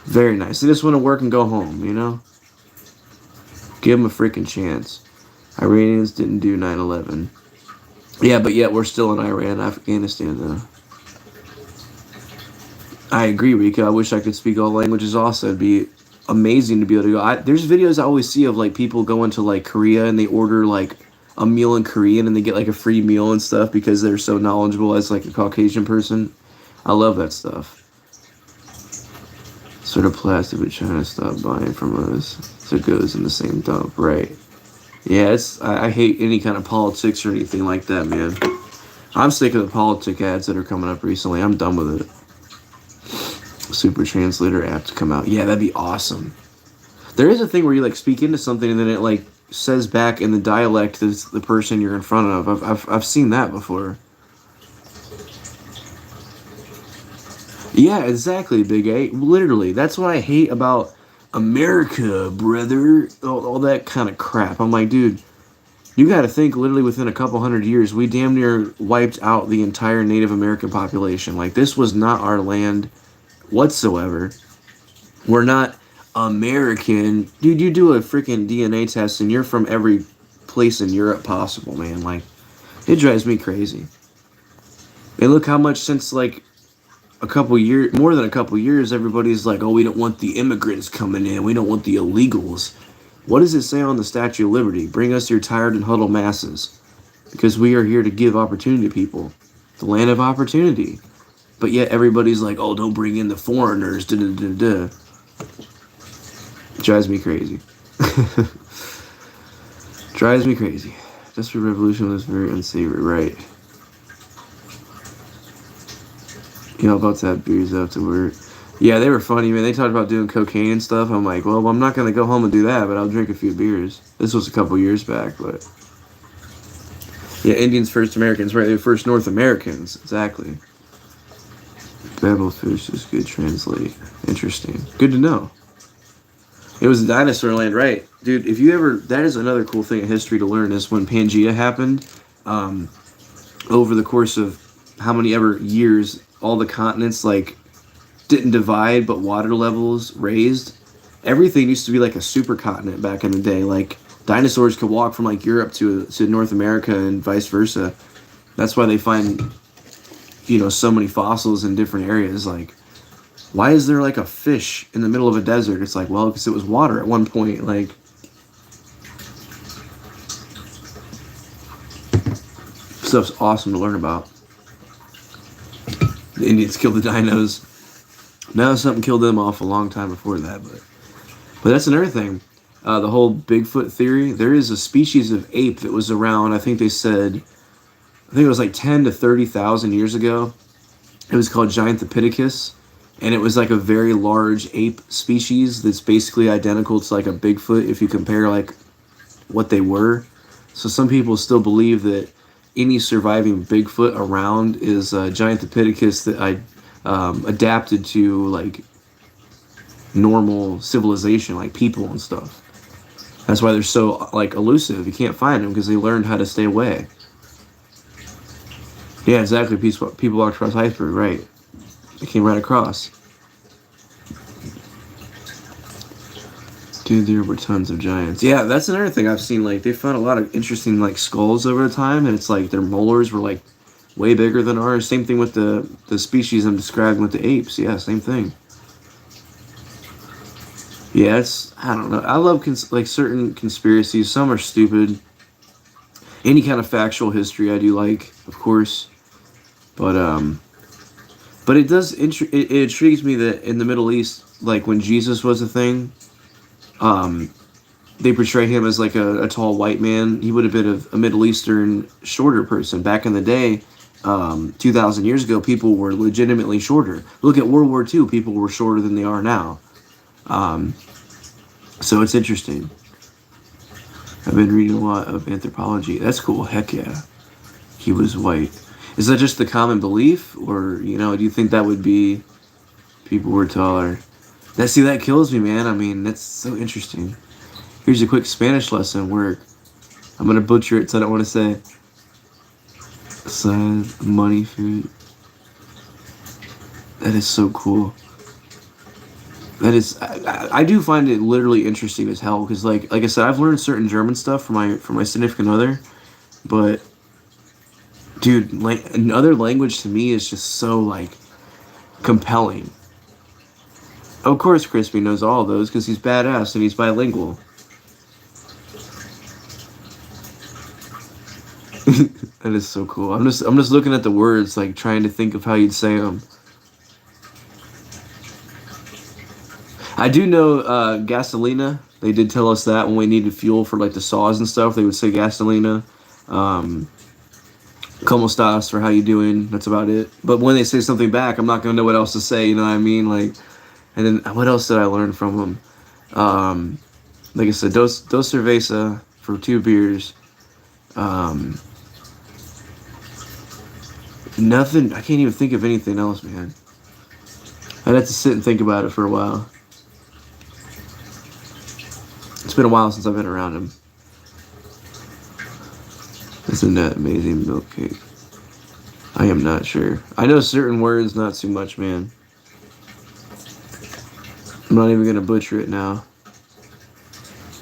Very nice. They just want to work and go home, you know? Give them a freaking chance. Iranians didn't do 9/11. Yeah, but yet we're still in Iran, Afghanistan, though. I agree, Rika. I wish I could speak all languages also. It'd be amazing to be able to go. There's videos I always see of like people going to like Korea and they order like a meal in Korean and they get like a free meal and stuff because they're so knowledgeable as like a Caucasian person. I love that stuff. Sort of plastic, but China stopped buying from us. So it goes in the same dump, right? Yeah, I hate any kind of politics or anything like that, man. I'm sick of the politic ads that are coming up recently. I'm done with it. Super translator app to come out. Yeah, that'd be awesome. There is a thing where you like speak into something and then it like says back in the dialect that's the person you're in front of. I've seen that before. Yeah, exactly, Big A. Literally, that's what I hate about America, brother. All that kind of crap. I'm like, dude, you got to think. Literally, within a couple hundred years, we damn near wiped out the entire Native American population. Like, this was not our land whatsoever. We're not American. Dude, you do a freaking DNA test and you're from every place in Europe possible, man. Like, it drives me crazy. And look how much since like a couple years, more than a couple years, everybody's like, oh, we don't want the immigrants coming in. We don't want the illegals. What does it say on the Statue of Liberty? Bring us your tired and huddled masses. Because we are here to give opportunity to people. The land of opportunity. But yet everybody's like, oh, don't bring in the foreigners. Da, da, da, da. Drives me crazy. Drives me crazy. Just for revolution was very unsavory, right? You know, about to have beers afterward. Yeah, they were funny, man. They talked about doing cocaine and stuff. I'm like, well, I'm not going to go home and do that, but I'll drink a few beers. This was a couple years back, but... Yeah, Indians first Americans, right? They were first North Americans. Exactly. Babblefish is good translate. Interesting. Good to know. It was a dinosaur land, right? Dude, if you ever... That is another cool thing in history to learn is when Pangea happened, over the course of how many ever years, all the continents, like, didn't divide, but water levels raised. Everything used to be like a supercontinent back in the day. Like, dinosaurs could walk from, like, Europe to North America and vice versa. That's why they find, you know, so many fossils in different areas. Like, why is there, like, a fish in the middle of a desert? It's like, well, because it was water at one point. Like, stuff's awesome to learn about. The Indians killed the dinos. Now something killed them off a long time before that, but that's another thing. The whole Bigfoot theory. There is a species of ape that was around. I think they said, I think it was like 10 to 30,000 years ago. It was called Gigantopithecus, and it was like a very large ape species that's basically identical to like a Bigfoot if you compare like what they were. So some people still believe that any surviving Bigfoot around is Gigantopithecus that I adapted to like normal civilization, like people and stuff. That's why they're so like elusive. You can't find them because they learned how to stay away. Yeah, exactly. People walked across iceberg, right? They came right across. Dude, there were tons of giants. Yeah, that's another thing I've seen. Like, they found a lot of interesting like skulls over time, and it's like their molars were like way bigger than ours. Same thing with the species I'm describing with the apes. Yeah, same thing. Yeah, it's, I don't know. I love like certain conspiracies. Some are stupid. Any kind of factual history I do like, of course. But it does it intrigues me that in the Middle East, like when Jesus was a thing, they portray him as like a tall white man. He would have been a Middle Eastern shorter person. Back in the day, 2,000 years ago, people were legitimately shorter. Look at World War II, people were shorter than they are now. So it's interesting. I've been reading a lot of anthropology. That's cool. Heck yeah. He was white. Is that just the common belief? Or, do you think that would be people were taller? That kills me, man. I mean, that's so interesting. Here's a quick Spanish lesson where I'm going to butcher it, so I don't want to say size, money, food. That is so cool. That is, I do find it literally interesting as hell because, like I said, I've learned certain German stuff from my significant other, but dude, another language to me is just so like compelling. Of course, Crispy knows all of those because he's badass and he's bilingual. That is so cool. I'm just looking at the words, like trying to think of how you'd say them. I do know gasolina. They did tell us that when we needed fuel for like the saws and stuff, they would say gasolina. Como estás for how you doing. That's about it. But when they say something back, I'm not gonna know what else to say. You know what I mean? Like, and then what else did I learn from them? Like I said, dos cerveza for 2 beers. Nothing. I can't even think of anything else, man. I'd have to sit and think about it for a while. It's been a while since I've been around him. Isn't that amazing milk cake? I am not sure. I know certain words, not too much, man. I'm not even gonna butcher it now.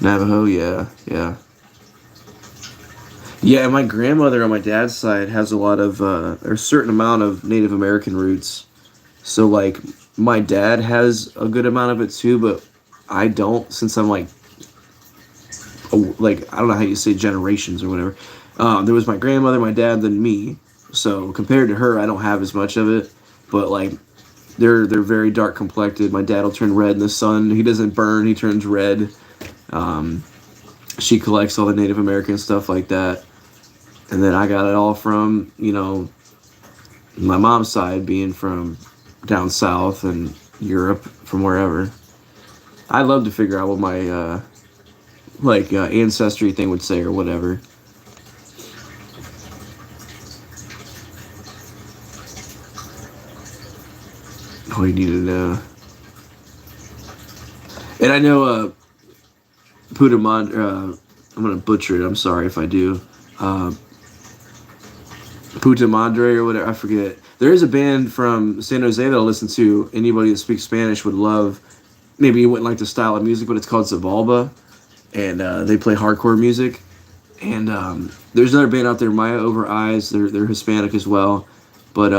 Navajo, yeah. Yeah, my grandmother on my dad's side has a lot of, or a certain amount of Native American roots. So, like, my dad has a good amount of it too, but I don't, since I'm like, I don't know how you say generations or whatever. There was my grandmother, my dad, then me. So compared to her, I don't have as much of it. But like, they're very dark complected. My dad will turn red in the sun. He doesn't burn. He turns red. She collects all the Native American stuff like that. And then I got it all from, my mom's side being from down south and Europe, from wherever. I'd love to figure out what my ancestry thing would say or whatever. Oh, you need to know. And I know Putamand, I'm gonna butcher it, I'm sorry if I do. Puta Madre or whatever, I forget. There is a band from San Jose that I listen to. Anybody that speaks Spanish would love. Maybe you wouldn't like the style of music, but it's called Zabalba. And they play hardcore music. And there's another band out there, Maya Over Eyes. They're Hispanic as well. But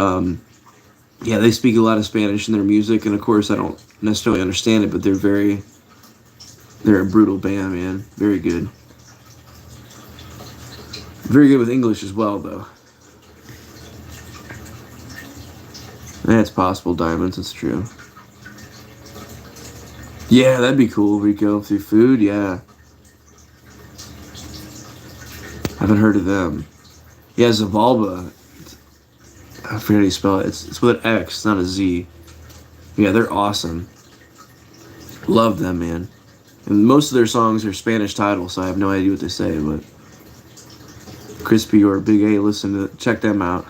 yeah, they speak a lot of Spanish in their music. And of course, I don't necessarily understand it, but they're a brutal band, man. Very good. Very good with English as well, though. Yeah, it's possible diamonds. It's true. Yeah, that'd be cool. Rico through food. Yeah, haven't heard of them. Yeah, Zavalba. I forget how you spell it. It's with an X, not a Z. Yeah, they're awesome. Love them, man. And most of their songs are Spanish titles, so I have no idea what they say. But Crispy or Big A, check them out.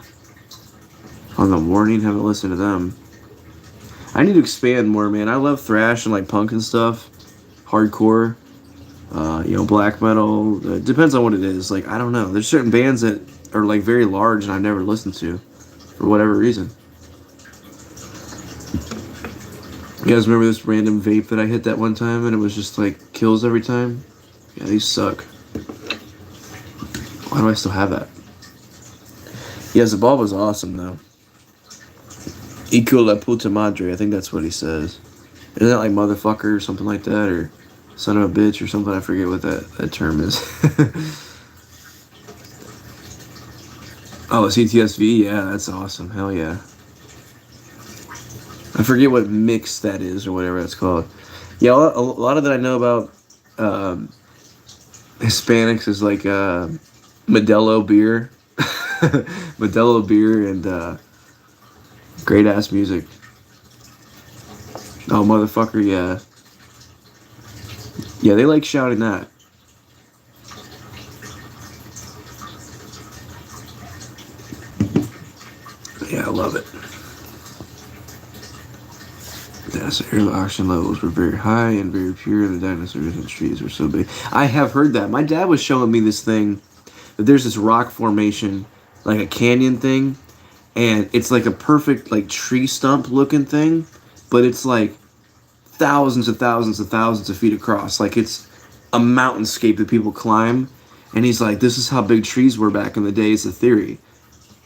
On the Warning, haven't listened to them. I need to expand more, man. I love thrash and like punk and stuff, hardcore. Black metal. It depends on what it is. Like I don't know. There's certain bands that are like very large and I've never listened to, for whatever reason. You guys remember this random vape that I hit that one time and it was just like kills every time? Yeah, these suck. Why do I still have that? Yeah, Zabalba's awesome though. Hijo la puta madre, I think that's what he says. Isn't that like motherfucker or something like that? Or son of a bitch or something? I forget what that term is. Oh, CTSV? Yeah, that's awesome. Hell yeah. I forget what mix that is or whatever that's called. Yeah, a lot of that I know about Hispanics is like Modelo beer. Modelo beer and great ass music. Oh, motherfucker, yeah. Yeah, they like shouting that. Yeah, I love it. Yeah, so air oxygen levels were very high and very pure, and the dinosaurs and trees were so big. I have heard that. My dad was showing me this thing, that there's this rock formation, like a canyon thing, and it's like a perfect like tree stump looking thing, but it's like thousands and thousands and thousands of feet across. Like it's a mountainscape that people climb. And he's like, this is how big trees were back in the day, it's a theory.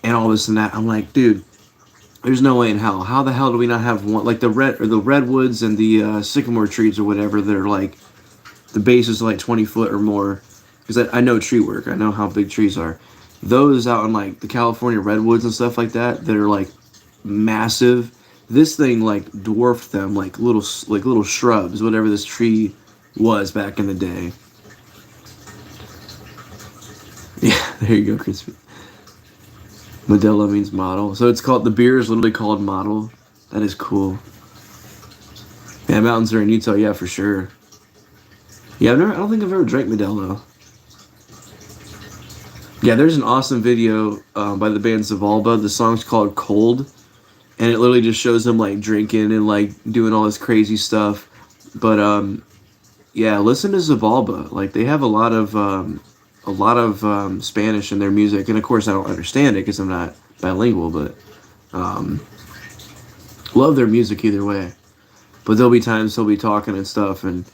And all this and that. I'm like, dude, there's no way in hell. How the hell do we not have one like the redwoods and the sycamore trees or whatever that are like the base is like 20 foot or more? Because I know tree work. I know how big trees are. Those out in like the California redwoods and stuff like that are like massive. This thing like dwarfed them like little shrubs, whatever this tree was back in the day. Yeah, there you go, Crispy. Modelo means model. So it's called, the beer is literally called model. That is cool. Yeah, mountains are in Utah, yeah, for sure. Yeah, I don't think I've ever drank Modelo. Yeah, there's an awesome video by the band Zavalba. The song's called Cold. And it literally just shows them like drinking and like doing all this crazy stuff. But yeah, listen to Zavalba. Like they have a lot of Spanish in their music, and of course I don't understand it because I'm not bilingual. But love their music either way. But there'll be times he'll be talking and stuff, and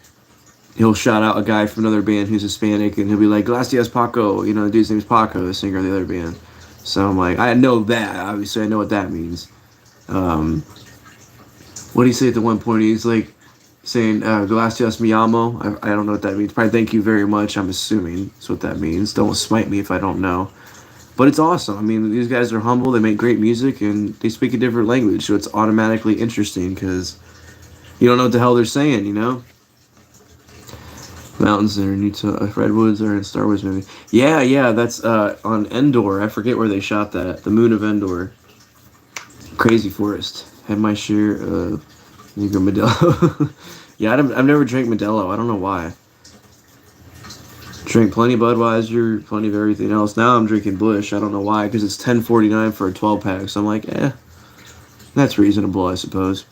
he'll shout out a guy from another band who's Hispanic, and he'll be like, "Gracias, Paco." You know, the dude's name is Paco, the singer of the other band. So I'm like, I know that. Obviously, I know what that means. What did he say at the one point? He's like saying, "Gracias, mi amo." I don't know what that means. Probably thank you very much. I'm assuming that's what that means. Don't smite me if I don't know. But it's awesome. I mean, these guys are humble. They make great music, and they speak a different language, so it's automatically interesting because you don't know what the hell they're saying, you know? Mountains are in Utah. Redwoods are in Star Wars movie. Yeah, that's on Endor. I forget where they shot that. The moon of Endor. Crazy Forest. Had my share of Negro Modelo. Yeah, I've never drank Modelo. I don't know why. Drink plenty of Budweiser, plenty of everything else. Now I'm drinking Busch. I don't know why, because it's $10.49 for a 12-pack. So I'm like, that's reasonable, I suppose.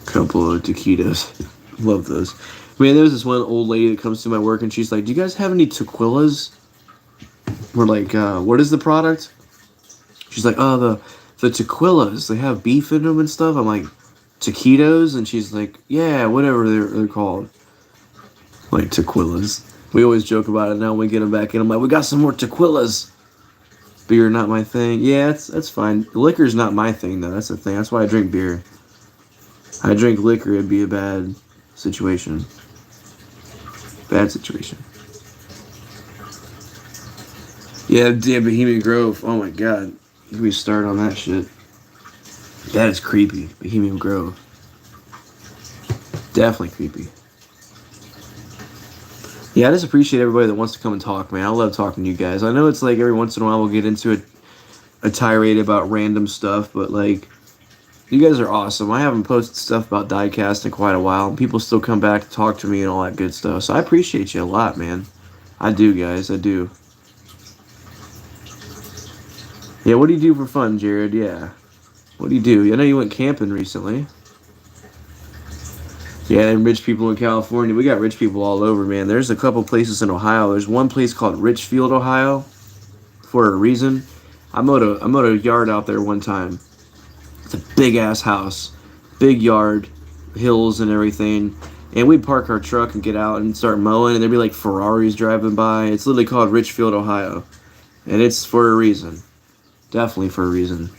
Couple of taquitos. Love those. Man, there's this one old lady that comes to my work, and she's like, "Do you guys have any tequilas?" We're like, "What is the product?" She's like, "Oh, the tequilas. They have beef in them and stuff." I'm like, "Taquitos?" And she's like, "Yeah, whatever they're called." Like, tequilas. We always joke about it. Now when we get them back in, I'm like, "We got some more tequilas." Beer, not my thing. Yeah, that's fine. Liquor's not my thing, though. That's the thing. That's why I drink beer. I drink liquor, it'd be a bad situation. Bad situation. Yeah, damn Bohemian Grove. Oh my god. We start on that shit. That is creepy. Bohemian Grove. Definitely creepy. Yeah, I just appreciate everybody that wants to come and talk, man. I love talking to you guys. I know it's like every once in a while we'll get into a tirade about random stuff, but like, you guys are awesome. I haven't posted stuff about diecast in quite a while, and people still come back to talk to me and all that good stuff. So I appreciate you a lot, man. I do, guys. I do. Yeah, what do you do for fun, Jared? Yeah. What do you do? I know you went camping recently. Yeah, and rich people in California. We got rich people all over, man. There's a couple places in Ohio. There's one place called Richfield, Ohio, for a reason. I mowed a yard out there one time. It's a big ass house, big yard, hills and everything. And we'd park our truck and get out and start mowing, and there'd be like Ferraris driving by. It's literally called Richfield, Ohio, and it's for a reason. Definitely for a reason.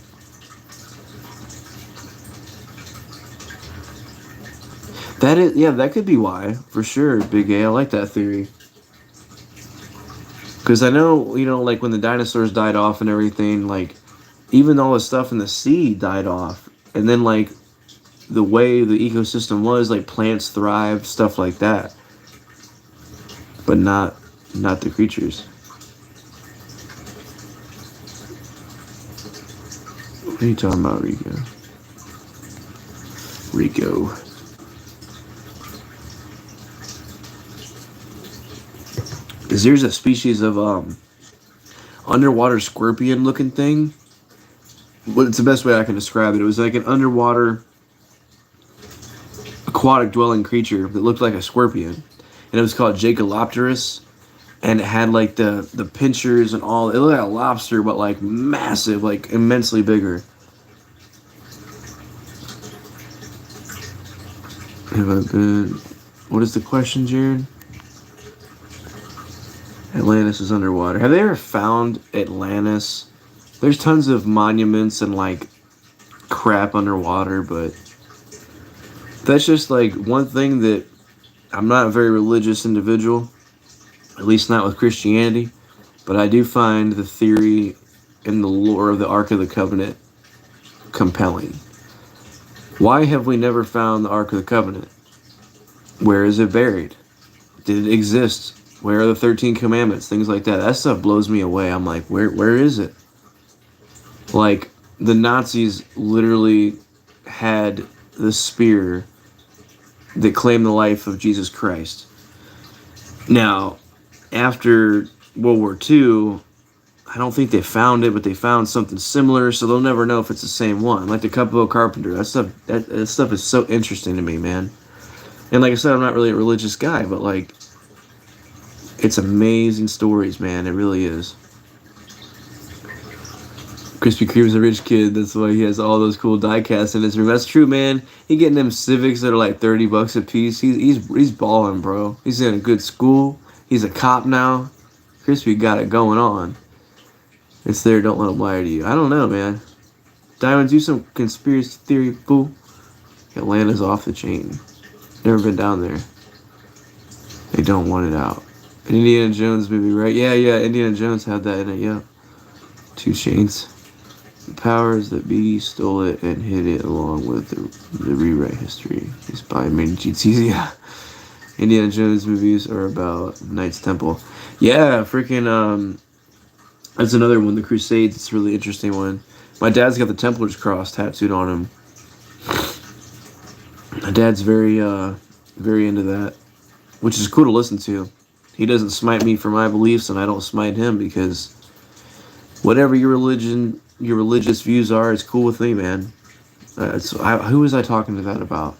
That is, yeah, that could be why, for sure, Big A. I like that theory. Because I know, like when the dinosaurs died off and everything, like even all the stuff in the sea died off. And then, like, the way the ecosystem was, like plants thrive, stuff like that. But not the creatures. What are you talking about, Rico? Rico. Is there's a species of underwater scorpion looking thing? Well, it's the best way I can describe it. It was like an underwater aquatic dwelling creature that looked like a scorpion, and it was called Jacalopterus, and it had like the pinchers and all. It looked like a lobster, but like massive, like immensely bigger. Have I been? What is the question, Jared? Atlantis is underwater. Have they ever found Atlantis? There's tons of monuments and like crap underwater, but that's just like one thing that I'm not a very religious individual, at least not with Christianity, but I do find the theory and the lore of the Ark of the Covenant compelling. Why have we never found the Ark of the Covenant? Where is it buried? Did it exist? Where are the 13 commandments? Things like that. That stuff blows me away. I'm like, where is it? Like, the Nazis literally had the spear that claimed the life of Jesus Christ. Now, after World War II, I don't think they found it, but they found something similar, so they'll never know if it's the same one. Like the Cup of Carpenter. That stuff is so interesting to me, man. And like I said, I'm not really a religious guy, but like, it's amazing stories, man. It really is. Krispy Kreme's a rich kid. That's why he has all those cool die-casts in his room. That's true, man. He getting them Civics that are like $30 a piece. He's balling, bro. He's in a good school. He's a cop now. Crispy got it going on. It's there. Don't let him lie to you. I don't know, man. Diamond, do some conspiracy theory, fool. Atlanta's off the chain. Never been down there. They don't want it out. An Indiana Jones movie, right? Yeah. Indiana Jones had that in it, yeah. 2 Chainz. The powers that be stole it and hid it along with the rewrite history. It's by many GTs, yeah. Indiana Jones movies are about Knight's Temple. Yeah, freaking, that's another one, The Crusades. It's a really interesting one. My dad's got the Templar's Cross tattooed on him. My dad's very into that, which is cool to listen to. He doesn't smite me for my beliefs, and I don't smite him, because whatever your religious views are, it's cool with me, man. Who was I talking to that about?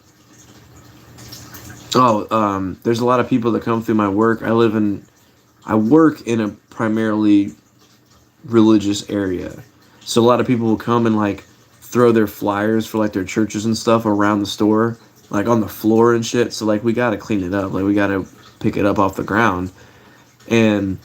Oh, there's a lot of people that come through my work. I work in a primarily religious area, so a lot of people will come and like throw their flyers for like their churches and stuff around the store, like on the floor and shit. So like we gotta clean it up, like we gotta pick it up off the ground. And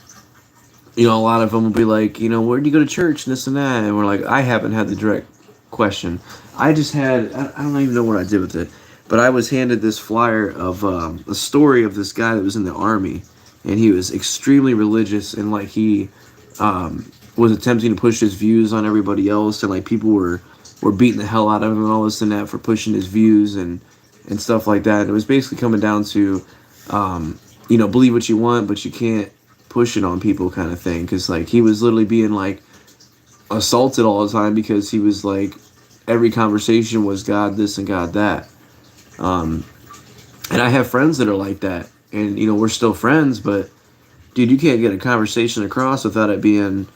a lot of them will be like, where do you go to church and this and that, and we're like, I haven't had the direct question. I just had, I don't even know what I did with it, but I was handed this flyer of a story of this guy that was in the army, and he was extremely religious, and like he was attempting to push his views on everybody else, and like people were beating the hell out of him and all this and that for pushing his views and stuff like that. And it was basically coming down to, believe what you want, but you can't push it on people, kind of thing. Because like he was literally being like assaulted all the time because he was like every conversation was God this and God that. And I have friends that are like that, and we're still friends, but dude, you can't get a conversation across without it being,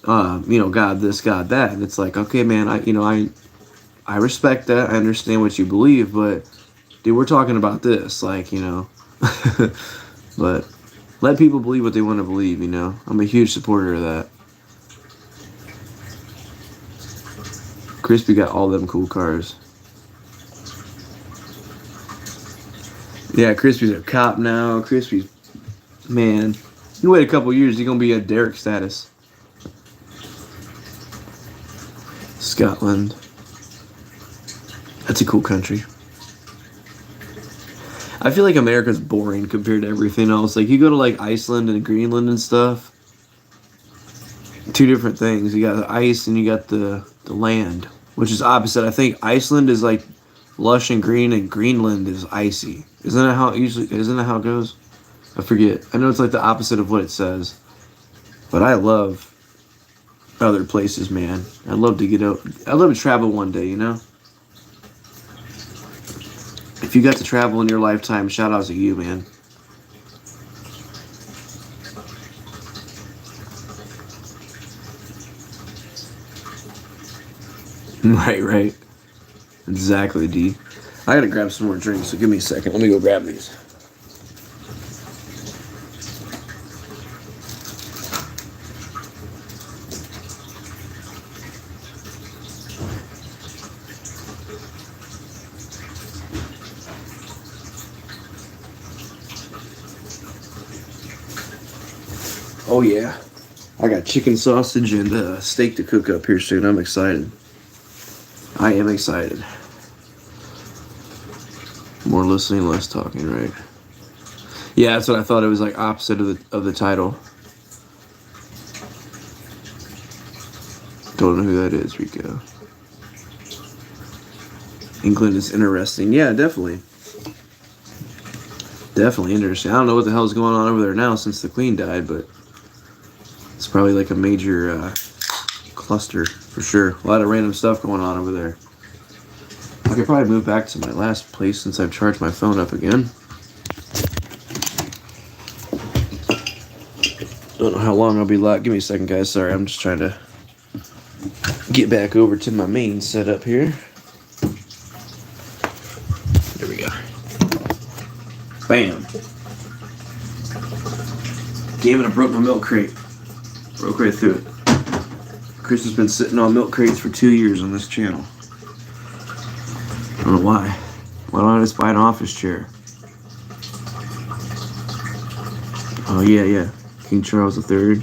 God this, God that. And it's like, okay, man, I respect that. I understand what you believe, but dude, we're talking about this, like, but let people believe what they want to believe, I'm a huge supporter of that. Crispy got all them cool cars. Yeah, Crispy's a cop now. Crispy's, man, you wait a couple years, he's gonna be at Derek status. Scotland. That's a cool country. I feel like America's boring compared to everything else. Like, you go to like Iceland and Greenland and stuff. Two different things. You got the ice and you got the land, which is opposite. I think Iceland is like lush and green, and Greenland is icy. Isn't that how it goes? I forget. I know it's like the opposite of what it says. But I love other places, man. I'd love to get out. I'd love to travel one day, If you got to travel in your lifetime, shout out to you, man. Right. Exactly, D. I gotta grab some more drinks, so give me a second. Let me go grab these. Oh yeah, I got chicken sausage and steak to cook up here soon. I'm excited. I am excited. More listening, less talking, right? Yeah, that's what I thought. It was like opposite of the title. Don't know who that is, Rico. England is interesting. Yeah, definitely. Definitely interesting. I don't know what the hell's going on over there now since the Queen died, but it's probably like a major cluster for sure. A lot of random stuff going on over there. I could probably move back to my last place since I've charged my phone up again. Don't know how long I'll be locked. Give me a second, guys. Sorry, I'm just trying to get back over to my main setup here. There we go. Bam. Damn it, I broke my milk crate. Broke right through it. Chris has been sitting on milk crates for 2 years on this channel. I don't know why. Why don't I just buy an office chair? Oh, yeah. King Charles III.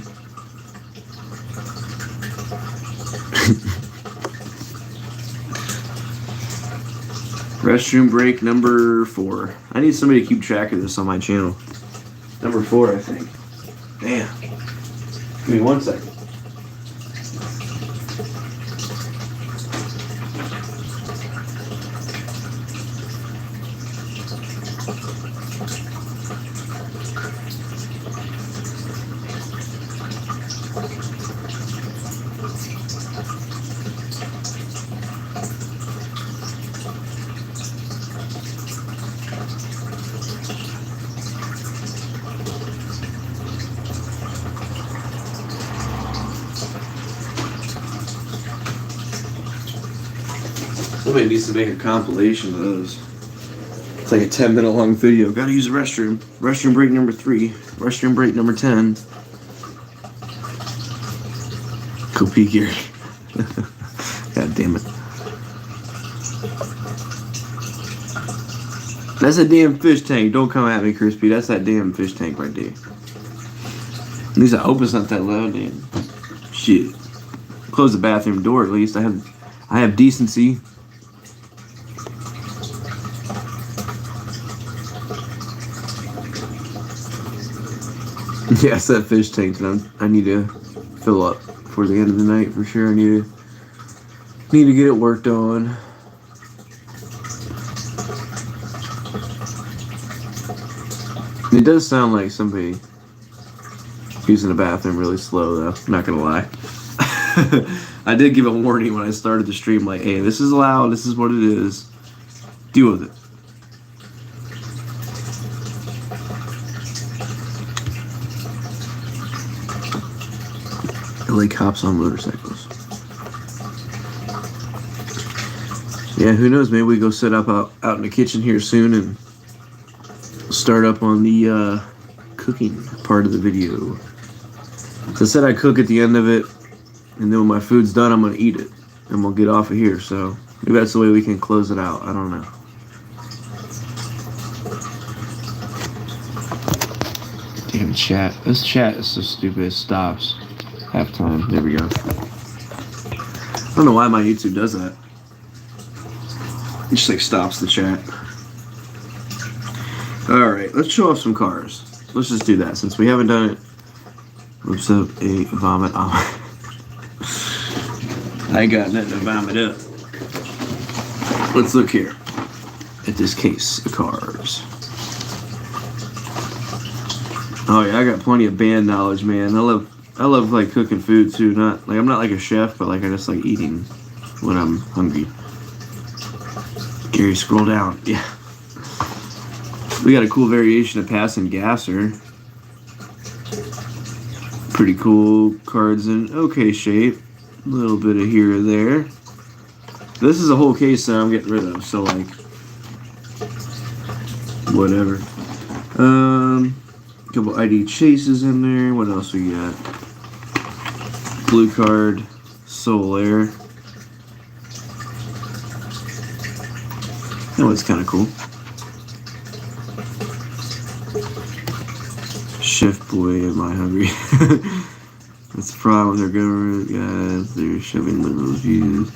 Restroom break number 4. I need somebody to keep track of this on my channel. Number 4, I think. Damn. Give me 1 second. Somebody needs to make a compilation of those. It's like a 10-minute long video. Gotta use the restroom. Restroom break number 3. Restroom break number 10. Go pee, Gary. God damn it. That's a damn fish tank. Don't come at me, Crispy. That's that damn fish tank right there. At least I hope it's not that loud, damn. Shit. Close the bathroom door at least. I have decency. Yes, that fish tank. I need to fill up for the end of the night for sure. I need to get it worked on. It does sound like somebody using the bathroom really slow, though. I'm not gonna lie. I did give a warning when I started the stream, like, hey, this is loud, this is what it is. Deal with it. LA cops on motorcycles. Yeah, who knows? Maybe we go set up out in the kitchen here soon and start up on the cooking part of the video. So I said I cook at the end of it, and then when my food's done, I'm gonna eat it, and we'll get off of here. So maybe that's the way we can close it out. I don't know. Damn chat. This chat is so stupid. It stops. Halftime. There we go. I don't know why my YouTube does that. It just like stops the chat. Alright, let's show off some cars. Let's just do that since we haven't done it. Oops, up a vomit. I ain't got nothing to vomit up. Let's look here at this case of cars. Oh yeah, I got plenty of band knowledge, man. I love like cooking food too. Not like I'm not like a chef, but like I just like eating when I'm hungry. Gary, scroll down. Yeah. We got a cool variation of passing gasser. Pretty cool. Cards in okay shape. A little bit of here or there. This is a whole case that I'm getting rid of, so like whatever. Couple ID chases in there. What else we got? Blue card, Soul Air. That was kind of cool. Chef Boy, am I hungry? That's the problem with our government, guys. They're shoving liberal views.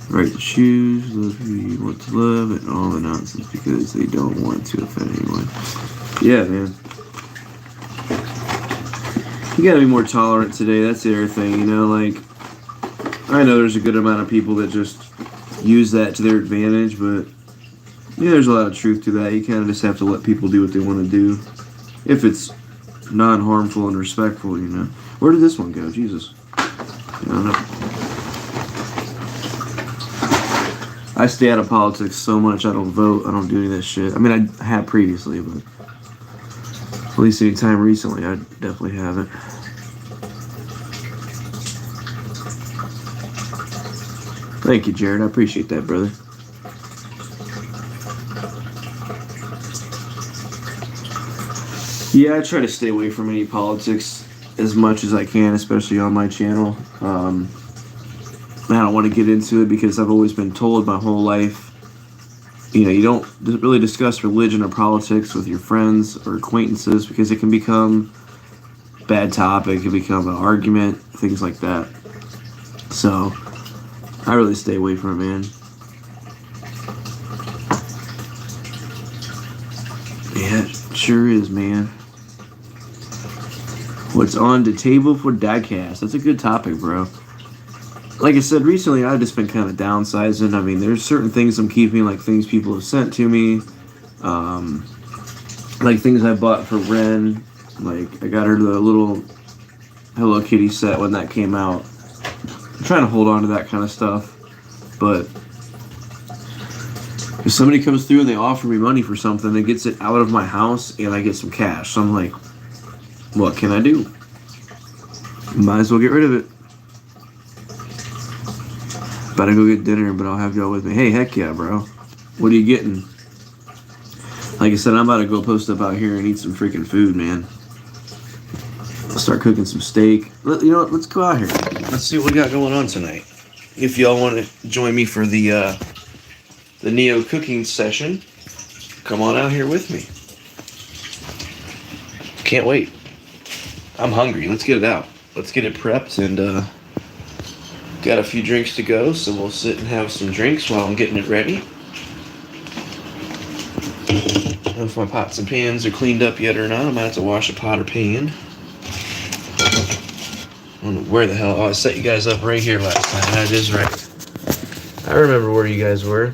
Right to choose, love who you want to love, and all the nonsense because they don't want to offend anyone. Yeah, man. You gotta be more tolerant today. That's the other thing, you know, like, I know there's a good amount of people that just use that to their advantage, but yeah, there's a lot of truth to that. You kind of just have to let people do what they want to do. If it's non-harmful and respectful, you know. Where did this one go? Jesus. I don't know. I stay out of politics so much. I don't vote. I don't do any of that shit. I mean, I have previously, but at least any time recently, I definitely haven't. Thank you, Jared. I appreciate that, brother. Yeah, I try to stay away from any politics as much as I can, especially on my channel. I don't want to get into it because I've always been told my whole life, you know, you don't really discuss religion or politics with your friends or acquaintances because it can become a bad topic, it can become an argument, things like that. So, I really stay away from it, man. Yeah, it sure is, man. What's on the table for Dadcast? That's a good topic, bro. Like I said, recently I've just been kind of downsizing. I mean, there's certain things I'm keeping, like things people have sent to me. Like things I bought for Ren. Like, I got her the little Hello Kitty set when that came out. I'm trying to hold on to that kind of stuff. But if somebody comes through and they offer me money for something, it gets it out of my house and I get some cash. So I'm like, what can I do? Might as well get rid of it. About to go get dinner, but I'll have y'all with me. Hey, heck yeah, bro. What are you getting? Like I said, I'm about to go post up out here and eat some freaking food, man. I'll start cooking some steak. You know what? Let's go out here. Let's see what we got going on tonight. If y'all want to join me for the Neo cooking session, come on out here with me. Can't wait. I'm hungry. Let's get it out. Let's get it prepped and got a few drinks to go, so we'll sit and have some drinks while I'm getting it ready. I don't know if my pots and pans are cleaned up yet or not. I might have to wash a pot or pan. I don't know where the hell. Oh, I set you guys up right here last time. That is right. I remember where you guys were.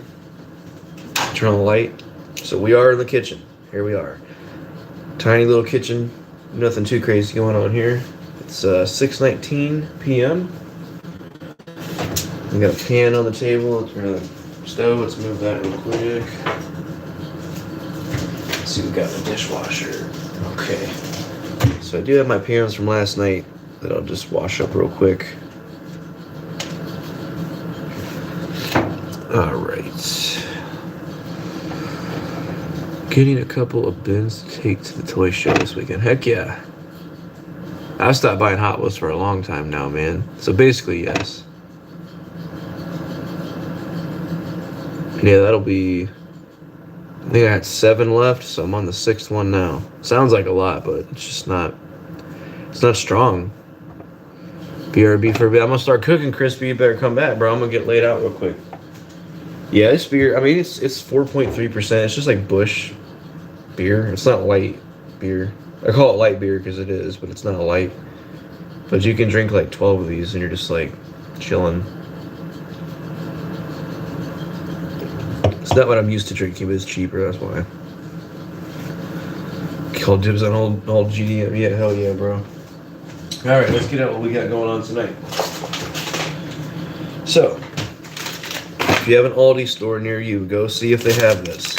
Turn on the light. So we are in the kitchen. Here we are. Tiny little kitchen. Nothing too crazy going on here. It's 6:19 p.m. We got a pan on the table. Let's turn on the stove. Let's move that real quick. Let's see, we got the dishwasher. Okay. So I do have my pans from last night that I'll just wash up real quick. Alright. Getting a couple of bins to take to the toy show this weekend. Heck yeah. I've stopped buying Hot Wheels for a long time now, man. So basically, yes. Yeah, that'll be... I think I had 7 left, so I'm on the 6th one now. Sounds like a lot, but it's just not... It's not strong. BRB for a bit. I'm gonna start cooking, Crispy. You better come back, bro. I'm gonna get laid out real quick. Yeah, this beer, I mean, it's 4.3%. It's just like Busch beer. It's not light beer. I call it light beer because it is, but it's not light. But you can drink like 12 of these and you're just like chilling. It's not what I'm used to drinking, but it's cheaper, that's why. Call dibs on old GDM. Yeah, hell yeah, bro. Alright, let's get out what we got going on tonight. So, if you have an Aldi store near you, go see if they have this.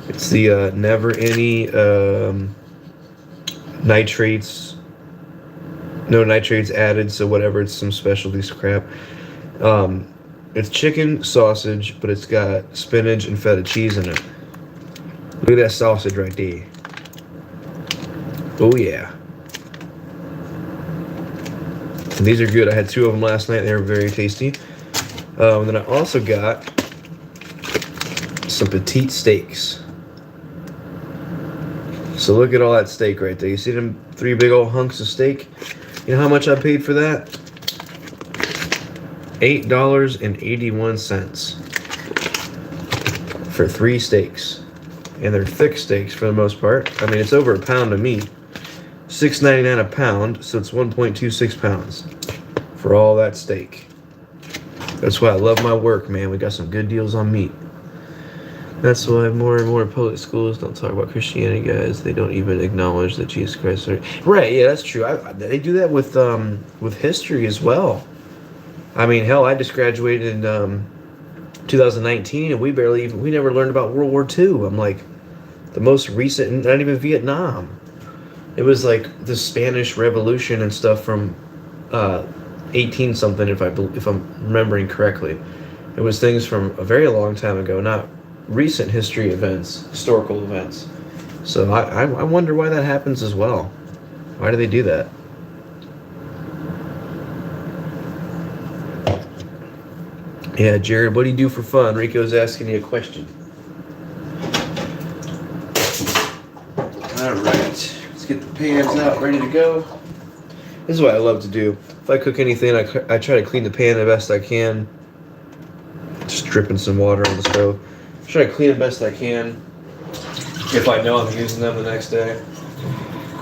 It's the never any nitrates, no nitrates added, so whatever, it's some specialty crap. It's chicken sausage, but it's got spinach and feta cheese in it. Look at that sausage right there. Oh yeah. And these are good. I had 2 of them last night. They were very tasty. And then I also got some petite steaks. So look at all that steak right there. You see them 3 big old hunks of steak? You know how much I paid for that? $8.81 for 3 steaks. And they're thick steaks for the most part. I mean, it's over a pound of meat. $6.99 a pound, so it's 1.26 pounds for all that steak. That's why I love my work, man. We got some good deals on meat. That's why more and more public schools don't talk about Christianity, guys. They don't even acknowledge that Jesus Christ. Right? Yeah, that's true. They do that with history as well. I mean, hell, I just graduated in 2019, and we never learned about World War II. I'm like, the most recent, not even Vietnam. It was like the Spanish Revolution and stuff from 18 something, if I'm remembering correctly. It was things from a very long time ago, not recent history events, historical events. So I wonder why that happens as well. Why do they do that? Yeah, Jared, what do you do for fun? Rico's asking you a question. All right, let's get the pans out, ready to go. This is what I love to do. If I cook anything, I try to clean the pan the best I can. Just dripping some water on the stove. Try to clean it best I can. If I know I'm using them the next day.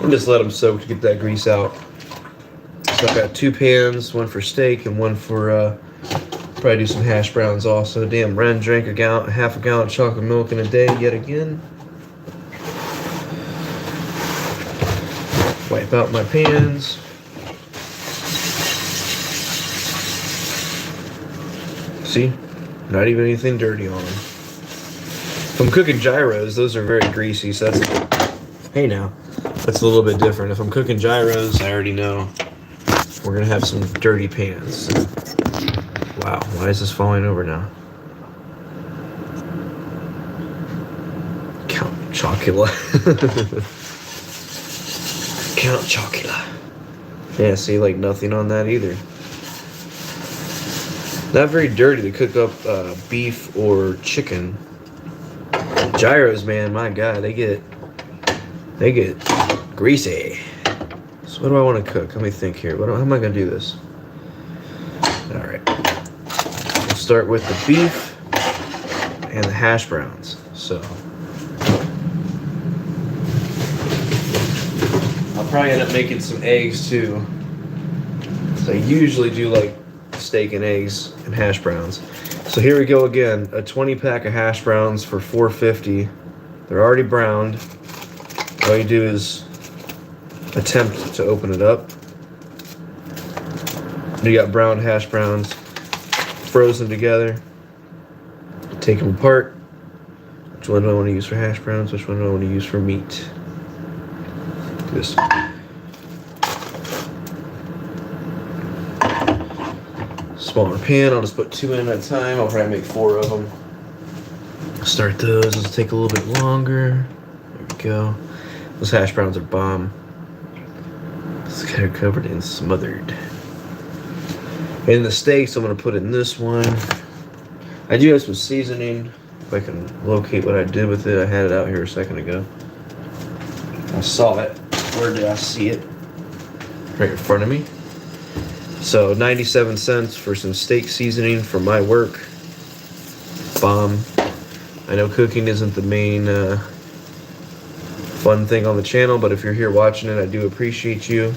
And just let them soak to get that grease out. So I've got 2 pans, one for steak and one for probably do some hash browns also. Damn, Ren drank half a gallon of chocolate milk in a day yet again. Wipe out my pans. See? Not even anything dirty on them. If I'm cooking gyros, those are very greasy, so that's... Hey now. That's a little bit different. If I'm cooking gyros, I already know we're going to have some dirty pans. Wow, why is this falling over now? Count Chocula. Count Chocula. Yeah, see, like nothing on that either. Not very dirty to cook up beef or chicken. Gyros, man, my God, they get greasy. So what do I want to cook? Let me think here. How am I going to do this? All right. We'll start with the beef and the hash browns. So I'll probably end up making some eggs too. So I usually do like steak and eggs and hash browns. So here we go again, a 20 pack of hash browns for $4.50. They're already browned. All you do is attempt to open it up. You got browned hash browns frozen together. Take them apart. Which one do I want to use for hash browns? Which one do I want to use for meat? This. Smaller pan, I'll just put 2 in at a time. I'll probably make 4 of them. Start those, let's take a little bit longer. There we go. Those hash browns are bomb. It's kind of covered and smothered. And the steaks, I'm gonna put in this one. I do have some seasoning. If I can locate what I did with it, I had it out here a second ago. I saw it. Where did I see it? Right in front of me. So 97 cents for some steak seasoning from my work. Bomb. I know cooking isn't the main fun thing on the channel, but if you're here watching it, I do appreciate you.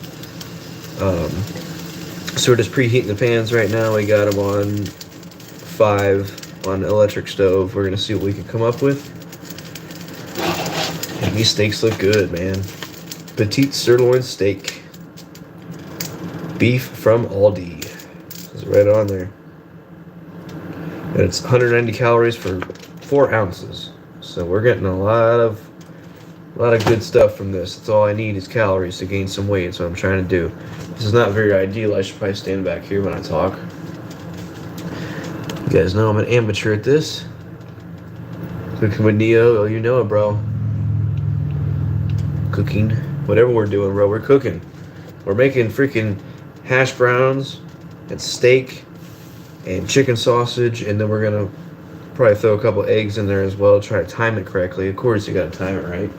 So we're just preheating the pans right now. We got them on 5 on electric stove. We're gonna see what we can come up with. And these steaks look good, man. Petite sirloin steak. Beef from Aldi. It's right on there. And it's 190 calories for 4 ounces. So we're getting a lot of good stuff from this. That's all I need is calories to gain some weight. That's what I'm trying to do. This is not very ideal. I should probably stand back here when I talk. You guys know I'm an amateur at this. Cooking with Neo. Oh, you know it, bro. Cooking. Whatever we're doing, bro, we're cooking. We're making freaking hash browns and steak and chicken sausage, and then we're gonna probably throw a couple eggs in there as well. Try to time it correctly. Of course, you gotta time it right.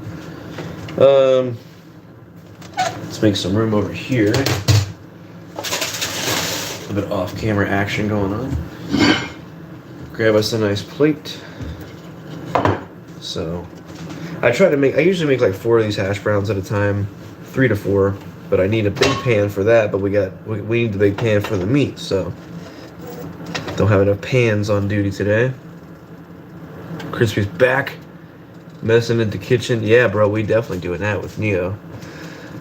Let's make some room over here. A bit off-camera action going on. Grab us a nice plate. So, I usually make like 4 of these hash browns at a time, 3 to 4. But I need a big pan for that. But we need the big pan for the meat. So, don't have enough pans on duty today. Crispy's back, messing in the kitchen. Yeah, bro, we definitely doing that with Neo.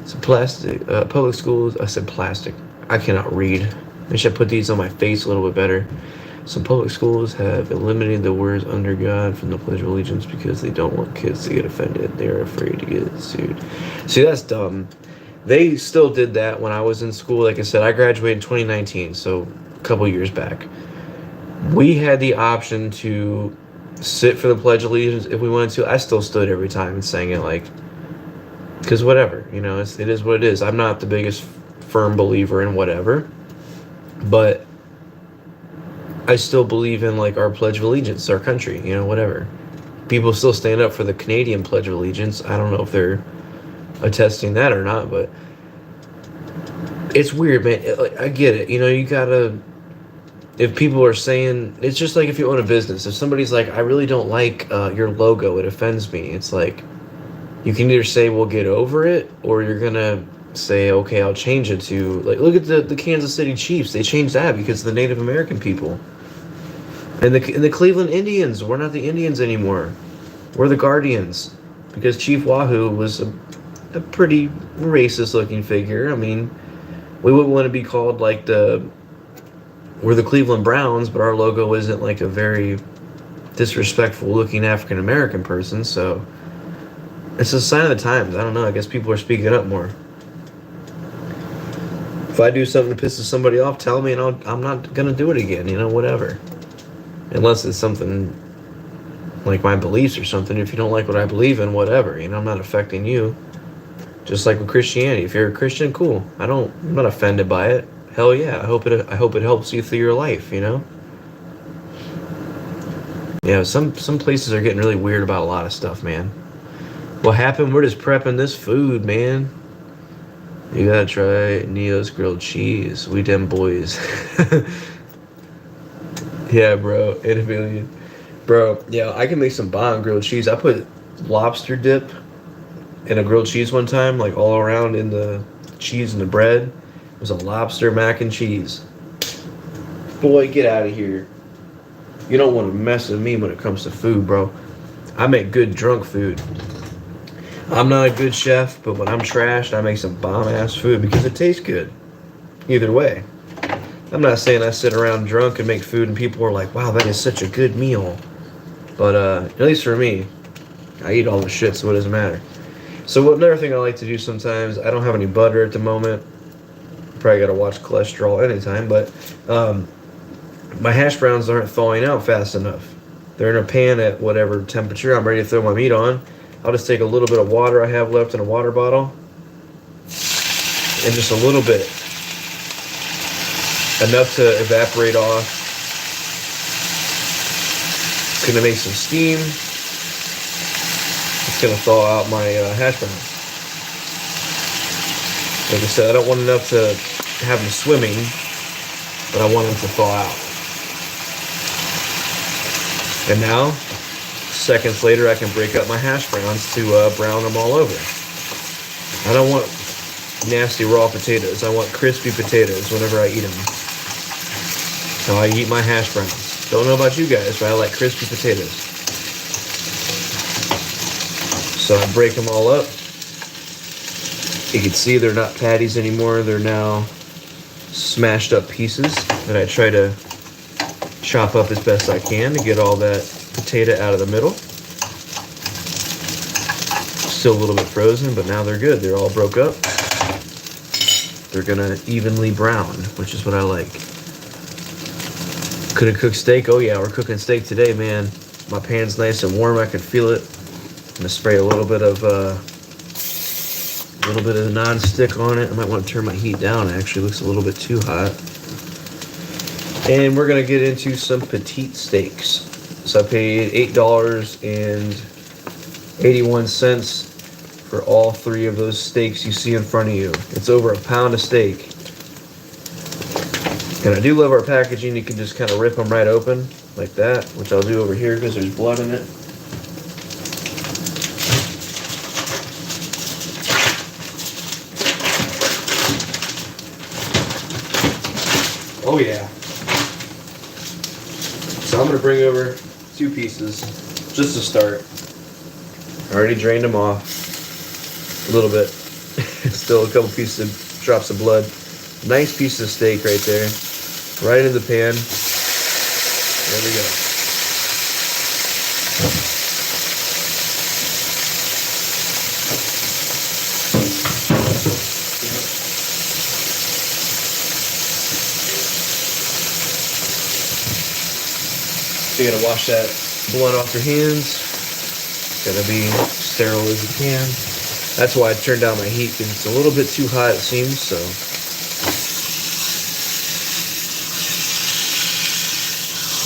Some plastic, public schools. I said plastic. I cannot read. I should put these on my face a little bit better. Some public schools have eliminated the words "under God" from the Pledge of Allegiance because they don't want kids to get offended. They're afraid to get sued. See, that's dumb. They still did that when I was in school. Like I said, I graduated in 2019, so a couple years back. We had the option to sit for the Pledge of Allegiance if we wanted to. I still stood every time and sang it, like, because whatever, you know, it is what it is. I'm not the biggest firm believer in whatever, but I still believe in, like, our Pledge of Allegiance, our country, you know, whatever. People still stand up for the Canadian Pledge of Allegiance. I don't know if they're attesting that or not, but it's weird, man. I get it. You know, you gotta, if people are saying, it's just like if you own a business. If somebody's like, I really don't like your logo, it offends me. It's like, you can either say, we'll get over it, or you're gonna say, okay, I'll change it to, like, look at the Kansas City Chiefs. They changed that because of the Native American people. And the Cleveland Indians, we're not the Indians anymore. We're the Guardians. Because Chief Wahoo was a pretty racist looking figure. I mean, we wouldn't want to be called like we're the Cleveland Browns, but our logo isn't like a very disrespectful looking African American person. So it's a sign of the times. I don't know. I guess people are speaking up more. If I do something that pisses somebody off, tell me, and I'm not going to do it again, you know, whatever. Unless it's something like my beliefs or something. If you don't like what I believe in, whatever, you know, I'm not affecting you. Just like with Christianity. If you're a Christian, cool. I'm not offended by it. Hell yeah. I hope it helps you through your life, you know? Yeah, some places are getting really weird about a lot of stuff, man. What happened? We're just prepping this food, man. You gotta try Neo's grilled cheese. We them boys. Yeah, bro. 8 million. Bro, yeah, I can make some bomb grilled cheese. I put lobster dip in a grilled cheese one time, like all around in the cheese and the bread. It was a lobster mac and cheese. Boy, get out of here. You don't want to mess with me when it comes to food, bro. I make good drunk food. I'm not a good chef, but when I'm trashed, I make some bomb-ass food because it tastes good. Either way. I'm not saying I sit around drunk and make food and people are like, wow, that is such a good meal. But at least for me, I eat all the shit, so it doesn't matter. So another thing I like to do sometimes, I don't have any butter at the moment. Probably got to watch cholesterol anytime, but my hash browns aren't thawing out fast enough. They're in a pan at whatever temperature I'm ready to throw my meat on. I'll just take a little bit of water I have left in a water bottle and just a little bit. Enough to evaporate off. It's going to make some steam. It's going to thaw out my hash browns. Like I said, I don't want enough to have them swimming, but I want them to thaw out. And now, seconds later, I can break up my hash browns to brown them all over. I don't want nasty raw potatoes. I want crispy potatoes whenever I eat them. So I eat my hash browns. Don't know about you guys, but I like crispy potatoes. So I break them all up. You can see they're not patties anymore. They're now smashed up pieces that I try to chop up as best I can to get all that potato out of the middle. Still a little bit frozen, but now they're good. They're all broke up. They're gonna evenly brown, which is what I like. Could have cooked steak. Oh yeah, we're cooking steak today, man. My pan's nice and warm. I can feel it. I'm gonna spray a little bit of non-stick on it. I might want to turn my heat down. Actually, it looks a little bit too hot. And we're gonna get into some petite steaks. So I paid $8.81 for all three of those steaks you see in front of you. It's over a pound of steak. And I do love our packaging. You can just kind of rip them right open like that, which I'll do over here because there's blood in it. Oh yeah. So I'm going to bring over 2 pieces just to start. I already drained them off a little bit. Still a couple pieces of drops of blood. Nice piece of steak right there. Right in the pan. There we go. So you gotta wash that blood off your hands. Gotta be sterile as you can. That's why I turned down my heat, because it's a little bit too hot, it seems, so.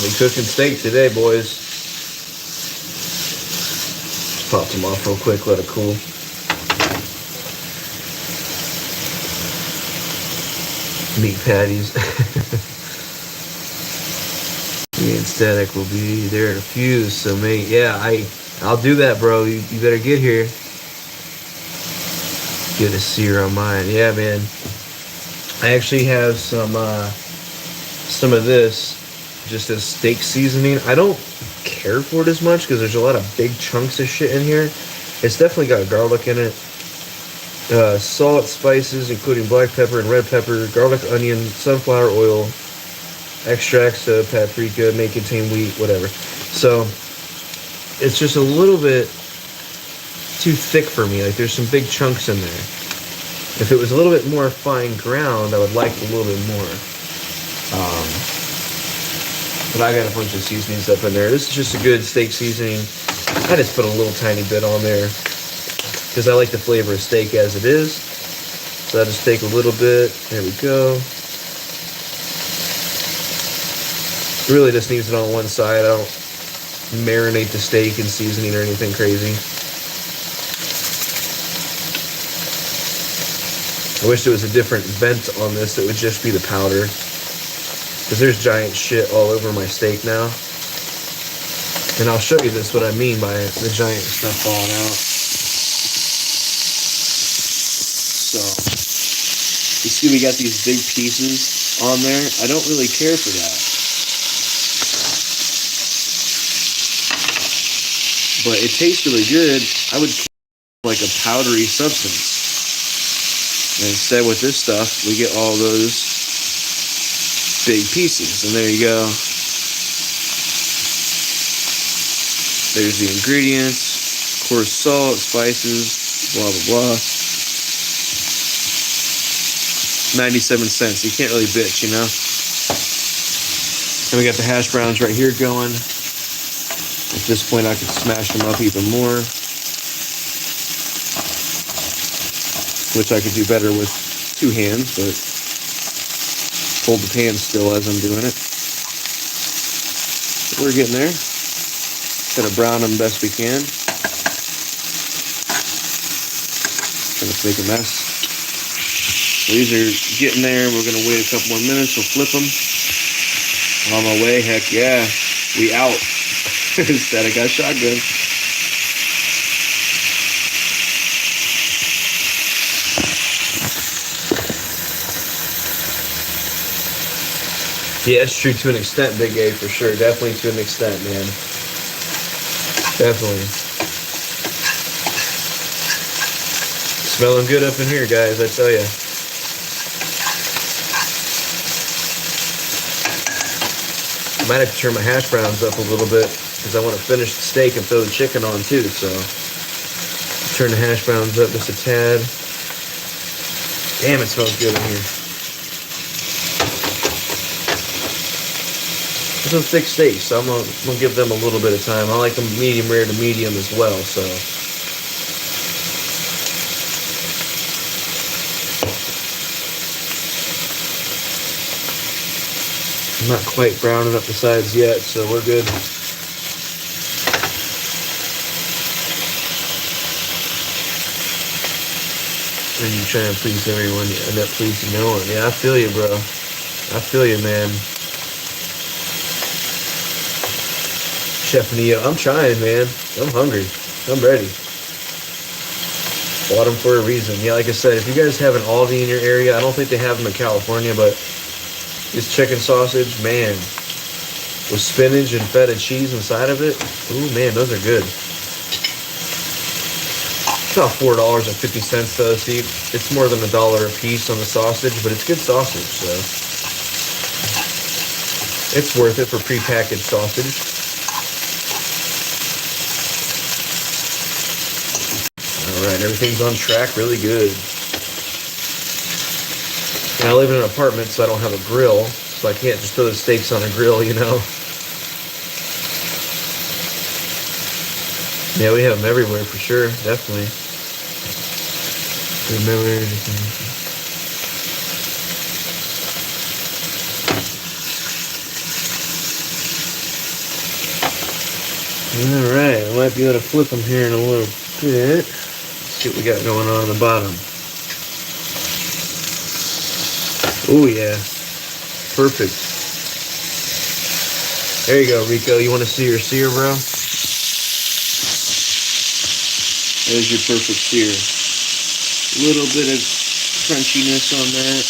We cooking steak today, boys. Just popped them off real quick, let it cool. Meat patties. Me and Static will be there in a few, so mate, yeah, I'll do that, bro. You better get here. Get a sear on mine. Yeah, man. I actually have some of this just as steak seasoning. I don't care for it as much because there's a lot of big chunks of shit in here. It's definitely got garlic in it. Salt, spices, including black pepper and red pepper, garlic, onion, sunflower oil, extracts of paprika, may contain wheat, whatever. So it's just a little bit too thick for me. Like there's some big chunks in there. If it was a little bit more fine ground, I would like a little bit more. But I got a bunch of seasonings up in there. This is just a good steak seasoning. I just put a little tiny bit on there because I like the flavor of steak as it is. So I just take a little bit. There we go. Really just needs it on one side. I don't marinate the steak in seasoning or anything crazy. I wish there was a different vent on this that would just be the powder. Because there's giant shit all over my steak now. And I'll show you this, what I mean by the giant stuff falling out. So, You see we got these big pieces on there. I don't really care for that. But it tastes really good. I would like a powdery substance. And instead with this stuff, we get all those big pieces. And there you go. There's the ingredients. Of course, salt, spices, blah, blah, blah. 97 cents. You can't really bitch, you know? And we got the hash browns right here going. At this point, I could smash them up even more. Which I could do better with two hands, but hold the pan still as I'm doing it. We're getting there. Gonna brown them best we can. Gonna make a mess. These are getting there. We're gonna wait a couple more minutes. We'll flip them. On my way. Heck yeah, we out. Instead, I got shotgun. Yeah, it's true to an extent, Big A, for sure. Definitely to an extent, man. Definitely. Smelling good up in here, guys, I tell ya. I might have to turn my hash browns up a little bit because I want to finish the steak and throw the chicken on too, so turn the hash browns up just a tad. Damn, it smells good in here. Some thick steaks, so I'm gonna give them a little bit of time. I like them medium rare to medium as well, so. I'm not quite browning up the sides yet, so we're good. And you try and please everyone, you end up pleasing no one. Yeah, I feel you, bro. I feel you, man. Chef Neo, I'm trying, man. I'm hungry. I'm ready. Bought them for a reason. Yeah, like I said, if you guys have an Aldi in your area, I don't think they have them in California, but this chicken sausage, man, with spinach and feta cheese inside of it, ooh, man, those are good. It's about $4.50 though, see, it's more than $1 a piece on the sausage, but it's good sausage, so it's worth it for prepackaged sausage. Alright, everything's on track, really good. And I live in an apartment, so I don't have a grill, so I can't just throw the steaks on a grill, you know? Yeah, we have them everywhere for sure, definitely. Remember everything. Alright, I might be able to flip them here in a little bit. See what we got going on the bottom. Oh yeah, perfect. There you go, Rico. You want to see your sear, bro? There's your perfect sear. A little bit of crunchiness on that.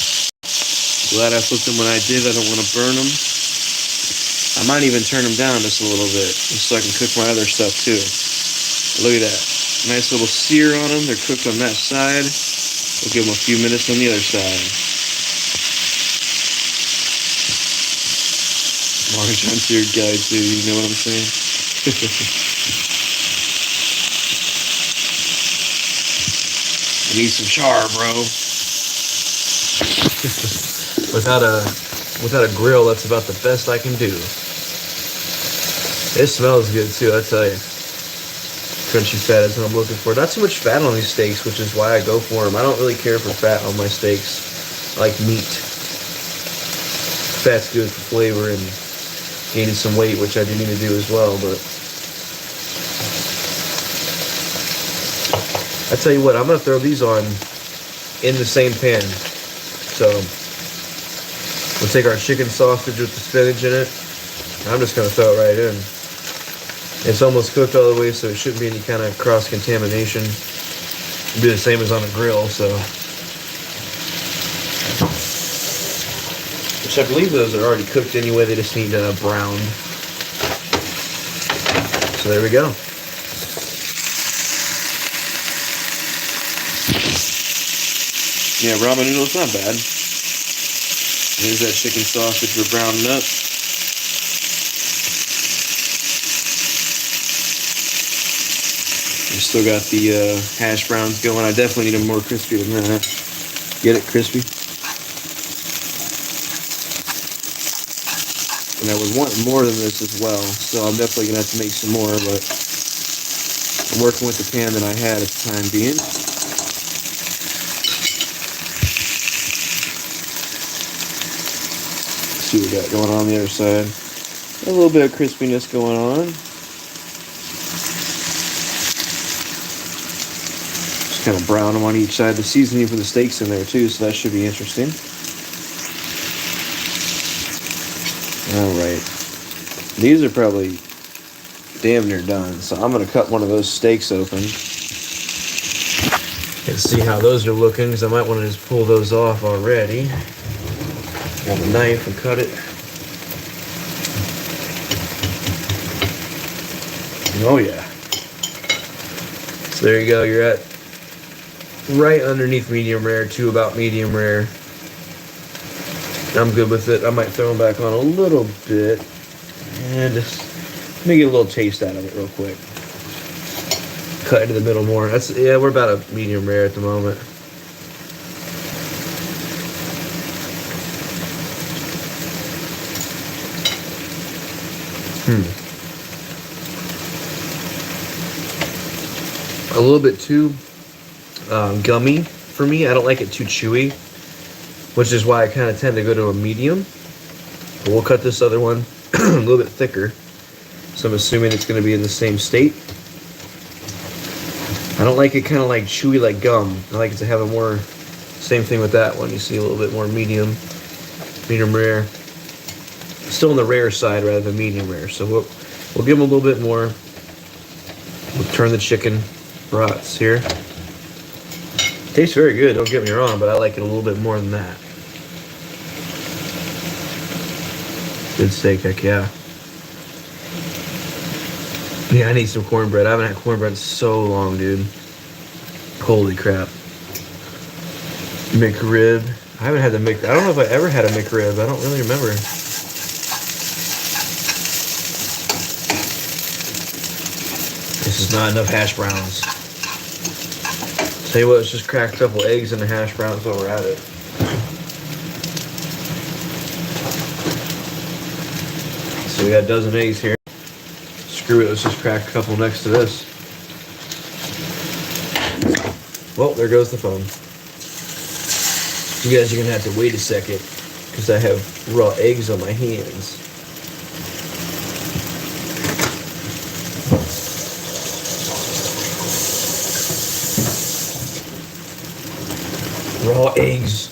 Glad I flipped them when I did. I don't want to burn them. I might even turn them down just a little bit, just so I can cook my other stuff too. Look at that. Nice little sear on them. They're cooked on that side. We'll give them a few minutes on the other side. Long John seared guy too, you know what I'm saying? I need some char, bro. without a grill, that's about the best I can do. It smells good too, I tell you. Crunchy fat is what I'm looking for. Not too much fat on these steaks, which is why I go for them. I don't really care for fat on my steaks. I like meat. Fat's good for flavor and gaining some weight, which I do need to do as well, but I tell you what, I'm going to throw these on in the same pan. So we'll take our chicken sausage with the spinach in it. I'm just going to throw it right in. It's almost cooked all the way, so it shouldn't be any kind of cross-contamination. It'll be the same as on a grill, so Which I believe those are already cooked anyway. They just need browned. So there we go. Yeah, ramen noodles, not bad. There's that chicken sausage we're browning up. We still got the hash browns going. I definitely need them more crispy than that. Get it crispy? And I would want more than this as well, so I'm definitely going to have to make some more, but I'm working with the pan that I had at the time being. Let's see what we got going on the other side. A little bit of crispiness going on. Just kind of brown them on each side. The seasoning for the steak's in there too, so that should be interesting. Alright, these are probably damn near done, so I'm going to cut one of those steaks open and see how those are looking, because I might want to just pull those off already. Grab a knife and cut it. Oh yeah. So there you go, you're at right underneath medium rare to about medium rare. I'm good with it. I might throw them back on a little bit and just let me get a little taste out of it real quick. Cut into the middle more. Yeah, we're about a medium rare at the moment. A little bit too gummy for me. I don't like it too chewy, which is why I kind of tend to go to a medium. But we'll cut this other one a little bit thicker. So I'm assuming it's going to be in the same state. I don't like it kind of like chewy like gum. I like it to have a more, same thing with that one. You see a little bit more medium rare. Still on the rare side rather than medium rare. So we'll give them a little bit more. We'll turn the chicken brats here. Tastes very good, don't get me wrong, but I like it a little bit more than that. Good steak, heck yeah. Yeah, I need some cornbread. I haven't had cornbread in so long, dude. Holy crap. McRib. I haven't had the McRib. I don't know if I ever had a McRib. I don't really remember. This is not enough hash browns. Tell you what, let's just crack a couple eggs in the hash browns while we're at it. So we got a dozen eggs here. Screw it, let's just crack a couple next to this. Well, there goes the phone. You guys are gonna have to wait a second because I have raw eggs on my hands. Raw eggs.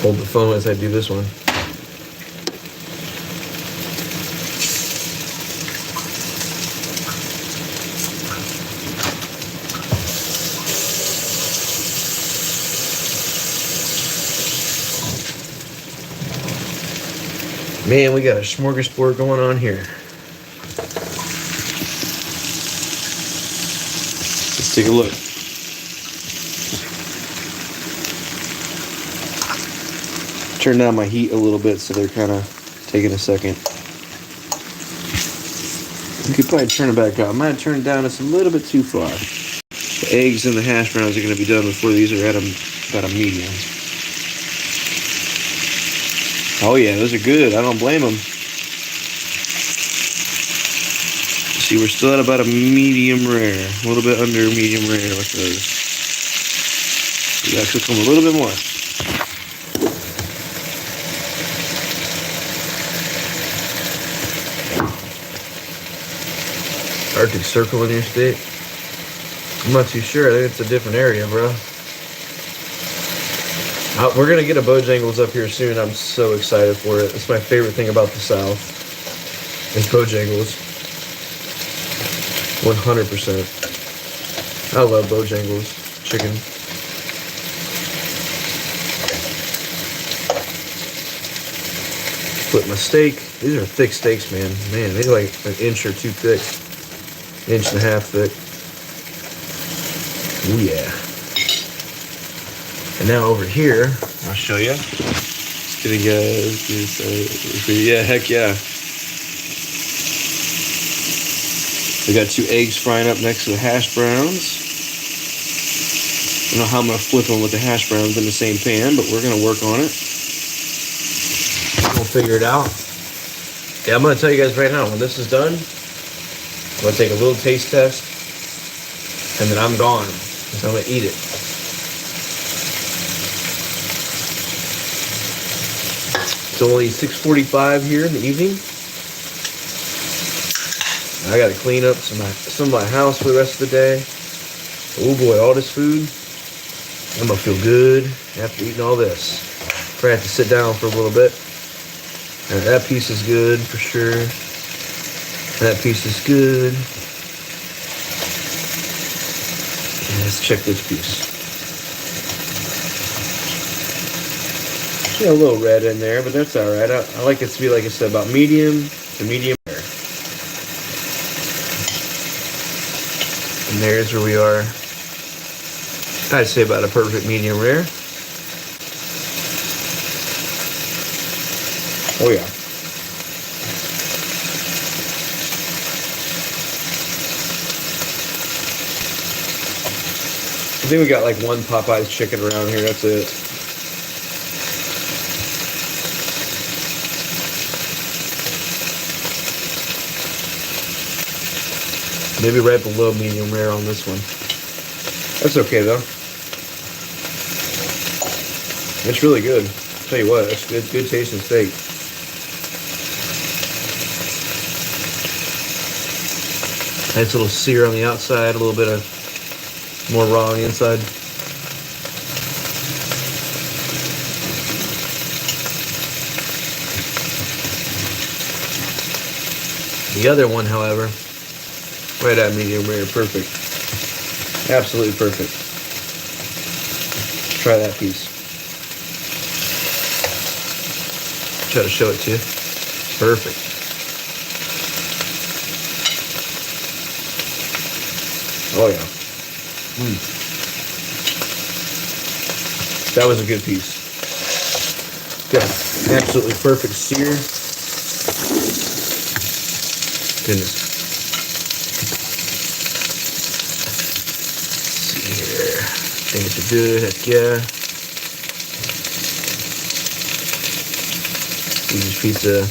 Hold the phone as I do this one. Man, we got a smorgasbord going on here. Let's take a look. Turn down my heat a little bit so they're kind of taking a second. You could probably turn it back up. I might turn it down just a little bit too far. The eggs and the hash browns are going to be done before these are at about a medium. Oh yeah, those are good. I don't blame them. See, we're still at about a medium rare. A little bit under medium rare with those. You gotta cook them a little bit more. Arctic Circle in your state? I'm not too sure. I think it's a different area, bro. We're going to get a Bojangles up here soon. I'm so excited for it. It's my favorite thing about the South. It's Bojangles. 100%. I love Bojangles. chicken. Flip my steak. These are thick steaks, man. Man, they're like an inch or two thick. Inch and a half thick. Oh yeah. And now over here, I'll show you. Just kidding, guys. Yeah, heck yeah. We got 2 eggs frying up next to the hash browns. I don't know how I'm gonna flip them with the hash browns in the same pan, but we're gonna work on it. We'll figure it out. Yeah, I'm gonna tell you guys right now, when this is done, I'm gonna take a little taste test, and then I'm gone, because I'm gonna eat it. It's only 6:45 here in the evening. I gotta clean up some of my house for the rest of the day. Oh boy, all this food. I'm gonna feel good after eating all this. Probably have to sit down for a little bit. That piece is good for sure. That piece is good. And let's check this piece. Got a little red in there, but that's alright. I like it to be, like I said, about medium to medium rare. And there's where we are. I'd say about a perfect medium rare. Oh yeah. I think we got like one Popeye's chicken around here, that's it. Maybe right below medium rare on this one. That's okay though. It's really good. I'll tell you what, it's good tasting steak. Nice little sear on the outside, a little bit of more raw on the inside. The other one, however, right at medium rare, perfect. Absolutely perfect. Try that piece. Try to show it to you. Perfect. Oh yeah. That was a good piece. Got absolutely perfect sear. Goodness. Let's see here. Things are good. Heck yeah. Easy pizza.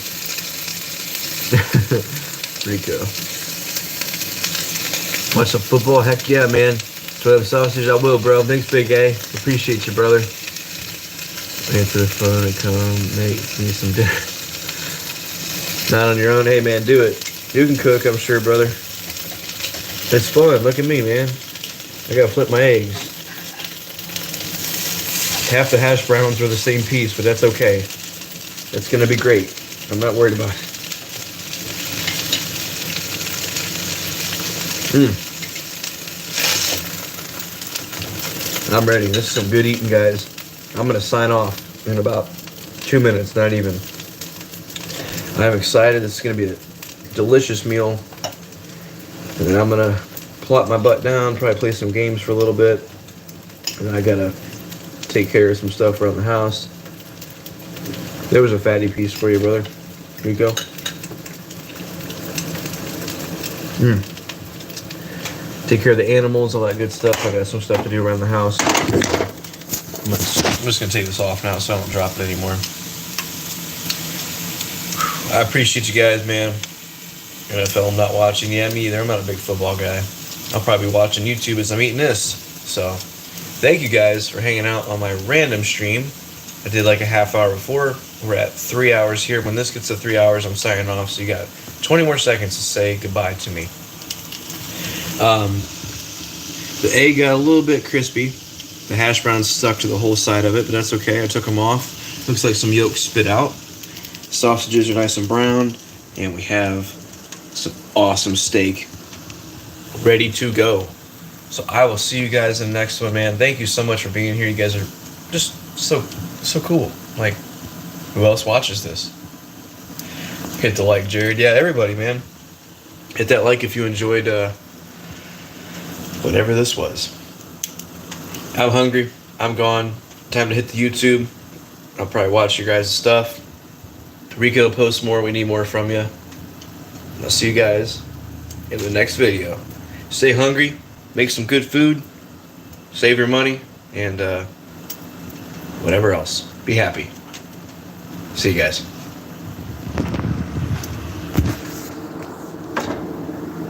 Rico. Watch some football? Heck yeah, man. So I have sausage, I will, bro. Thanks, Big A. Appreciate you, brother. Answer the phone and come make me some dinner. Not on your own. Hey, man, do it. You can cook, I'm sure, brother. It's fun. Look at me, man. I gotta flip my eggs. Half the hash browns are the same piece, but that's okay. It's gonna be great. I'm not worried about it. I'm ready. This is some good eating, guys. I'm going to sign off in about 2 minutes, not even. I'm excited. This is going to be a delicious meal. And then I'm going to plop my butt down, probably play some games for a little bit. And then I got to take care of some stuff around the house. There was a fatty piece for you, brother. Here you go. Take care of the animals, all that good stuff. I got some stuff to do around the house. I'm just going to take this off now so I don't drop it anymore. I appreciate you guys, man. NFL, I'm not watching. Yeah, me either. I'm not a big football guy. I'll probably be watching YouTube as I'm eating this. So, thank you guys for hanging out on my random stream. I did like a half hour before. We're at 3 hours here. When this gets to 3 hours, I'm signing off. So you got 20 more seconds to say goodbye to me. The egg got a little bit crispy. The hash browns stuck to the whole side of it, but that's okay. I took them off. Looks like some yolk spit out. Sausages are nice and brown, and we have some awesome steak ready to go. So I will see you guys in the next one, man. Thank you so much for being here. You guys are just so cool. Like, who else watches this? Hit the like, Jared. Yeah, everybody, man. Hit that like if you enjoyed whatever this was. I'm hungry. I'm gone. Time to hit the YouTube. I'll probably watch your guys' stuff. Rico will post more. We need more from you. I'll see you guys in the next video. Stay hungry. Make some good food. Save your money. And whatever else. Be happy. See you guys.